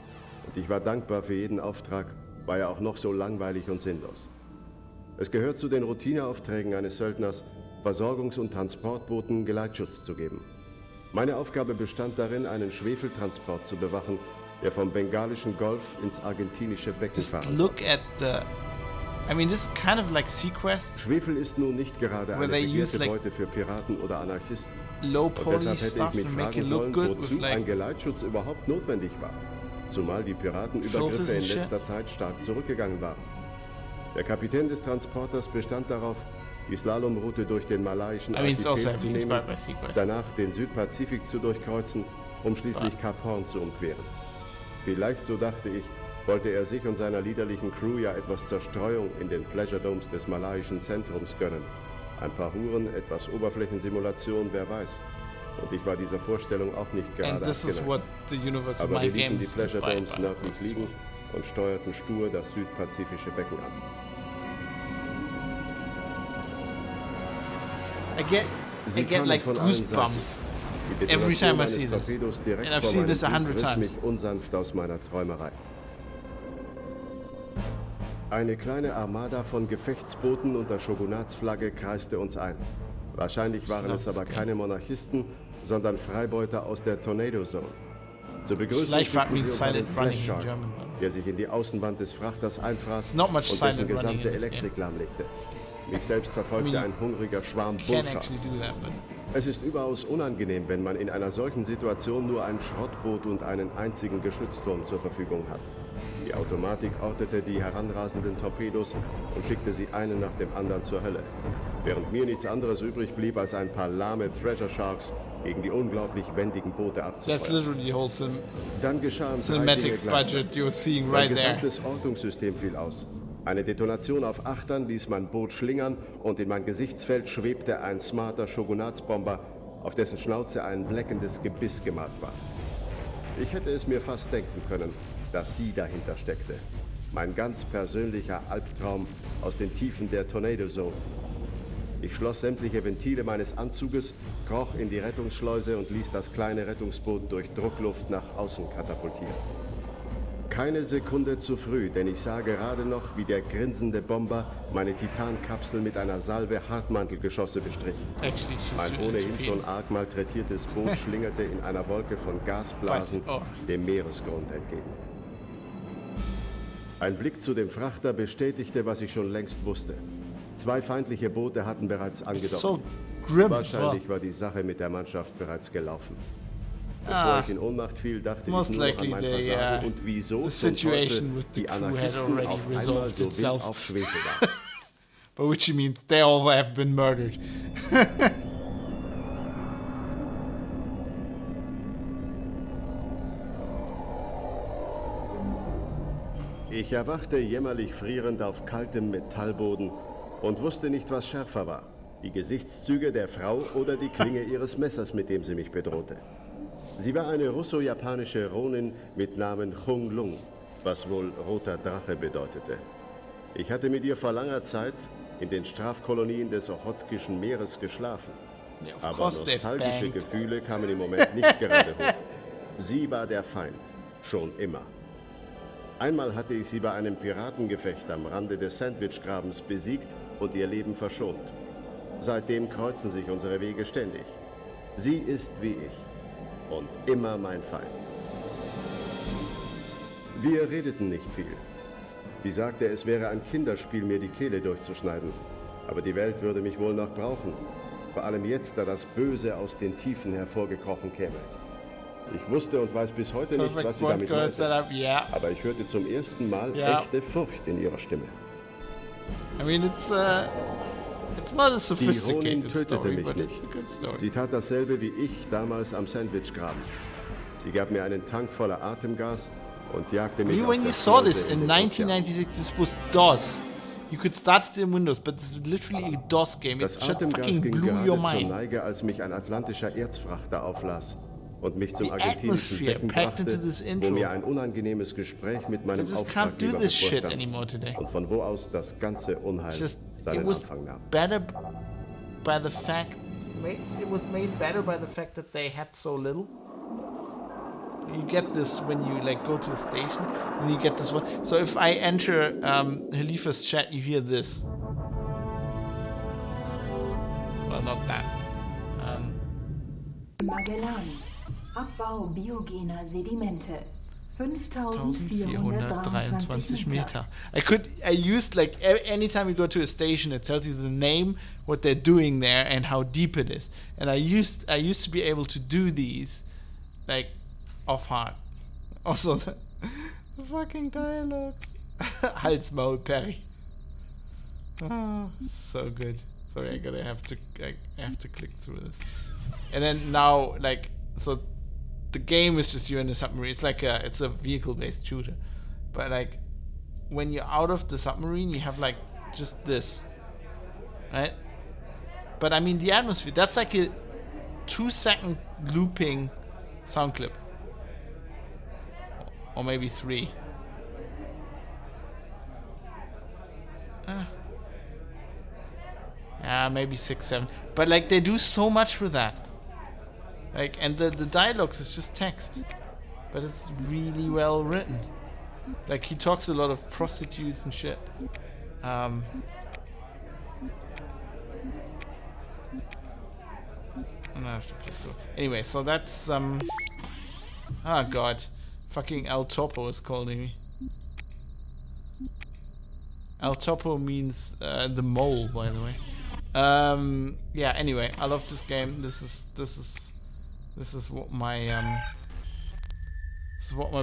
Und ich war dankbar für jeden Auftrag, war ja auch noch so langweilig und sinnlos. Es gehört zu den Routineaufträgen eines Söldners, Versorgungs- und Transportbooten Geleitschutz zu geben. Meine Aufgabe bestand darin, einen Schwefeltransport zu bewachen, der vom bengalischen Golf ins argentinische Becken fahren soll. Look at the... I mean, this is kind of like Sequest. Schwefel ist nun nicht gerade eine begehrte Beute für Piraten oder Anarchisten. Low poly und deshalb hätte stuff ich mich to make fragen it look sollen, good wozu with like ein Geleitschutz überhaupt notwendig war. Zumal die Piratenübergriffe in letzter Zeit stark zurückgegangen waren. Der Kapitän des Transporters bestand darauf, die Slalomroute durch den malaiischen Archipel zu nehmen, danach den Südpazifik zu durchkreuzen, um schließlich Kap Horn zu umqueren. Vielleicht, so dachte ich, wollte er sich und seiner liederlichen Crew ja etwas Zerstreuung in den Pleasure Domes des malaiischen Zentrums gönnen. Ein paar Huren, etwas Oberflächensimulation, wer weiß. Und ich war dieser Vorstellung auch nicht gerade abgeneigt. Aber wir ließen die Pleasure Domes nördlich liegen und steuerten stur das südpazifische Becken an. I get like goosebumps every time I see this. And I've seen this 100 times. Mich unsanft aus meiner Träumerei. Eine kleine Armada von Gefechtsbooten unter Shogunatsflagge kreiste uns ein. Wahrscheinlich waren es aber keine Monarchisten, sondern Freibeuter aus der Tornado Zone. Zur Begrüßung schickten sie uns einen Flash Shark, der sich in die Außenwand des Frachters einfaß not much und silent dessen running in gesamte this Elektrik lahmlegte. Mich selbst verfolgte ein hungriger Schwarm Can't Bullshit. actually do that, but Es ist überaus unangenehm, wenn man in einer solchen Situation nur ein Schrottboot und einen einzigen Geschützturm zur Verfügung hat. Die Automatik ortete die heranrasenden Torpedos und schickte sie einen nach dem anderen zur Hölle. Während mir nichts anderes übrig blieb, als ein paar lahme Treasure Sharks gegen die unglaublich wendigen Boote that's abzufeuern. literally the whole Dann geschahen drei Dinge cinematics gleichzeitig. budget you're seeing Mein right there. gesamtes Ortungssystem fiel aus. Eine Detonation auf Achtern ließ mein Boot schlingern und in mein Gesichtsfeld schwebte ein smarter Shogunatsbomber, auf dessen Schnauze ein bleckendes Gebiss gemalt war. Ich hätte es mir fast denken können, dass sie dahinter steckte. Mein ganz persönlicher Albtraum aus den Tiefen der Tornado Zone. Ich schloss sämtliche Ventile meines Anzuges, kroch in die Rettungsschleuse und ließ das kleine Rettungsboot durch Druckluft nach außen katapultieren. Keine Sekunde zu früh, denn ich sah gerade noch, wie der grinsende Bomber meine Titankapsel mit einer Salve Hartmantelgeschosse bestrich. Actually, Mein ohnehin schon arg malträtiertes Boot schlingerte in einer Wolke von Gasblasen dem Meeresgrund entgegen. Ein Blick zu dem Frachter bestätigte, was ich schon längst wusste. 2 feindliche Boote hatten bereits angedockt. so grim. Wahrscheinlich war die Sache mit der Mannschaft bereits gelaufen. Bevor ich in Ohnmacht fiel, dachte ich nur Most noch an likely mein the, Versagen und wieso the zum Teufel situation with the die crew had Anarchisten already auf einmal resolved so wild itself. auf Schwefel waren. By which you mean they all have been murdered. Ich erwachte jämmerlich frierend auf kaltem Metallboden und wusste nicht, was schärfer war. Die Gesichtszüge der Frau oder die Klinge ihres Messers, mit dem sie mich bedrohte. Sie war eine russo-japanische Ronin mit Namen Chung Lung, was wohl roter Drache bedeutete. Ich hatte mit ihr vor langer Zeit in den Strafkolonien des Ochotskischen Meeres geschlafen. Yeah, of Aber course they've nostalgische banged. Gefühle kamen im Moment nicht gerade hoch. Sie war der Feind, schon immer. Einmal hatte ich sie bei einem Piratengefecht am Rande des Sandwich-Grabens besiegt und ihr Leben verschont. Seitdem kreuzen sich unsere Wege ständig. Sie ist wie ich und immer mein Feind. Wir redeten nicht viel. Sie sagte, es wäre ein Kinderspiel, mir die Kehle durchzuschneiden. Aber die Welt würde mich wohl noch brauchen. Vor allem jetzt, da das Böse aus den Tiefen hervorgekrochen käme. Ich wusste und weiß bis heute nicht, was sie damit meinte. Setup, yeah. Aber ich hörte zum ersten Mal Ja. echte Furcht in ihrer Stimme. I mean, it's not a sophisticated tötete story, mich but nicht. it's a good story. Sie tat dasselbe wie ich damals am Sandwich-Graben. Sie gab mir einen Tank voller Atemgas und jagte mich auf When you der saw Schleuse this in in den Ozean. 1996, this was DOS. You could start it in Windows, but it's literally a DOS game. It Das just Atemgas fucking ging blew gerade your zur mind. Neige, als mich ein atlantischer Erzfrachter auflas und mich zum The argentinischen atmosphere Becken packed brachte, into this wo intro. mir ein unangenehmes Gespräch mit I meinem just can't do Auftraggeber this shit bevorstand anymore today. und von wo aus das ganze Unheil It's just, seinen it was Anfang nahm. better by the fact, it was made better by the fact that they had so little. You get this when you like go to a station, and you get this one. So if I enter Halifa's chat, you hear this. Well, not that. Magellan. Abbau biogener Sedimente. 5423 1423 Meter. Meter. I used like anytime you go to a station, it tells you the name, what they're doing there, and how deep it is. And I used to be able to do these, like, off heart. Also the fucking dialogues. Halsmaul Perry. Oh, so good. Sorry, I have to click through this. And then now, like, so the game is just you in the submarine. It's like it's a vehicle-based shooter, but like when you're out of the submarine, you have like just this, right? But I mean the atmosphere. That's like a 2-second looping sound clip, or maybe 3. Maybe 6, 7. But like they do so much with that. Like, and the dialogues is just text, but it's really well written. Like he talks a lot of prostitutes and shit. And I have to click through. Anyway, so that's oh god, fucking El Topo is calling me. El Topo means the mole, by the way. Yeah. Anyway, I love this game. This is what my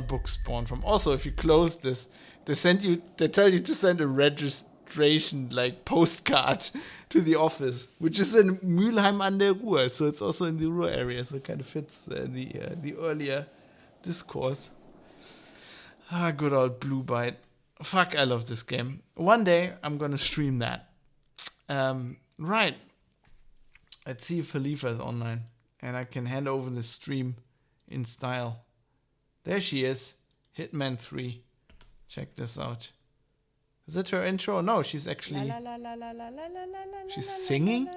book spawned from. Also, if you close this, they tell you to send a registration like postcard to the office, which is in Mülheim an der Ruhr, so it's also in the Ruhr area, so it kind of fits the earlier discourse. Good old Blue Byte. Fuck, I love this game. One day I'm gonna stream that. Right. Let's see if Khalifa is online and I can hand over the stream in style. There she is. Hitman 3. Check this out. Is it her intro? No, she's actually... She's singing?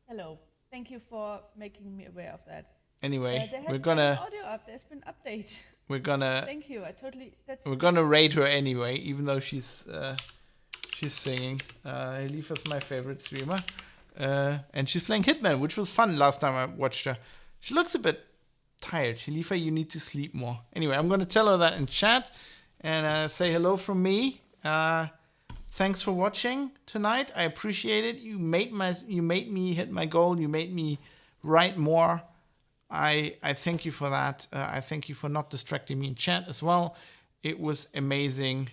Hello. Thank you for making me aware of that. Anyway, we're gonna... audio up. There's been update. We're gonna... Thank you. We're gonna rate her anyway, even though she's singing. Elifa's my favorite streamer. And she's playing Hitman, which was fun last time I watched her. She looks a bit tired. Elifa, you need to sleep more. Anyway, I'm going to tell her that in chat and say hello from me. Thanks for watching tonight. I appreciate it. You made me hit my goal. You made me write more. I thank you for that. I thank you for not distracting me in chat as well. It was amazing.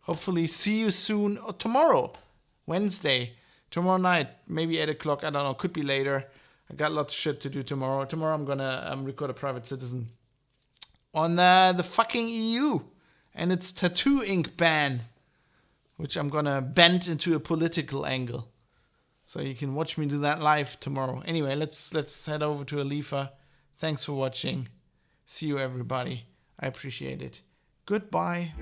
Hopefully see you soon tomorrow, Wednesday. Tomorrow night, maybe 8 o'clock. I don't know. Could be later. I got lots of shit to do tomorrow. Tomorrow I'm going to record a Private Citizen on the fucking EU and its tattoo ink ban, which I'm going to bend into a political angle. So you can watch me do that live tomorrow. Anyway, let's head over to Alifa. Thanks for watching. See you, everybody. I appreciate it. Goodbye.